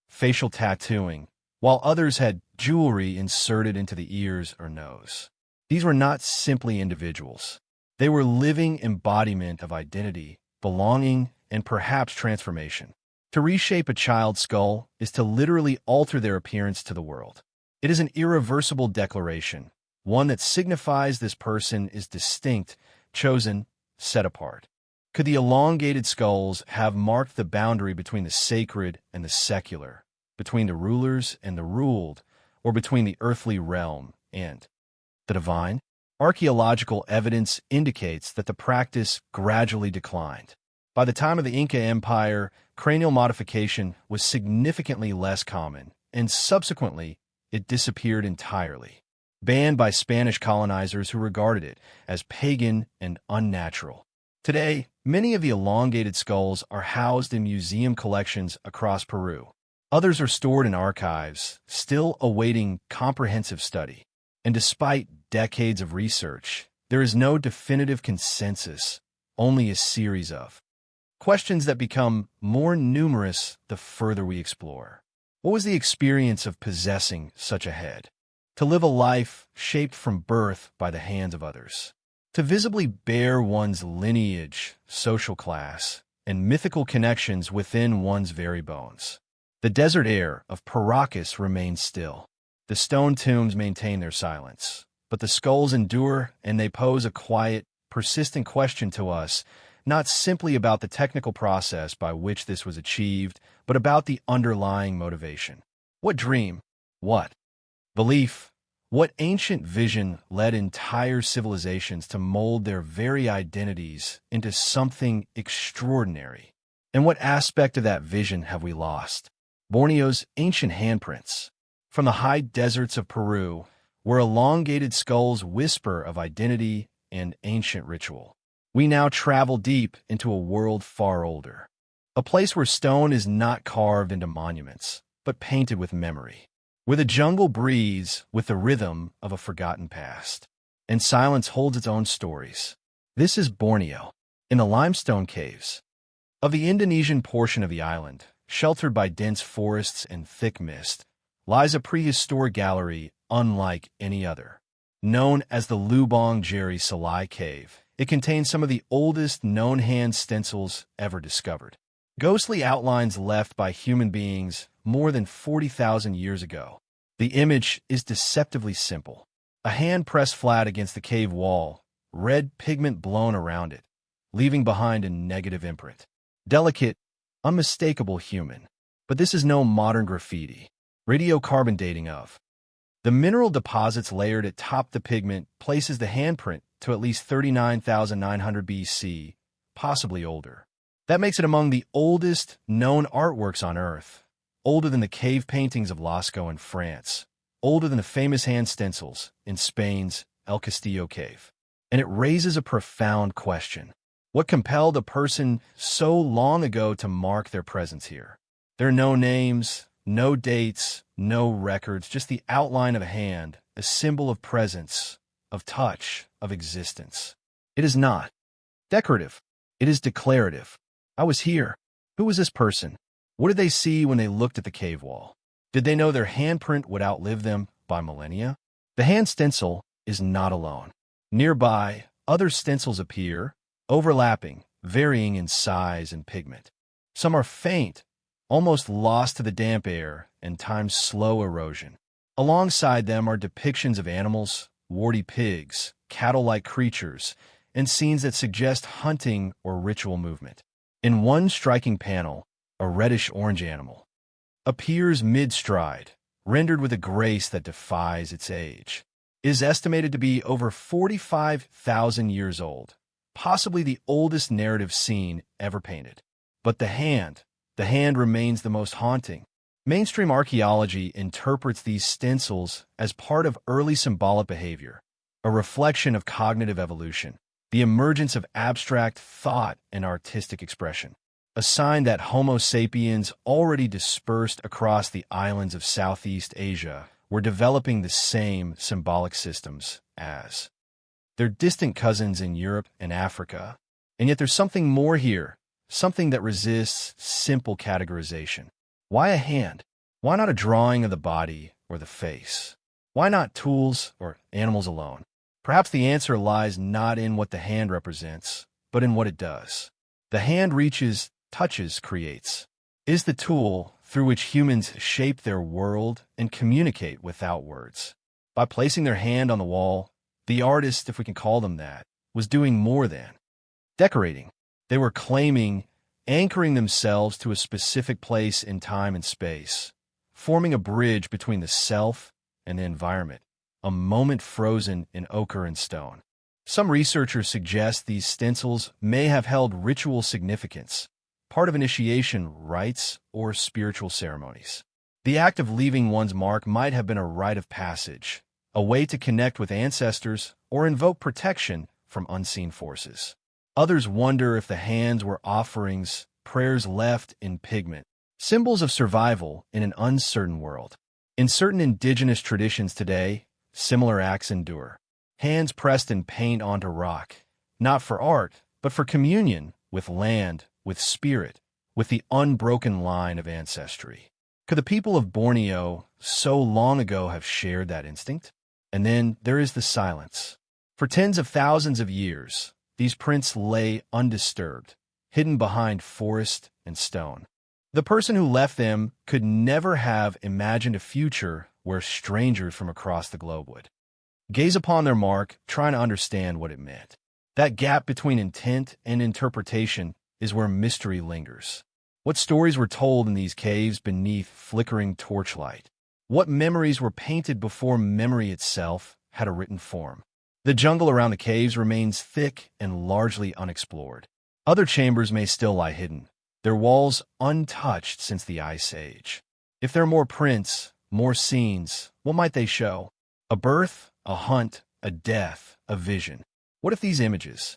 facial tattooing, while others had jewelry inserted into the ears or nose. These were not simply individuals. They were living embodiment of identity, belonging, and perhaps transformation. To reshape a child's skull is to literally alter their appearance to the world. It is an irreversible declaration, one that signifies this person is distinct, chosen, set apart. Could the elongated skulls have marked the boundary between the sacred and the secular, between the rulers and the ruled, or between the earthly realm and the divine? Archaeological evidence indicates that the practice gradually declined. By the time of the Inca Empire, cranial modification was significantly less common, and subsequently, it disappeared entirely, banned by Spanish colonizers who regarded it as pagan and unnatural. Today, many of the elongated skulls are housed in museum collections across Peru. Others are stored in archives, still awaiting comprehensive study. And despite decades of research, there is no definitive consensus, only a series of questions that become more numerous the further we explore. What was the experience of possessing such a head? To live a life shaped from birth by the hands of others. To visibly bear one's lineage, social class, and mythical connections within one's very bones. The desert air of Paracas remains still. The stone tombs maintain their silence, but the skulls endure, and they pose a quiet, persistent question to us, not simply about the technical process by which this was achieved, but about the underlying motivation. What dream? What belief? What ancient vision led entire civilizations to mold their very identities into something extraordinary? And what aspect of that vision have we lost? Borneo's ancient handprints. From the high deserts of Peru, where elongated skulls whisper of identity, and ancient ritual. We now travel deep into a world far older. A place where stone is not carved into monuments, but painted with memory. Where the jungle breathes with the rhythm of a forgotten past. And silence holds its own stories. This is Borneo, in the limestone caves of the Indonesian portion of the island, sheltered by dense forests and thick mist, lies a prehistoric gallery unlike any other. Known as the Lubang Jari Salai Cave, it contains some of the oldest known hand stencils ever discovered. Ghostly outlines left by human beings more than 40,000 years ago. The image is deceptively simple. A hand pressed flat against the cave wall, red pigment blown around it, leaving behind a negative imprint. Delicate, unmistakable human. But this is no modern graffiti. Radiocarbon dating of. The mineral deposits layered atop the pigment places the handprint to at least 39,900 BC, possibly older. That makes it among the oldest known artworks on Earth. Older than the cave paintings of Lascaux in France. Older than the famous hand stencils in Spain's El Castillo cave. And it raises a profound question. What compelled a person so long ago to mark their presence here? There are no names, no dates, no records, just the outline of a hand, a symbol of presence, of touch, of existence. It is not decorative. It is declarative. I was here. Who was this person? What did they see when they looked at the cave wall? Did they know their handprint would outlive them by millennia? The hand stencil is not alone. Nearby, other stencils appear, overlapping, varying in size and pigment. Some are faint, almost lost to the damp air and time's slow erosion. Alongside them are depictions of animals, warty pigs, cattle-like creatures, and scenes that suggest hunting or ritual movement. In one striking panel, a reddish-orange animal appears mid-stride, rendered with a grace that defies its age. It is estimated to be over 45,000 years old, possibly the oldest narrative scene ever painted. But the hand remains the most haunting. Mainstream archaeology interprets these stencils as part of early symbolic behavior, a reflection of cognitive evolution, the emergence of abstract thought and artistic expression, a sign that Homo sapiens, already dispersed across the islands of Southeast Asia, were developing the same symbolic systems as their distant cousins in Europe and Africa. And yet there's something more here, something that resists simple categorization. Why a hand? Why not a drawing of the body or the face? Why not tools or animals alone? Perhaps the answer lies not in what the hand represents, but in what it does. The hand reaches, touches, creates. Is the tool through which humans shape their world and communicate without words. By placing their hand on the wall, the artist, if we can call them that, was doing more than decorating. They were claiming, anchoring themselves to a specific place in time and space, forming a bridge between the self and the environment, a moment frozen in ochre and stone. Some researchers suggest these stencils may have held ritual significance, part of initiation rites or spiritual ceremonies. The act of leaving one's mark might have been a rite of passage, a way to connect with ancestors or invoke protection from unseen forces. Others wonder if the hands were offerings, prayers left in pigment, symbols of survival in an uncertain world. In certain indigenous traditions today, similar acts endure. Hands pressed in paint onto rock, not for art, but for communion with land, with spirit, with the unbroken line of ancestry. Could the people of Borneo so long ago have shared that instinct? And then there is the silence. For tens of thousands of years, these prints lay undisturbed, hidden behind forest and stone. The person who left them could never have imagined a future where strangers from across the globe would gaze upon their mark, trying to understand what it meant. That gap between intent and interpretation is where mystery lingers. What stories were told in these caves beneath flickering torchlight? What memories were painted before memory itself had a written form? The jungle around the caves remains thick and largely unexplored. Other chambers may still lie hidden, their walls untouched since the Ice Age. If there are more prints, more scenes, what might they show? A birth, a hunt, a death, a vision. What if these images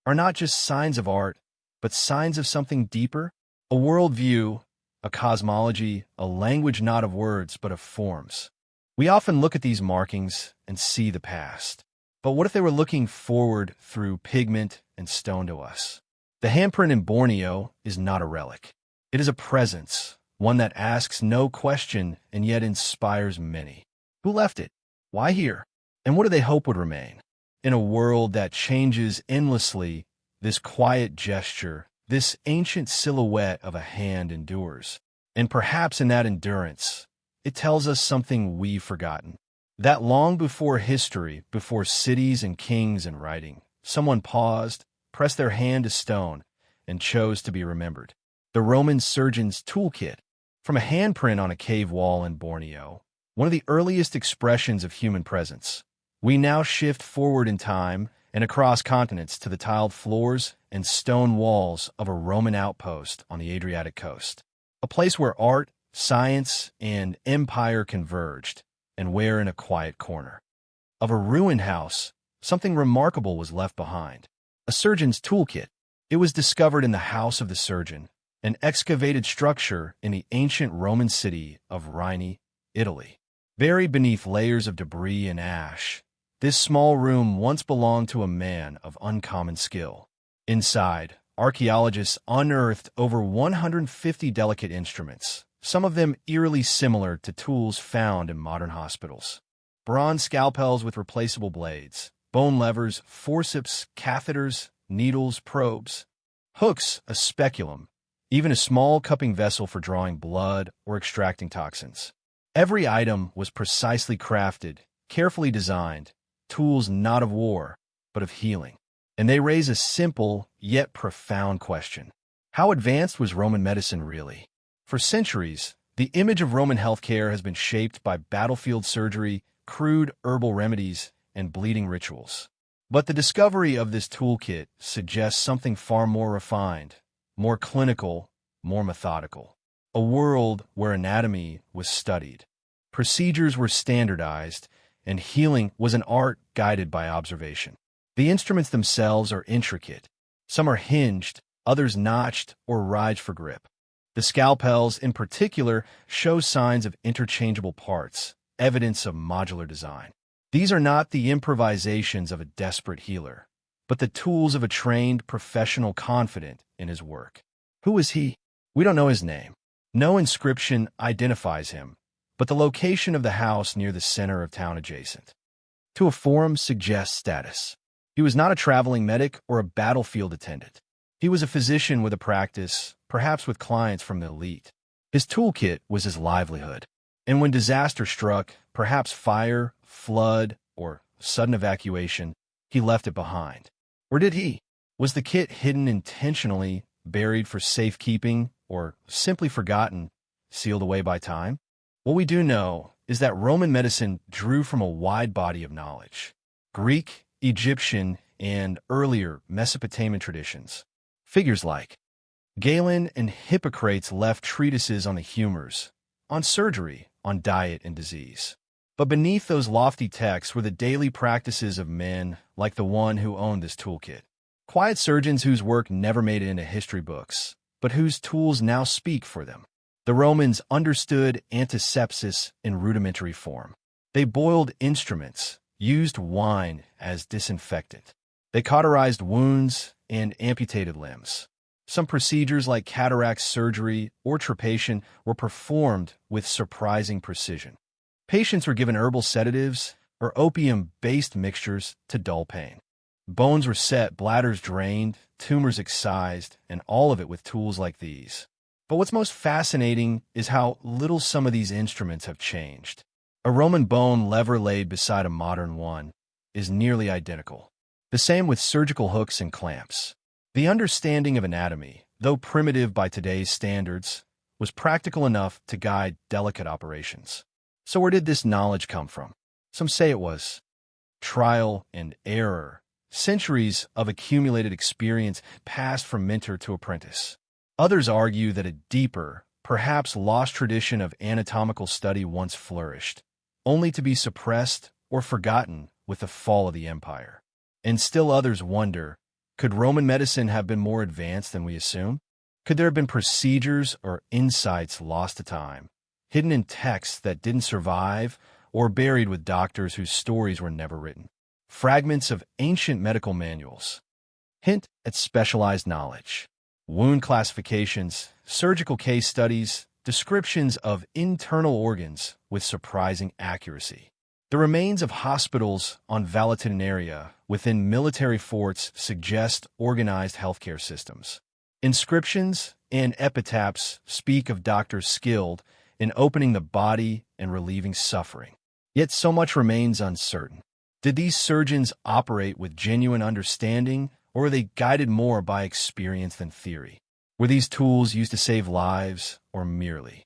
are not just signs of art, but signs of something deeper? A worldview, a cosmology, a language not of words, but of forms. We often look at these markings and see the past. But what if they were looking forward through pigment and stone to us? The handprint in Borneo is not a relic. It is a presence, one that asks no question and yet inspires many. Who left it? Why here? And what do they hope would remain? In a world that changes endlessly, this quiet gesture, this ancient silhouette of a hand endures. And perhaps in that endurance, it tells us something we've forgotten. That long before history, before cities and kings and writing, someone paused, pressed their hand to stone, and chose to be remembered. The Roman surgeon's toolkit, from a handprint on a cave wall in Borneo, one of the earliest expressions of human presence. We now shift forward in time and across continents to the tiled floors and stone walls of a Roman outpost on the Adriatic coast, a place where art, science, and empire converged, and where in a quiet corner of a ruined house, something remarkable was left behind. A surgeon's toolkit. It was discovered in the house of the surgeon, an excavated structure in the ancient Roman city of Rimini, Italy. Buried beneath layers of debris and ash, this small room once belonged to a man of uncommon skill. Inside, archaeologists unearthed over 150 delicate instruments, some of them eerily similar to tools found in modern hospitals. Bronze scalpels with replaceable blades, bone levers, forceps, catheters, needles, probes, hooks, a speculum, even a small cupping vessel for drawing blood or extracting toxins. Every item was precisely crafted, carefully designed, tools not of war, but of healing. And they raise a simple, yet profound question. How advanced was Roman medicine really? For centuries, the image of Roman healthcare has been shaped by battlefield surgery, crude herbal remedies, and bleeding rituals. But the discovery of this toolkit suggests something far more refined, more clinical, more methodical. A world where anatomy was studied, procedures were standardized, and healing was an art guided by observation. The instruments themselves are intricate. Some are hinged, others notched or ridged for grip. The scalpels, in particular, show signs of interchangeable parts, evidence of modular design. These are not the improvisations of a desperate healer, but the tools of a trained professional confident in his work. Who is he? We don't know his name. No inscription identifies him, but the location of the house near the center of town adjacent to a forum suggests status. He was not a traveling medic or a battlefield attendant. He was a physician with a practice, perhaps with clients from the elite. His toolkit was his livelihood. And when disaster struck, perhaps fire, flood, or sudden evacuation, he left it behind. Or did he? Was the kit hidden intentionally, buried for safekeeping, or simply forgotten, sealed away by time? What we do know is that Roman medicine drew from a wide body of knowledge. Greek, Egyptian, and earlier Mesopotamian traditions. Figures like Galen and Hippocrates left treatises on the humors, on surgery, on diet and disease. But beneath those lofty texts were the daily practices of men like the one who owned this toolkit. Quiet surgeons whose work never made it into history books, but whose tools now speak for them. The Romans understood antisepsis in rudimentary form. They boiled instruments, used wine as disinfectant. They cauterized wounds and amputated limbs. Some procedures like cataract surgery or trepidation were performed with surprising precision. Patients were given herbal sedatives or opium-based mixtures to dull pain. Bones were set, bladders drained, tumors excised, and all of it with tools like these. But what's most fascinating is how little some of these instruments have changed. A Roman bone lever laid beside a modern one is nearly identical. The same with surgical hooks and clamps. The understanding of anatomy, though primitive by today's standards, was practical enough to guide delicate operations. So where did this knowledge come from? Some say it was trial and error, centuries of accumulated experience passed from mentor to apprentice. Others argue that a deeper, perhaps lost tradition of anatomical study once flourished, only to be suppressed or forgotten with the fall of the empire. And still others wonder, could Roman medicine have been more advanced than we assume? Could there have been procedures or insights lost to time, hidden in texts that didn't survive, or buried with doctors whose stories were never written? Fragments of ancient medical manuals hint at specialized knowledge. Wound classifications, surgical case studies, descriptions of internal organs with surprising accuracy. The remains of hospitals on Valetinaria within military forts suggest organized healthcare systems. Inscriptions and epitaphs speak of doctors skilled in opening the body and relieving suffering. Yet so much remains uncertain. Did these surgeons operate with genuine understanding, or were they guided more by experience than theory? Were these tools used to save lives, or merely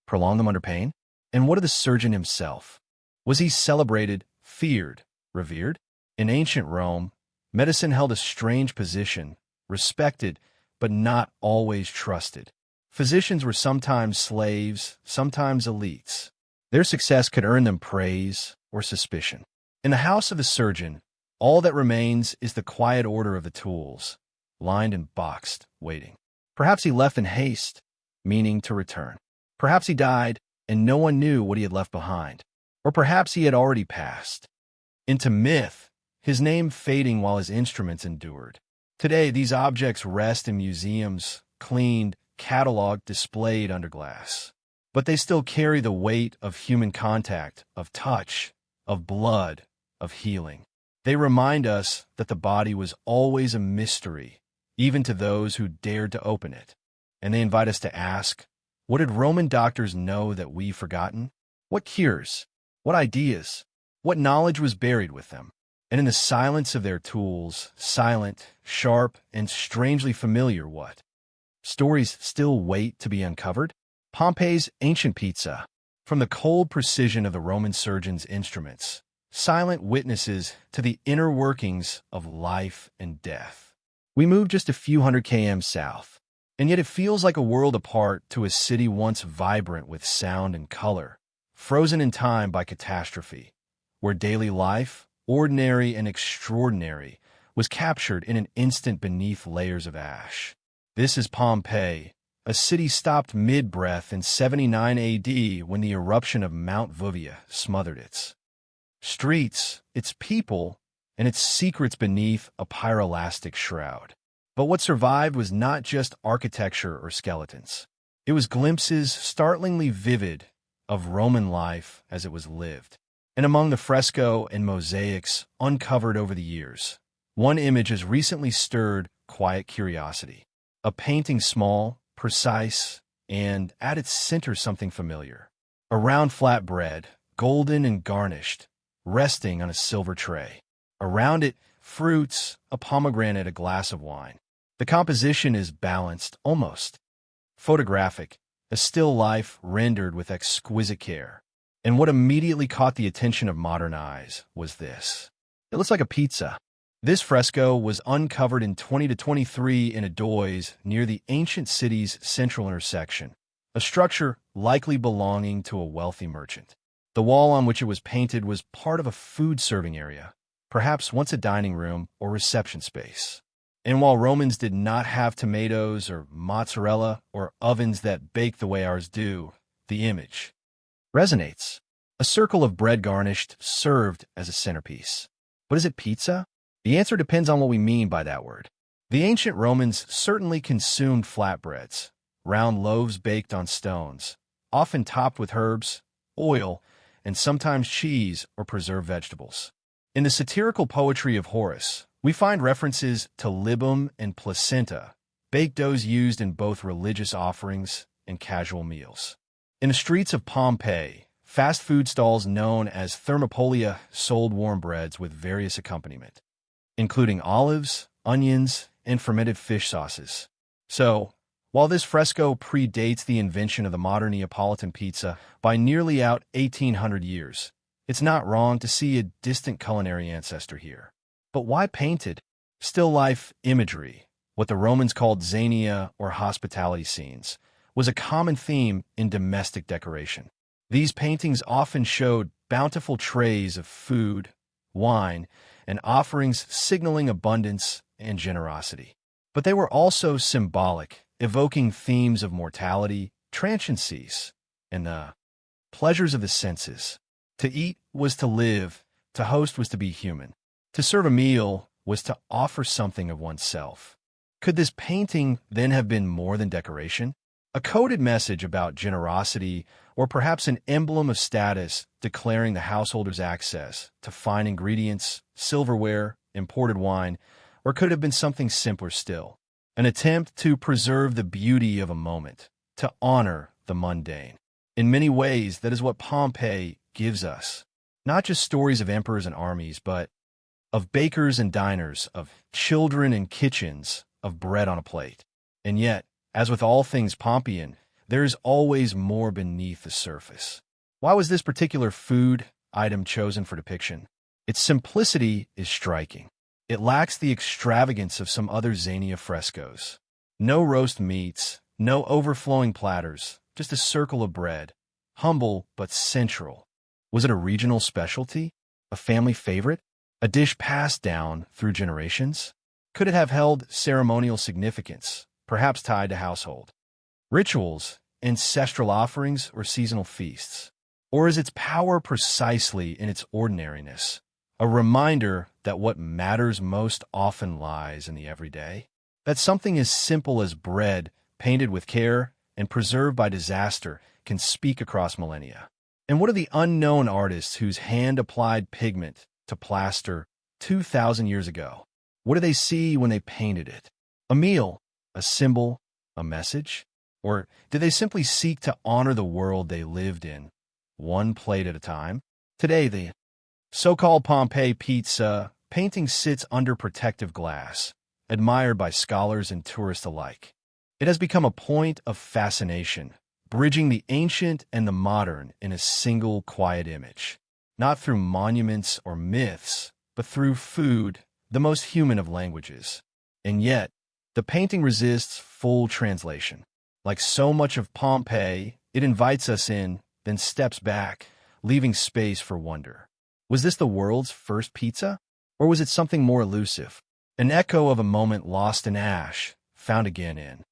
prolong them under pain? And what of the surgeon himself? Was he celebrated, feared, revered? In ancient Rome, medicine held a strange position, respected, but not always trusted. Physicians were sometimes slaves, sometimes elites. Their success could earn them praise or suspicion. In the house of the surgeon, all that remains is the quiet order of the tools, lined and boxed, waiting. Perhaps he left in haste, meaning to return. Perhaps he died, and no one knew what he had left behind. Or perhaps he had already passed into myth, his name fading while his instruments endured. Today, these objects rest in museums, cleaned, cataloged, displayed under glass. But they still carry the weight of human contact, of touch, of blood, of healing. They remind us that the body was always a mystery, even to those who dared to open it. And they invite us to ask, what did Roman doctors know that we've forgotten? What cures? What ideas? What knowledge was buried with them? And in the silence of their tools, silent, sharp, and strangely familiar, what? Stories still wait to be uncovered? Pompeii's ancient pizza. From the cold precision of the Roman surgeon's instruments, silent witnesses to the inner workings of life and death. We move just a few hundred km south, and yet it feels like a world apart to a city once vibrant with sound and color, frozen in time by catastrophe, where daily life, ordinary and extraordinary, was captured in an instant beneath layers of ash. This is Pompeii, a city stopped mid-breath in 79 AD when the eruption of Mount Vuvia smothered its streets, its people, and its secrets beneath a pyrolastic shroud. But what survived was not just architecture or skeletons. It was glimpses startlingly vivid of Roman life as it was lived. And among the fresco and mosaics uncovered over the years, one image has recently stirred quiet curiosity. A painting small, precise, and at its center something familiar. A round flat bread, golden and garnished, resting on a silver tray. Around it, fruits, a pomegranate, a glass of wine. The composition is balanced, almost photographic, a still life rendered with exquisite care. And what immediately caught the attention of modern eyes was this. It looks like a pizza. This fresco was uncovered in 2023 in Adois near the ancient city's central intersection, a structure likely belonging to a wealthy merchant. The wall on which it was painted was part of a food-serving area, perhaps once a dining room or reception space. And while Romans did not have tomatoes or mozzarella or ovens that bake the way ours do, the image resonates. A circle of bread garnished, served as a centerpiece. But is it pizza? The answer depends on what we mean by that word. The ancient Romans certainly consumed flatbreads, round loaves baked on stones, often topped with herbs, oil, and sometimes cheese or preserved vegetables. In the satirical poetry of Horace, we find references to libum and placenta, baked doughs used in both religious offerings and casual meals. In the streets of Pompeii, fast food stalls known as thermopolia sold warm breads with various accompaniment, including olives, onions, and fermented fish sauces. So, while this fresco predates the invention of the modern Neapolitan pizza by nearly 1800 years, it's not wrong to see a distant culinary ancestor here. But why painted? Still life imagery, what the Romans called xenia or hospitality scenes, was a common theme in domestic decoration. These paintings often showed bountiful trays of food, wine, and offerings signaling abundance and generosity. But they were also symbolic, evoking themes of mortality, transiencies, and the pleasures of the senses. To eat was to live, to host was to be human. To serve a meal was to offer something of oneself. Could this painting then have been more than decoration? A coded message about generosity, or perhaps an emblem of status declaring the householder's access to fine ingredients, silverware, imported wine, or could it have been something simpler still? An attempt to preserve the beauty of a moment, to honor the mundane. In many ways, that is what Pompeii gives us. Not just stories of emperors and armies, but of bakers and diners, of children and kitchens, of bread on a plate. And yet, as with all things Pompeian, there is always more beneath the surface. Why was this particular food item chosen for depiction? Its simplicity is striking. It lacks the extravagance of some other Xenia frescoes. No roast meats, no overflowing platters, just a circle of bread, humble but central. Was it a regional specialty? A family favorite? A dish passed down through generations? Could it have held ceremonial significance, perhaps tied to household rituals, ancestral offerings, or seasonal feasts? Or is its power precisely in its ordinariness, a reminder that what matters most often lies in the everyday? That something as simple as bread, painted with care and preserved by disaster, can speak across millennia? And what of the unknown artists whose hand applied pigment to plaster 2,000 years ago? What did they see when they painted it? A meal, a symbol, a message? Or did they simply seek to honor the world they lived in, one plate at a time? Today, the so-called Pompeii pizza painting sits under protective glass, admired by scholars and tourists alike. It has become a point of fascination, bridging the ancient and the modern in a single quiet image. Not through monuments or myths, but through food, the most human of languages. And yet, the painting resists full translation. Like so much of Pompeii, it invites us in, then steps back, leaving space for wonder. Was this the world's first pizza? Or was it something more elusive? An echo of a moment lost in ash, found again in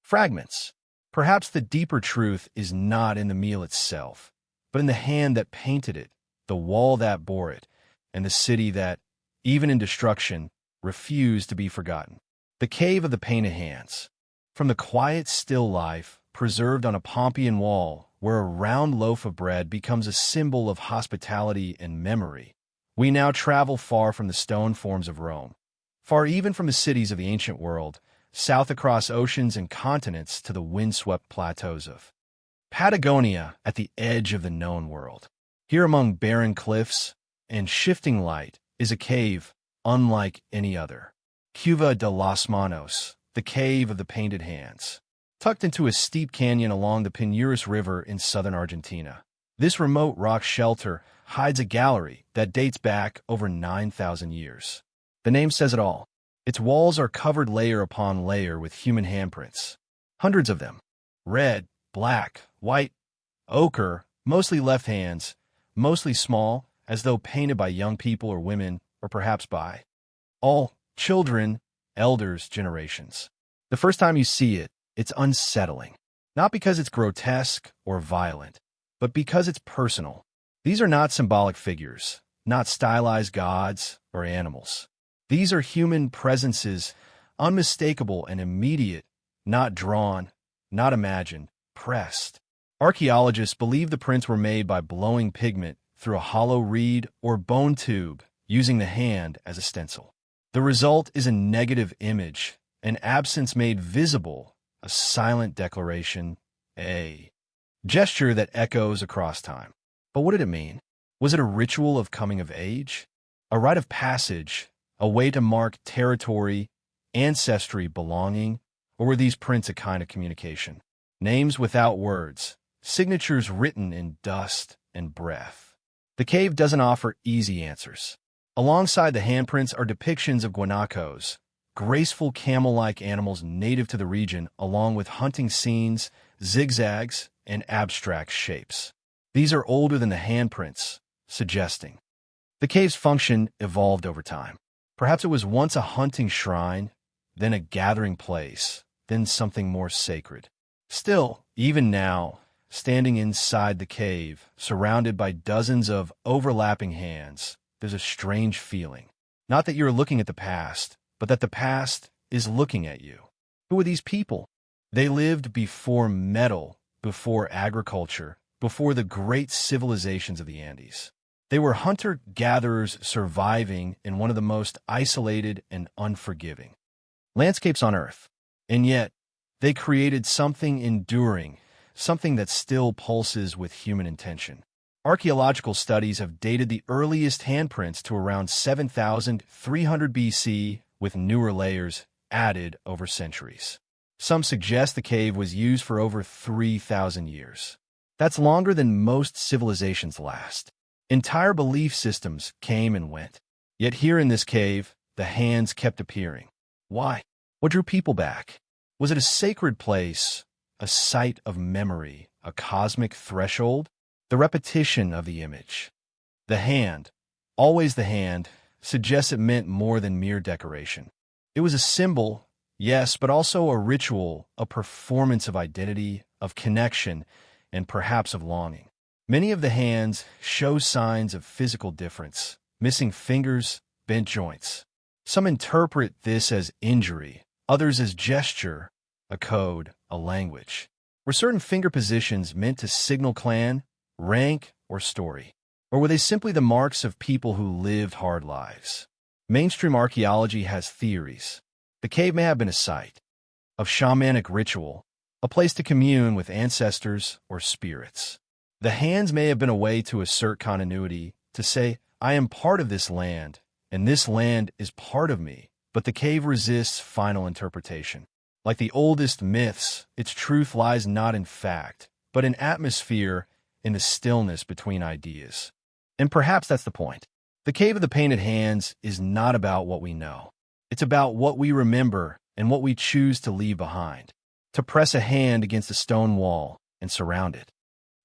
fragments. Perhaps the deeper truth is not in the meal itself, but in the hand that painted it, the wall that bore it, and the city that, even in destruction, refused to be forgotten. The cave of the painted hands. From the quiet, still life preserved on a Pompeian wall, where a round loaf of bread becomes a symbol of hospitality and memory, we now travel far from the stone forms of Rome, far even from the cities of the ancient world, south across oceans and continents to the windswept plateaus of Patagonia at the edge of the known world. Here among barren cliffs and shifting light is a cave unlike any other. Cueva de las Manos, the cave of the painted hands. Tucked into a steep canyon along the Pinurus River in southern Argentina, this remote rock shelter hides a gallery that dates back over 9,000 years. The name says it all. Its walls are covered layer upon layer with human handprints. Hundreds of them. Red, black, white, ochre, mostly left hands, mostly small, as though painted by young people or women, or perhaps by all children, elders, generations. The first time you see it, it's unsettling. Not because it's grotesque or violent, but because it's personal. These are not symbolic figures, not stylized gods or animals. These are human presences, unmistakable and immediate, not drawn, not imagined, pressed. Archaeologists believe the prints were made by blowing pigment through a hollow reed or bone tube, using the hand as a stencil. The result is a negative image, an absence made visible, a silent declaration, a gesture that echoes across time. But what did it mean? Was it a ritual of coming of age? A rite of passage? A way to mark territory, ancestry, belonging? Or were these prints a kind of communication? Names without words, signatures written in dust and breath. The cave doesn't offer easy answers. Alongside the handprints are depictions of guanacos, graceful camel-like animals native to the region, along with hunting scenes, zigzags, and abstract shapes. These are older than the handprints, suggesting The cave's function evolved over time. Perhaps it was once a hunting shrine, then a gathering place, then something more sacred. Still, even now, standing inside the cave, surrounded by dozens of overlapping hands, there's a strange feeling. Not that you're looking at the past, but that the past is looking at you. Who are these people? They lived before metal, before agriculture, before the great civilizations of the Andes. They were hunter-gatherers surviving in one of the most isolated and unforgiving landscapes on Earth. And yet, they created something enduring, something that still pulses with human intention. Archaeological studies have dated the earliest handprints to around 7,300 BC, with newer layers added over centuries. Some suggest the cave was used for over 3,000 years. That's longer than most civilizations last. Entire belief systems came and went. Yet here in this cave, the hands kept appearing. Why? What drew people back? Was it a sacred place, a site of memory, a cosmic threshold? The repetition of the image. The hand, always the hand, suggests it meant more than mere decoration. It was a symbol, yes, but also a ritual, a performance of identity, of connection, and perhaps of longing. Many of the hands show signs of physical difference, missing fingers, bent joints. Some interpret this as injury, others as gesture, a code, a language. Were certain finger positions meant to signal clan, rank, or story? Or were they simply the marks of people who lived hard lives? Mainstream archaeology has theories. The cave may have been a site of shamanic ritual, a place to commune with ancestors or spirits. The hands may have been a way to assert continuity, to say, I am part of this land, and this land is part of me. But the cave resists final interpretation. Like the oldest myths, its truth lies not in fact, but in atmosphere, in the stillness between ideas. And perhaps that's the point. The Cave of the Painted Hands is not about what we know. It's about what we remember and what we choose to leave behind. To press a hand against a stone wall and surround it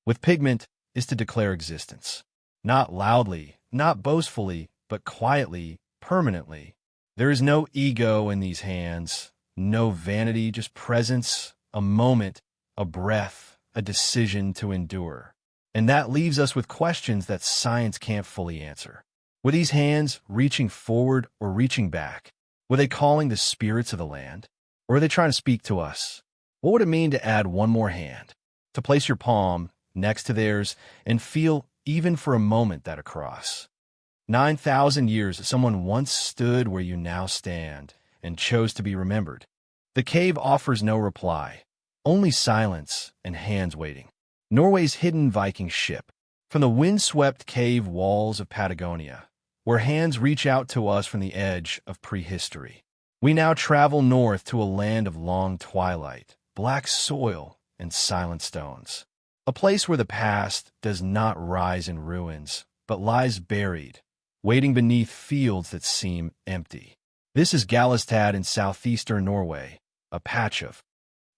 with pigment is to declare existence. Not loudly, not boastfully, but quietly, permanently. There is no ego in these hands, no vanity, just presence, a moment, a breath, a decision to endure. And that leaves us with questions that science can't fully answer. Were these hands reaching forward or reaching back? Were they calling the spirits of the land? Or were they trying to speak to us? What would it mean to add one more hand? To place your palm next to theirs and feel, even for a moment, that across. 9,000 years, someone once stood where you now stand and chose to be remembered. The cave offers no reply, only silence and hands waiting. Norway's hidden Viking ship. From the windswept cave walls of Patagonia, where hands reach out to us from the edge of prehistory. We now travel north to a land of long twilight, black soil, and silent stones. A place where the past does not rise in ruins, but lies buried, waiting beneath fields that seem empty. This is Galestad in southeastern Norway, a patch of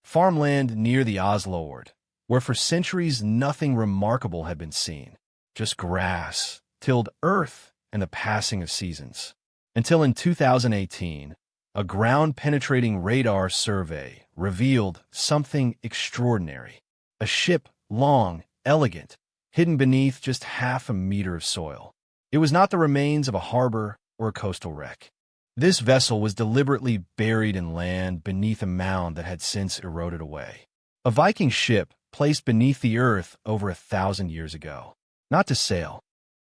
farmland near the Oslofjord, where for centuries nothing remarkable had been seen, just grass, tilled earth, and the passing of seasons. Until in 2018, a ground-penetrating radar survey revealed something extraordinary. A ship, long, elegant, hidden beneath just half a meter of soil. It was not the remains of a harbor or a coastal wreck. This vessel was deliberately buried in land beneath a mound that had since eroded away. A Viking ship placed beneath the earth over 1,000 years ago. Not to sail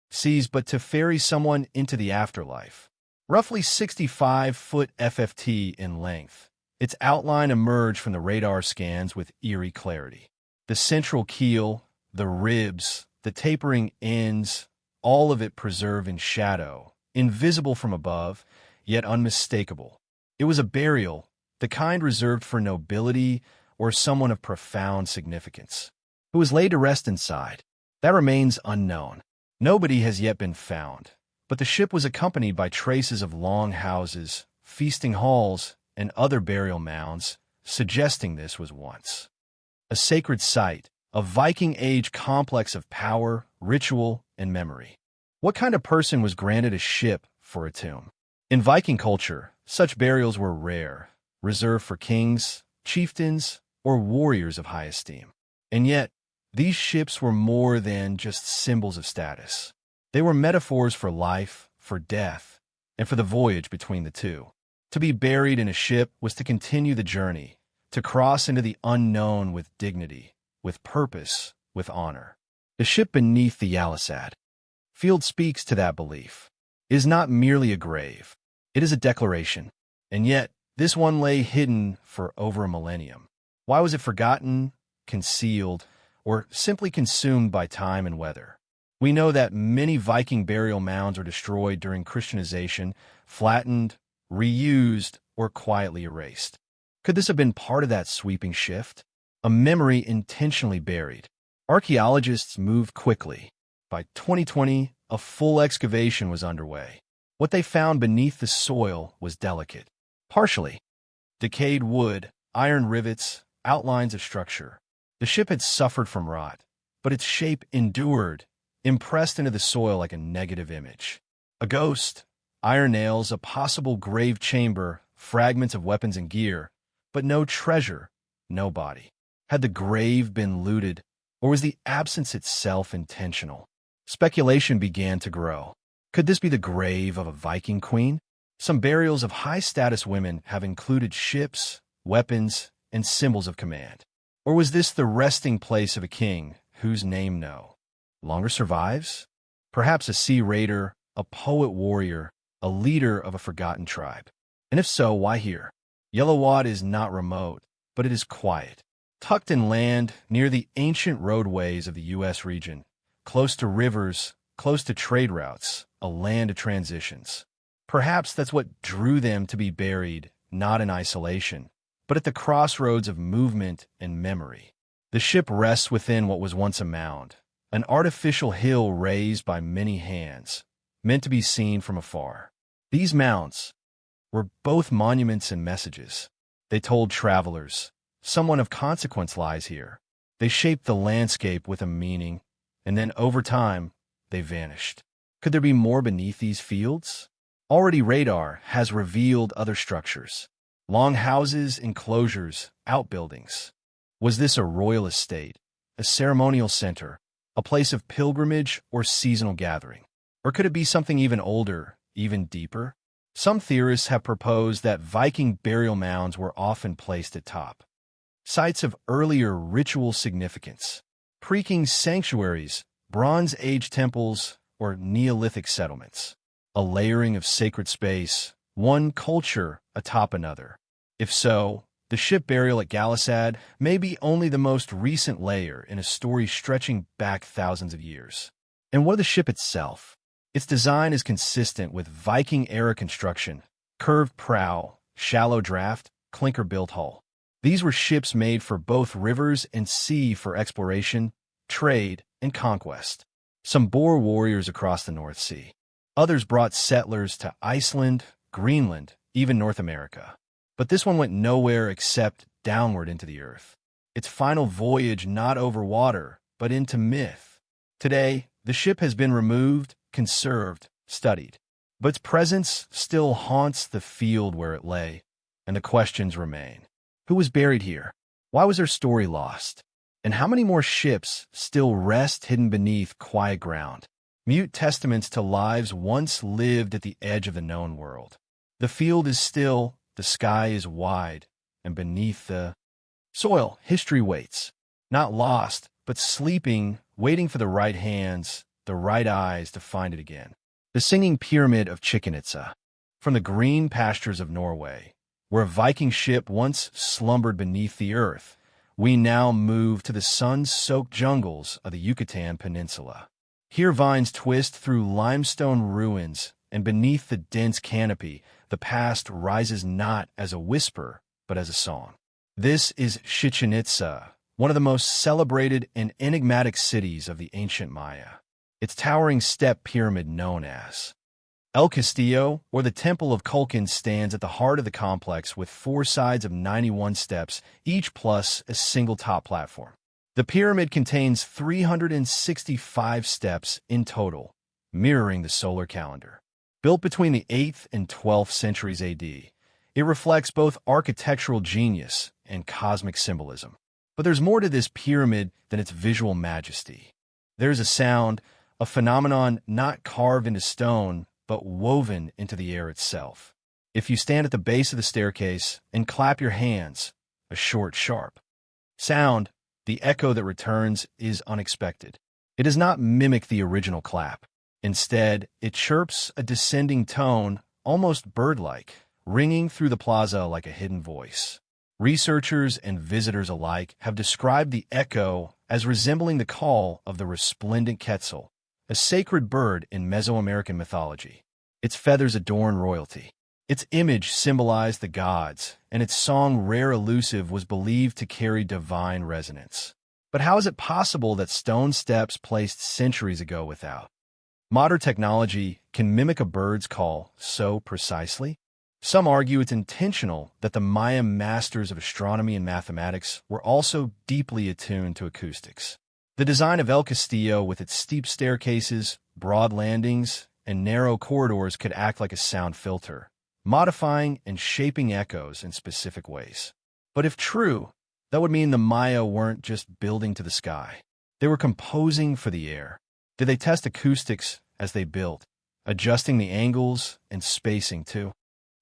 seas, but to ferry someone into the afterlife. Roughly 65-foot FFT in length, its outline emerged from the radar scans with eerie clarity. The central keel, the ribs, the tapering ends, all of it preserved in shadow, invisible from above, yet unmistakable. It was a burial, the kind reserved for nobility or someone of profound significance. Who was laid to rest inside? That remains unknown. Nobody has yet been found, but the ship was accompanied by traces of long houses, feasting halls, and other burial mounds, suggesting this was once a sacred site, a Viking Age complex of power, ritual, and memory. What kind of person was granted a ship for a tomb? In Viking culture, such burials were rare, reserved for kings, chieftains, or warriors of high esteem. And yet, these ships were more than just symbols of status. They were metaphors for life, for death, and for the voyage between the two. To be buried in a ship was to continue the journey, to cross into the unknown with dignity, with purpose, with honor. The ship beneath the Yalisad. Field speaks to that belief. It is not merely a grave. It is a declaration. And yet, this one lay hidden for over a millennium. Why was it forgotten, concealed, or simply consumed by time and weather? We know that many Viking burial mounds were destroyed during Christianization, flattened, reused, or quietly erased. Could this have been part of that sweeping shift? A memory intentionally buried. Archaeologists moved quickly. By 2020, a full excavation was underway. What they found beneath the soil was delicate. Partially. Decayed wood, iron rivets, outlines of structure. The ship had suffered from rot, but its shape endured, impressed into the soil like a negative image. A ghost, iron nails, a possible grave chamber, fragments of weapons and gear, but no treasure, no body. Had the grave been looted, or was the absence itself intentional? Speculation began to grow. Could this be the grave of a Viking queen? Some burials of high-status women have included ships, weapons, and symbols of command. Or was this the resting place of a king whose name no longer survives? Perhaps a sea raider, a poet warrior, a leader of a forgotten tribe. And if so, why here? Yellowwad is not remote, but it is quiet. Tucked in land near the ancient roadways of the U.S. region, close to rivers, close to trade routes, a land of transitions. Perhaps that's what drew them to be buried, not in isolation, but at the crossroads of movement and memory. The ship rests within what was once a mound, an artificial hill raised by many hands, meant to be seen from afar. These mounds were both monuments and messages. They told travelers, someone of consequence lies here. They shaped the landscape with a meaning, and then over time, they vanished. Could there be more beneath these fields? Already radar has revealed other structures. Long houses, enclosures, outbuildings. Was this a royal estate, a ceremonial center, a place of pilgrimage or seasonal gathering? Or could it be something even older, even deeper? Some theorists have proposed that Viking burial mounds were often placed at top. Sites of earlier ritual significance. Pre-king sanctuaries, Bronze Age temples, or Neolithic settlements. A layering of sacred space, one culture atop another. If so, the ship burial at Galisad may be only the most recent layer in a story stretching back thousands of years. And what of the ship itself? Its design is consistent with Viking-era construction, curved prow, shallow draft, clinker-built hull. These were ships made for both rivers and sea for exploration, trade, and conquest. Some bore warriors across the North Sea. Others brought settlers to Iceland, Greenland, even North America. But this one went nowhere except downward into the earth. Its final voyage not over water, but into myth. Today, the ship has been removed, conserved, studied. But its presence still haunts the field where it lay, and the questions remain. Who was buried here? Why was her story lost? And how many more ships still rest hidden beneath quiet ground? Mute testaments to lives once lived at the edge of the known world. The field is still, the sky is wide, and beneath the soil, history waits. Not lost, but sleeping, waiting for the right hands, the right eyes to find it again. The Singing Pyramid of Chichen Itza. From the green pastures of Norway, where a Viking ship once slumbered beneath the earth, we now move to the sun-soaked jungles of the Yucatan Peninsula. Here vines twist through limestone ruins, and beneath the dense canopy, the past rises not as a whisper, but as a song. This is Chichen Itza, one of the most celebrated and enigmatic cities of the ancient Maya. Its towering step pyramid known as El Castillo, or the Temple of Kulkin, stands at the heart of the complex with 4 sides of 91 steps, each plus a single top platform. The pyramid contains 365 steps in total, mirroring the solar calendar. Built between the 8th and 12th centuries AD, it reflects both architectural genius and cosmic symbolism. But there's more to this pyramid than its visual majesty. There's a sound, a phenomenon not carved into stone, but woven into the air itself. If you stand at the base of the staircase and clap your hands, a short, sharp sound, the echo that returns is unexpected. It does not mimic the original clap. Instead, it chirps a descending tone, almost bird-like, ringing through the plaza like a hidden voice. Researchers and visitors alike have described the echo as resembling the call of the resplendent quetzal, a sacred bird in Mesoamerican mythology. Its feathers adorn royalty. Its image symbolized the gods, and its song, rare elusive, was believed to carry divine resonance. But how is it possible that stone steps placed centuries ago without modern technology can mimic a bird's call so precisely? Some argue it's intentional, that the Maya masters of astronomy and mathematics were also deeply attuned to acoustics. The design of El Castillo, with its steep staircases, broad landings, and narrow corridors, could act like a sound filter, modifying and shaping echoes in specific ways. But if true, that would mean the Maya weren't just building to the sky. They were composing for the air. Did they test acoustics as they built, adjusting the angles and spacing to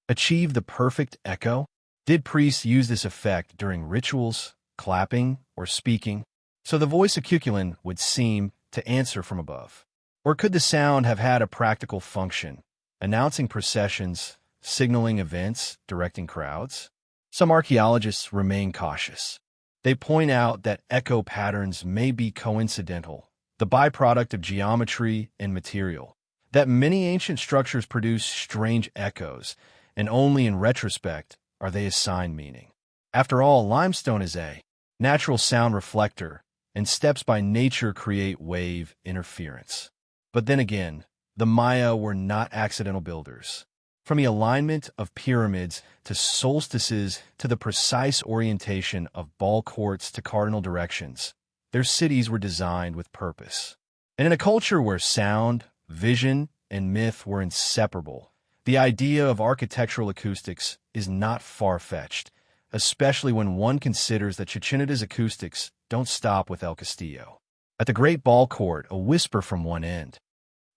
achieve the perfect echo? Did priests use this effect during rituals, clapping, or speaking, so the voice of Cuculin would seem to answer from above? Or could the sound have had a practical function, announcing processions, signaling events, directing crowds? Some archaeologists remain cautious. They point out that echo patterns may be coincidental, the byproduct of geometry and material, that many ancient structures produce strange echoes, and only in retrospect are they assigned meaning. After all, limestone is a natural sound reflector, and steps by nature create wave interference. But then again, the Maya were not accidental builders. From the alignment of pyramids to solstices to the precise orientation of ball courts to cardinal directions, their cities were designed with purpose. And in a culture where sound, vision, and myth were inseparable, the idea of architectural acoustics is not far-fetched, especially when one considers that Chichen Itza's acoustics don't stop with El Castillo. At the Great Ball Court, a whisper from one end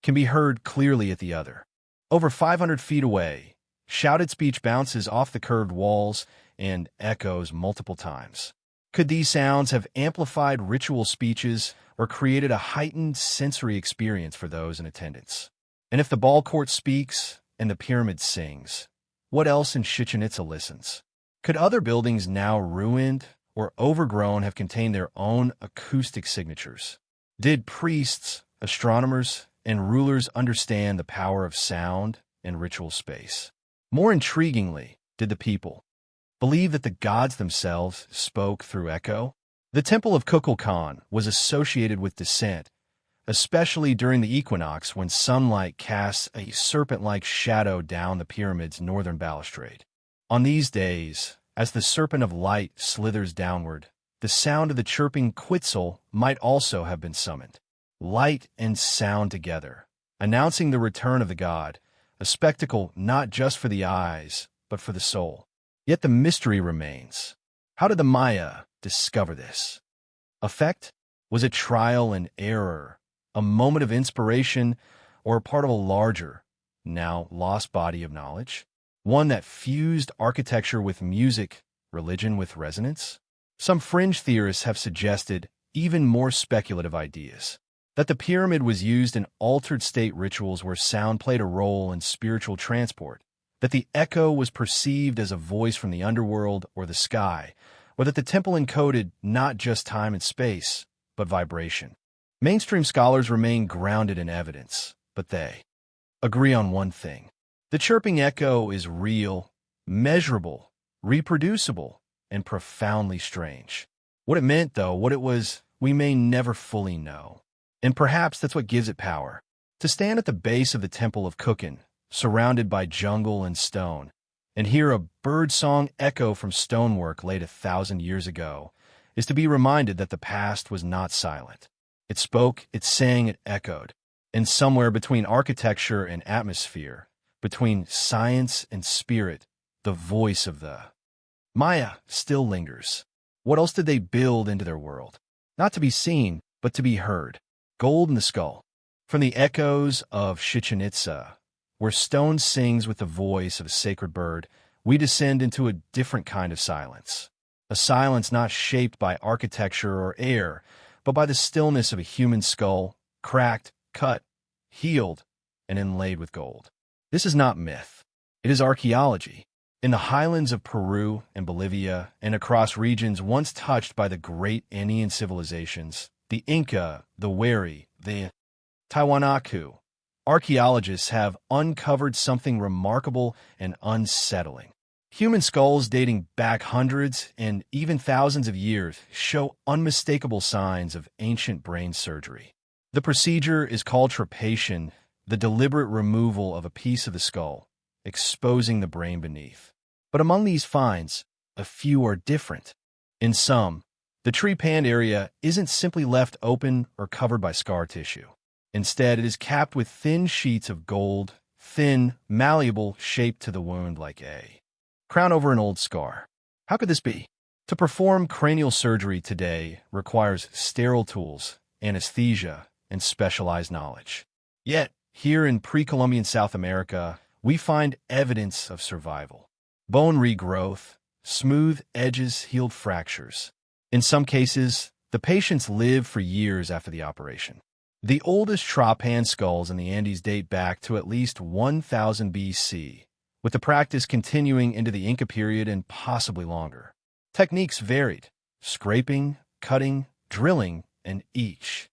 can be heard clearly at the other. Over 500 feet away, shouted speech bounces off the curved walls and echoes multiple times. Could these sounds have amplified ritual speeches or created a heightened sensory experience for those in attendance? And if the ball court speaks and the pyramid sings, what else in Chichen Itza listens? Could other buildings now ruined or overgrown have contained their own acoustic signatures? Did priests, astronomers, and rulers understand the power of sound and ritual space? More intriguingly, did the people believe that the gods themselves spoke through echo? The Temple of Kukulkan was associated with descent, especially during the equinox when sunlight casts a serpent-like shadow down the pyramid's northern balustrade. On these days, as the serpent of light slithers downward, the sound of the chirping quetzal might also have been summoned. Light and sound together, announcing the return of the god, a spectacle not just for the eyes, but for the soul. Yet the mystery remains. How did the Maya discover this effect? Was it trial and error, a moment of inspiration, or part of a larger, now lost body of knowledge? One that fused architecture with music, religion with resonance? Some fringe theorists have suggested even more speculative ideas, that the pyramid was used in altered state rituals where sound played a role in spiritual transport, that the echo was perceived as a voice from the underworld or the sky, or that the temple encoded not just time and space, but vibration. Mainstream scholars remain grounded in evidence, but they agree on one thing. The chirping echo is real, measurable, reproducible, and profoundly strange. What it meant, though, what it was, we may never fully know. And perhaps that's what gives it power. To stand at the base of the Temple of Kukulkan, surrounded by jungle and stone, and hear a bird-song echo from stonework laid 1,000 years ago, is to be reminded that the past was not silent. It spoke, it sang, it echoed. And somewhere between architecture and atmosphere, between science and spirit, the voice of the Maya still lingers. What else did they build into their world? Not to be seen, but to be heard. Gold in the skull. From the echoes of Chichen Itza, where stone sings with the voice of a sacred bird, we descend into a different kind of silence. A silence not shaped by architecture or air, but by the stillness of a human skull, cracked, cut, healed, and inlaid with gold. This is not myth. It is archaeology. In the highlands of Peru and Bolivia, and across regions once touched by the great Andean civilizations, the Inca, the Wari, the Tiwanaku, archaeologists have uncovered something remarkable and unsettling. Human skulls dating back hundreds and even thousands of years show unmistakable signs of ancient brain surgery. The procedure is called trepation, the deliberate removal of a piece of the skull, exposing the brain beneath. But among these finds, a few are different. In some, the trepanned area isn't simply left open or covered by scar tissue. Instead, it is capped with thin sheets of gold, thin, malleable, shaped to the wound like a crown over an old scar. How could this be? To perform cranial surgery today requires sterile tools, anesthesia, and specialized knowledge. Yet, here in pre-Columbian South America, we find evidence of survival. Bone regrowth, smooth edges healed fractures. In some cases, the patients live for years after the operation. The oldest trepanned skulls in the Andes date back to at least 1000 BC, with the practice continuing into the Inca period and possibly longer. Techniques varied: scraping, cutting, drilling, and each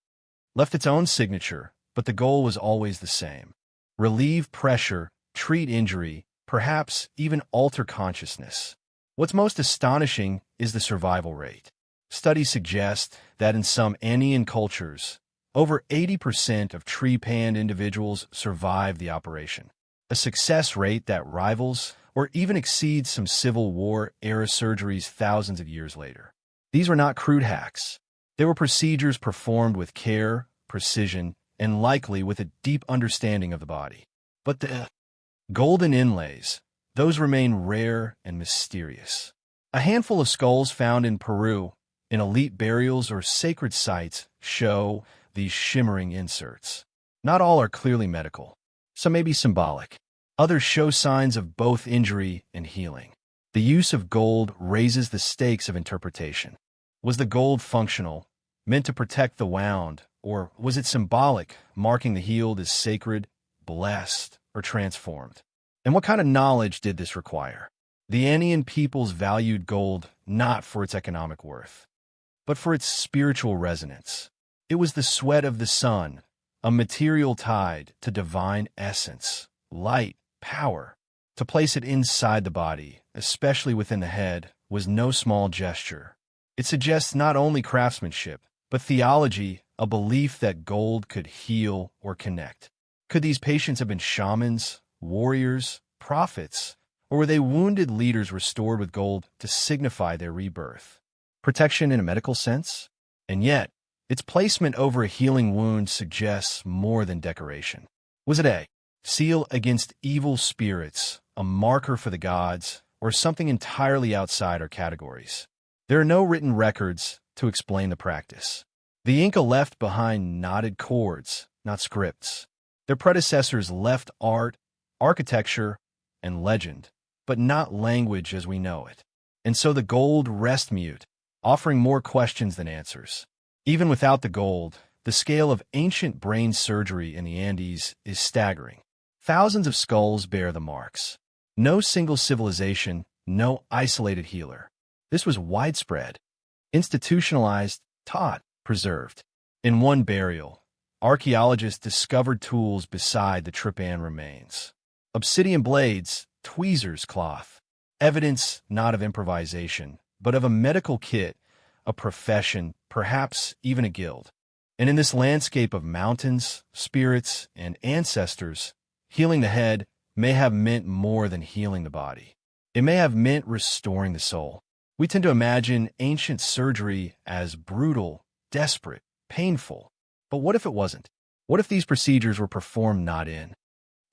left its own signature, but the goal was always the same: relieve pressure, treat injury, perhaps even alter consciousness. What's most astonishing is the survival rate. Studies suggest that in some Andean cultures, over 80% of trepanned individuals survive the operation, a success rate that rivals or even exceeds some Civil War-era surgeries thousands of years later. These were not crude hacks. They were procedures performed with care, precision, and likely with a deep understanding of the body. But the golden inlays, those remain rare and mysterious. A handful of skulls found in Peru, in elite burials or sacred sites, show these shimmering inserts. Not all are clearly medical. Some may be symbolic. Others show signs of both injury and healing. The use of gold raises the stakes of interpretation. Was the gold functional, meant to protect the wound, or was it symbolic, marking the healed as sacred, blessed, or transformed? And what kind of knowledge did this require? The Andean peoples valued gold not for its economic worth, but for its spiritual resonance. It was the sweat of the sun, a material tied to divine essence, light, power. To place it inside the body, especially within the head, was no small gesture. It suggests not only craftsmanship, but theology, a belief that gold could heal or connect. Could these patients have been shamans, warriors, prophets, or were they wounded leaders restored with gold to signify their rebirth? Protection in a medical sense? And yet, its placement over a healing wound suggests more than decoration. Was it a seal against evil spirits, a marker for the gods, or something entirely outside our categories? There are no written records to explain the practice. The Inca left behind knotted cords, not scripts. Their predecessors left art, architecture, and legend, but not language as we know it. And so the gold rests mute, offering more questions than answers. Even without the gold, the scale of ancient brain surgery in the Andes is staggering. Thousands of skulls bear the marks. No single civilization, no isolated healer. This was widespread, institutionalized, taught, preserved. In one burial, archaeologists discovered tools beside the trepanned remains. Obsidian blades, tweezers, cloth. Evidence not of improvisation, but of a medical kit, a profession, perhaps even a guild. And in this landscape of mountains, spirits, and ancestors, healing the head may have meant more than healing the body. It may have meant restoring the soul. We tend to imagine ancient surgery as brutal, desperate, painful. But what if it wasn't? What if these procedures were performed not in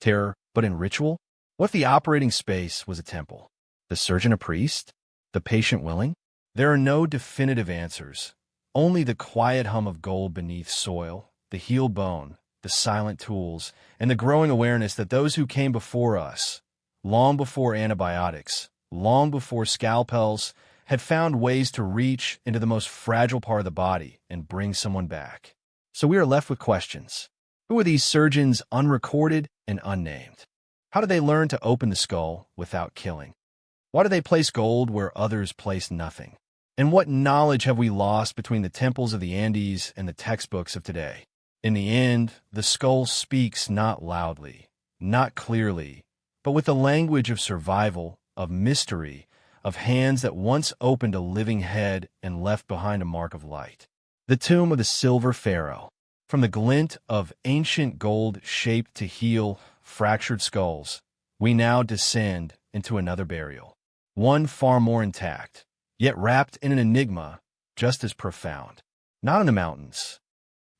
terror, but in ritual? What if the operating space was a temple? The surgeon a priest? The patient willing? There are no definitive answers, only the quiet hum of gold beneath soil, the healed bone, the silent tools, and the growing awareness that those who came before us, long before antibiotics, long before scalpels, had found ways to reach into the most fragile part of the body and bring someone back. So we are left with questions. Who are these surgeons unrecorded and unnamed? How did they learn to open the skull without killing? Why do they place gold where others place nothing? And what knowledge have we lost between the temples of the Andes and the textbooks of today? In the end, the skull speaks not loudly, not clearly, but with the language of survival, of mystery, of hands that once opened a living head and left behind a mark of light. The tomb of the silver pharaoh. From the glint of ancient gold shaped to heal fractured skulls, we now descend into another burial. One far more intact, yet wrapped in an enigma just as profound. Not in the mountains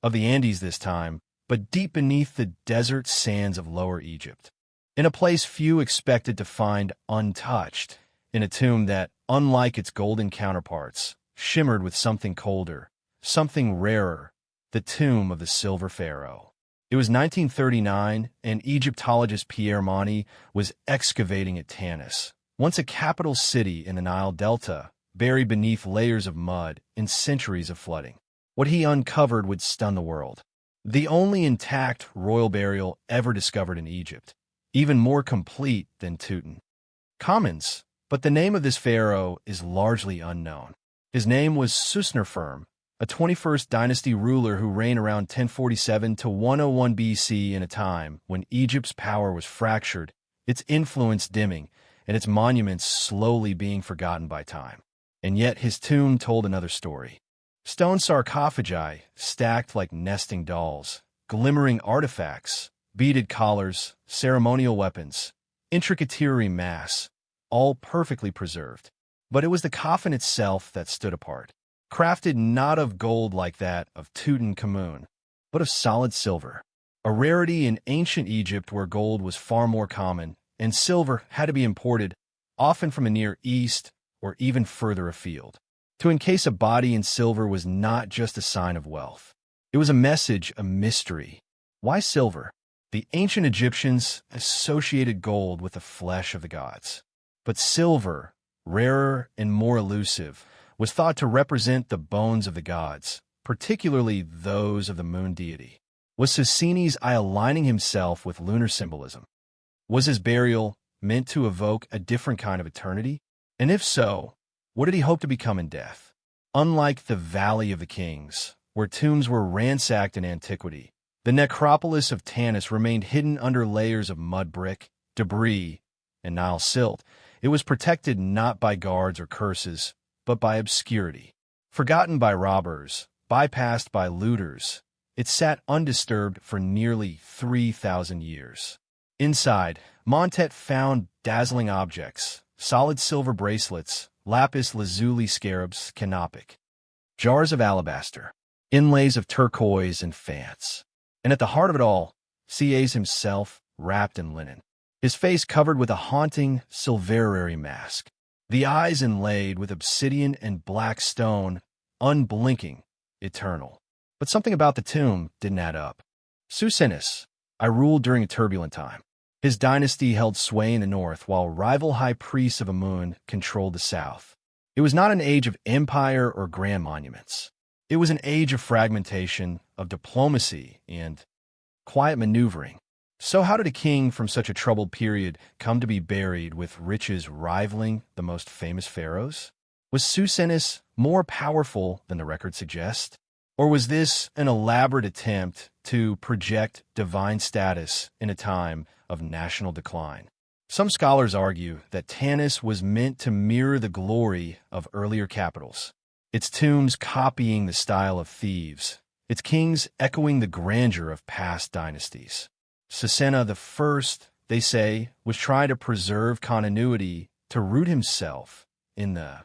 of the Andes this time, but deep beneath the desert sands of Lower Egypt. In a place few expected to find untouched, in a tomb that, unlike its golden counterparts, shimmered with something colder, something rarer, the tomb of the silver pharaoh. It was 1939, and Egyptologist Pierre Monti was excavating at Tanis, once a capital city in the Nile Delta, buried beneath layers of mud in centuries of flooding. What he uncovered would stun the world. The only intact royal burial ever discovered in Egypt, even more complete than Tutankhamun's. But the name of this pharaoh is largely unknown. His name was Susnerfirm, a 21st dynasty ruler who reigned around 1047 to 101 BC in a time when Egypt's power was fractured, its influence dimming, and its monuments slowly being forgotten by time. And yet his tomb told another story. Stone sarcophagi, stacked like nesting dolls, glimmering artifacts, beaded collars, ceremonial weapons, intricate terry mass, all perfectly preserved. But it was the coffin itself that stood apart, crafted not of gold like that of Tutankhamun, but of solid silver, a rarity in ancient Egypt where gold was far more common, and silver had to be imported, often from the Near East or even further afield. To encase a body in silver was not just a sign of wealth. It was a message, a mystery. Why silver? The ancient Egyptians associated gold with the flesh of the gods. But silver, rarer and more elusive, was thought to represent the bones of the gods, particularly those of the moon deity. Was Sosthenes aligning himself with lunar symbolism? Was his burial meant to evoke a different kind of eternity? And if so, what did he hope to become in death? Unlike the Valley of the Kings, where tombs were ransacked in antiquity, the necropolis of Tanis remained hidden under layers of mud brick, debris, and Nile silt. It was protected not by guards or curses, but by obscurity. Forgotten by robbers, bypassed by looters, it sat undisturbed for nearly 3,000 years. Inside, Montet found dazzling objects, solid silver bracelets, lapis lazuli scarabs, canopic, jars of alabaster, inlays of turquoise and faience. And at the heart of it all, Cas himself, wrapped in linen, his face covered with a haunting silverary mask, the eyes inlaid with obsidian and black stone, unblinking, eternal. But something about the tomb didn't add up. Susenis, I ruled during a turbulent time. His dynasty held sway in the north, while rival high priests of Amun controlled the south. It was not an age of empire or grand monuments. It was an age of fragmentation, of diplomacy, and quiet maneuvering. So how did a king from such a troubled period come to be buried with riches rivaling the most famous pharaohs? Was Susenis more powerful than the record suggests? Or was this an elaborate attempt to project divine status in a time of national decline? Some scholars argue that Tanis was meant to mirror the glory of earlier capitals, its tombs copying the style of Thebes, its kings echoing the grandeur of past dynasties. Susanna I, they say, was trying to preserve continuity, to root himself in the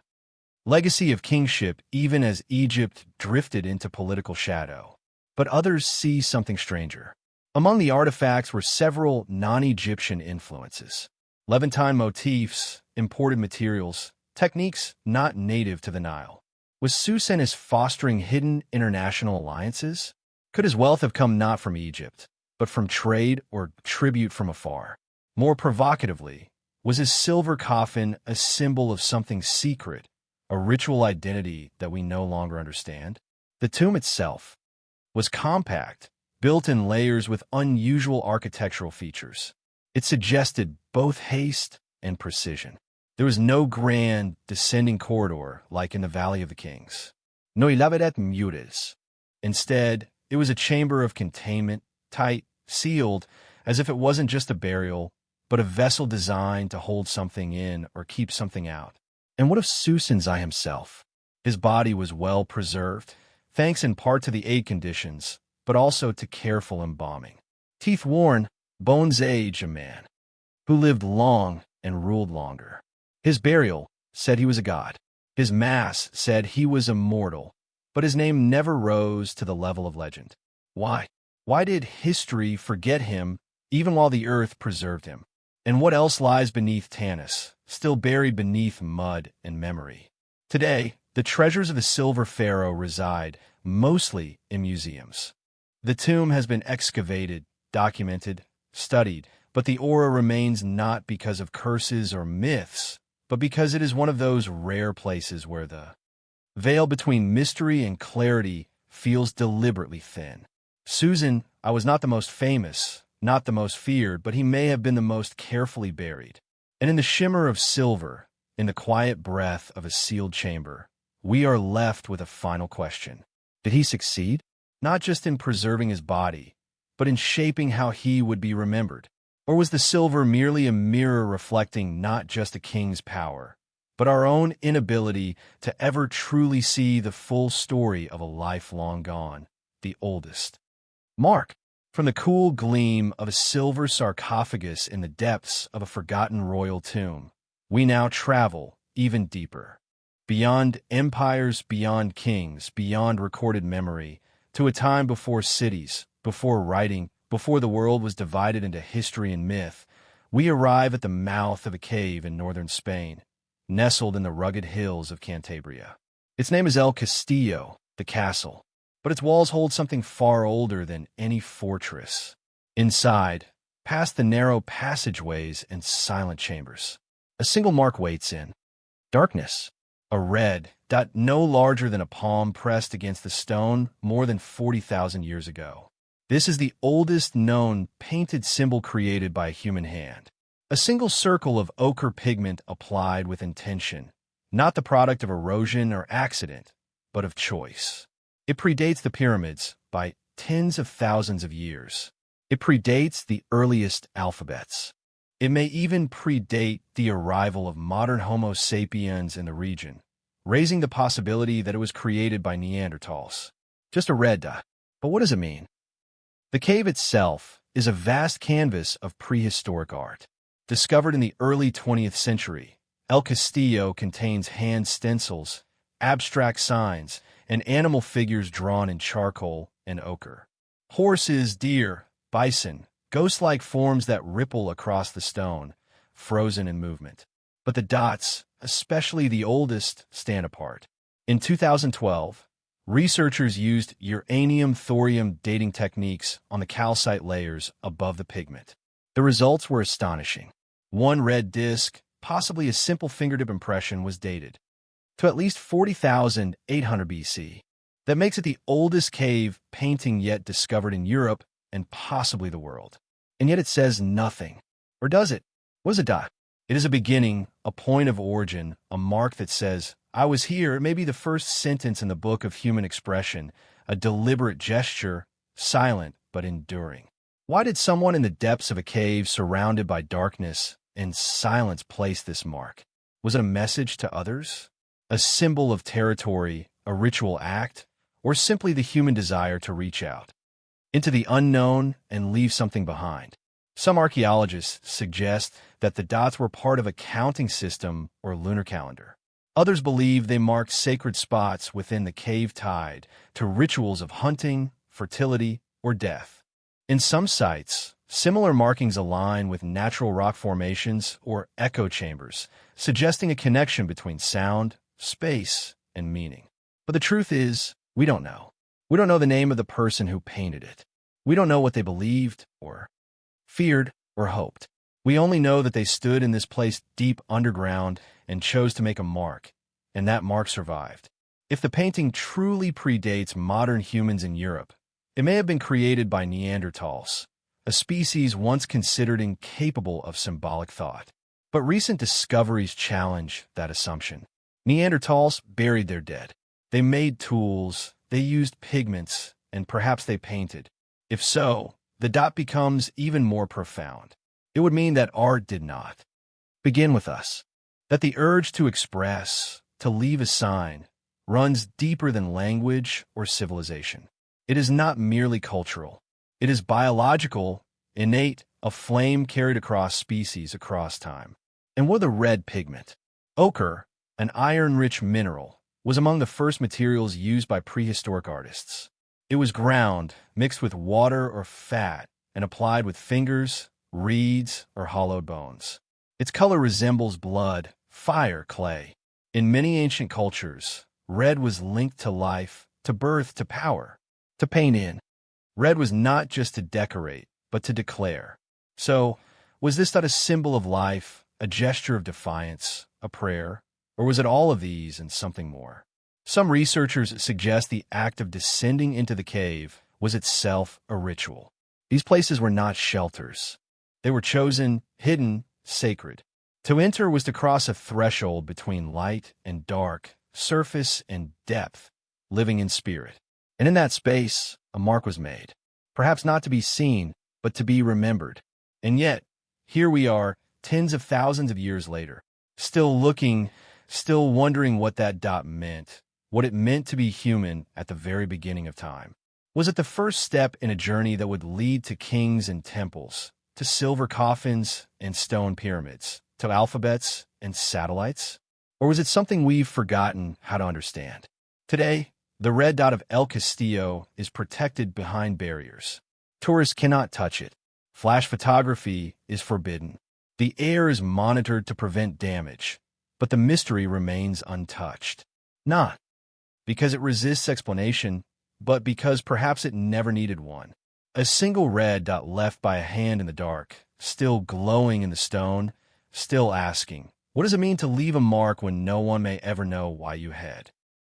legacy of kingship even as Egypt drifted into political shadow. but others see something stranger. Among the artifacts were several non-Egyptian influences. Levantine motifs, imported materials, techniques not native to the Nile. Was Susanus fostering hidden international alliances? Could his wealth have come not from Egypt, but from trade or tribute from afar? More provocatively, was his silver coffin a symbol of something secret, a ritual identity that we no longer understand? The tomb itself was compact, built in layers with unusual architectural features. It suggested both haste and precision. There was no grand, descending corridor like in the Valley of the Kings. No elaborat mures. Instead, it was a chamber of containment, tight, sealed, as if it wasn't just a burial, but a vessel designed to hold something in or keep something out. And what of Susanzai himself? His body was well preserved, thanks in part to the aid conditions, but also to careful embalming. Teeth worn, bones age a man, who lived long and ruled longer. His burial said he was a god. His mass said he was immortal, but his name never rose to the level of legend. Why? Why did history forget him even while the earth preserved him? And what else lies beneath Tanis, still buried beneath mud and memory? Today, the treasures of the Silver Pharaoh reside mostly in museums. The tomb has been excavated, documented, studied, but the aura remains not because of curses or myths, but because it is one of those rare places where the veil between mystery and clarity feels deliberately thin. Susan, I was not the most famous, not the most feared, but he may have been the most carefully buried. And in the shimmer of silver, in the quiet breath of a sealed chamber, we are left with a final question. Did he succeed? Not just in preserving his body, but in shaping how he would be remembered. Or was the silver merely a mirror reflecting not just a king's power, but our own inability to ever truly see the full story of a life long gone, the oldest? Mark, from the cool gleam of a silver sarcophagus in the depths of a forgotten royal tomb, we now travel even deeper. Beyond empires, beyond kings, beyond recorded memory, to a time before cities, before writing, before the world was divided into history and myth, we arrive at the mouth of a cave in northern Spain, nestled in the rugged hills of Cantabria. Its name is El Castillo, the castle, but its walls hold something far older than any fortress. Inside, past the narrow passageways and silent chambers, a single mark waits in darkness, a red dot no larger than a palm pressed against the stone more than 40,000 years ago. This is the oldest known painted symbol created by a human hand. A single circle of ochre pigment applied with intention, not the product of erosion or accident, but of choice. It predates the pyramids by tens of thousands of years. It predates the earliest alphabets. It may even predate the arrival of modern Homo sapiens in the region, raising the possibility that it was created by Neanderthals. Just a red dot. But what does it mean? The cave itself is a vast canvas of prehistoric art. Discovered in the early 20th century, El Castillo contains hand stencils, abstract signs, and animal figures drawn in charcoal and ochre. Horses, deer, bison, ghost-like forms that ripple across the stone, frozen in movement. But the dots, especially the oldest, stand apart. In 2012, researchers used uranium-thorium dating techniques on the calcite layers above the pigment. The results were astonishing. One red disk, possibly a simple fingertip impression, was dated to at least 40,800 BC. That makes it the oldest cave painting yet discovered in Europe and possibly the world. And yet it says nothing. Or does it? What is a dot? It is a beginning, a point of origin, a mark that says, I was here. It may be the first sentence in the book of human expression, a deliberate gesture, silent but enduring. Why did someone in the depths of a cave surrounded by darkness and silence place this mark? Was it a message to others? A symbol of territory, a ritual act, or simply the human desire to reach out into the unknown and leave something behind? Some archaeologists suggest that the dots were part of a counting system or lunar calendar. Others believe they marked sacred spots within the cave tied to rituals of hunting fertility, or death. In some sites, similar markings align with natural rock formations or echo chambers, suggesting a connection between sound, space, and meaning. But the truth is, we don't know. We don't know the name of the person who painted it. We don't know what they believed, or feared, or hoped. We only know that they stood in this place deep underground and chose to make a mark, and that mark survived. If the painting truly predates modern humans in Europe, it may have been created by Neanderthals, a species once considered incapable of symbolic thought. But recent discoveries challenge that assumption. Neanderthals buried their dead. They made tools, they used pigments, and perhaps they painted. If so, the dot becomes even more profound. It would mean that art did not begin with us, that the urge to express, to leave a sign, runs deeper than language or civilization. It is not merely cultural. It is biological, innate, a flame carried across species across time. And what the red pigment? Ochre, an iron-rich mineral, was among the first materials used by prehistoric artists. It was ground, mixed with water or fat, and applied with fingers, reeds, or hollowed bones. Its color resembles blood, fire, clay. In many ancient cultures, red was linked to life, to birth, to power, to paint in. Red was not just to decorate, but to declare. So, was this not a symbol of life, a gesture of defiance, a prayer? Or was it all of these and something more? Some researchers suggest the act of descending into the cave was itself a ritual. These places were not shelters. They were chosen, hidden, sacred. To enter was to cross a threshold between light and dark, surface and depth, living in spirit. And in that space, a mark was made. Perhaps not to be seen, but to be remembered. And yet, here we are, tens of thousands of years later, still looking, still wondering what that dot meant, what it meant to be human at the very beginning of time. Was it the first step in a journey that would lead to kings and temples, to silver coffins and stone pyramids, to alphabets and satellites? Or was it something we've forgotten how to understand? Today, the red dot of El Castillo is protected behind barriers. Tourists cannot touch it. Flash photography is forbidden. The air is monitored to prevent damage, but the mystery remains untouched. Not because it resists explanation, but because perhaps it never needed one. A single red dot left by a hand in the dark, still glowing in the stone, still asking, what does it mean to leave a mark when no one may ever know why you had?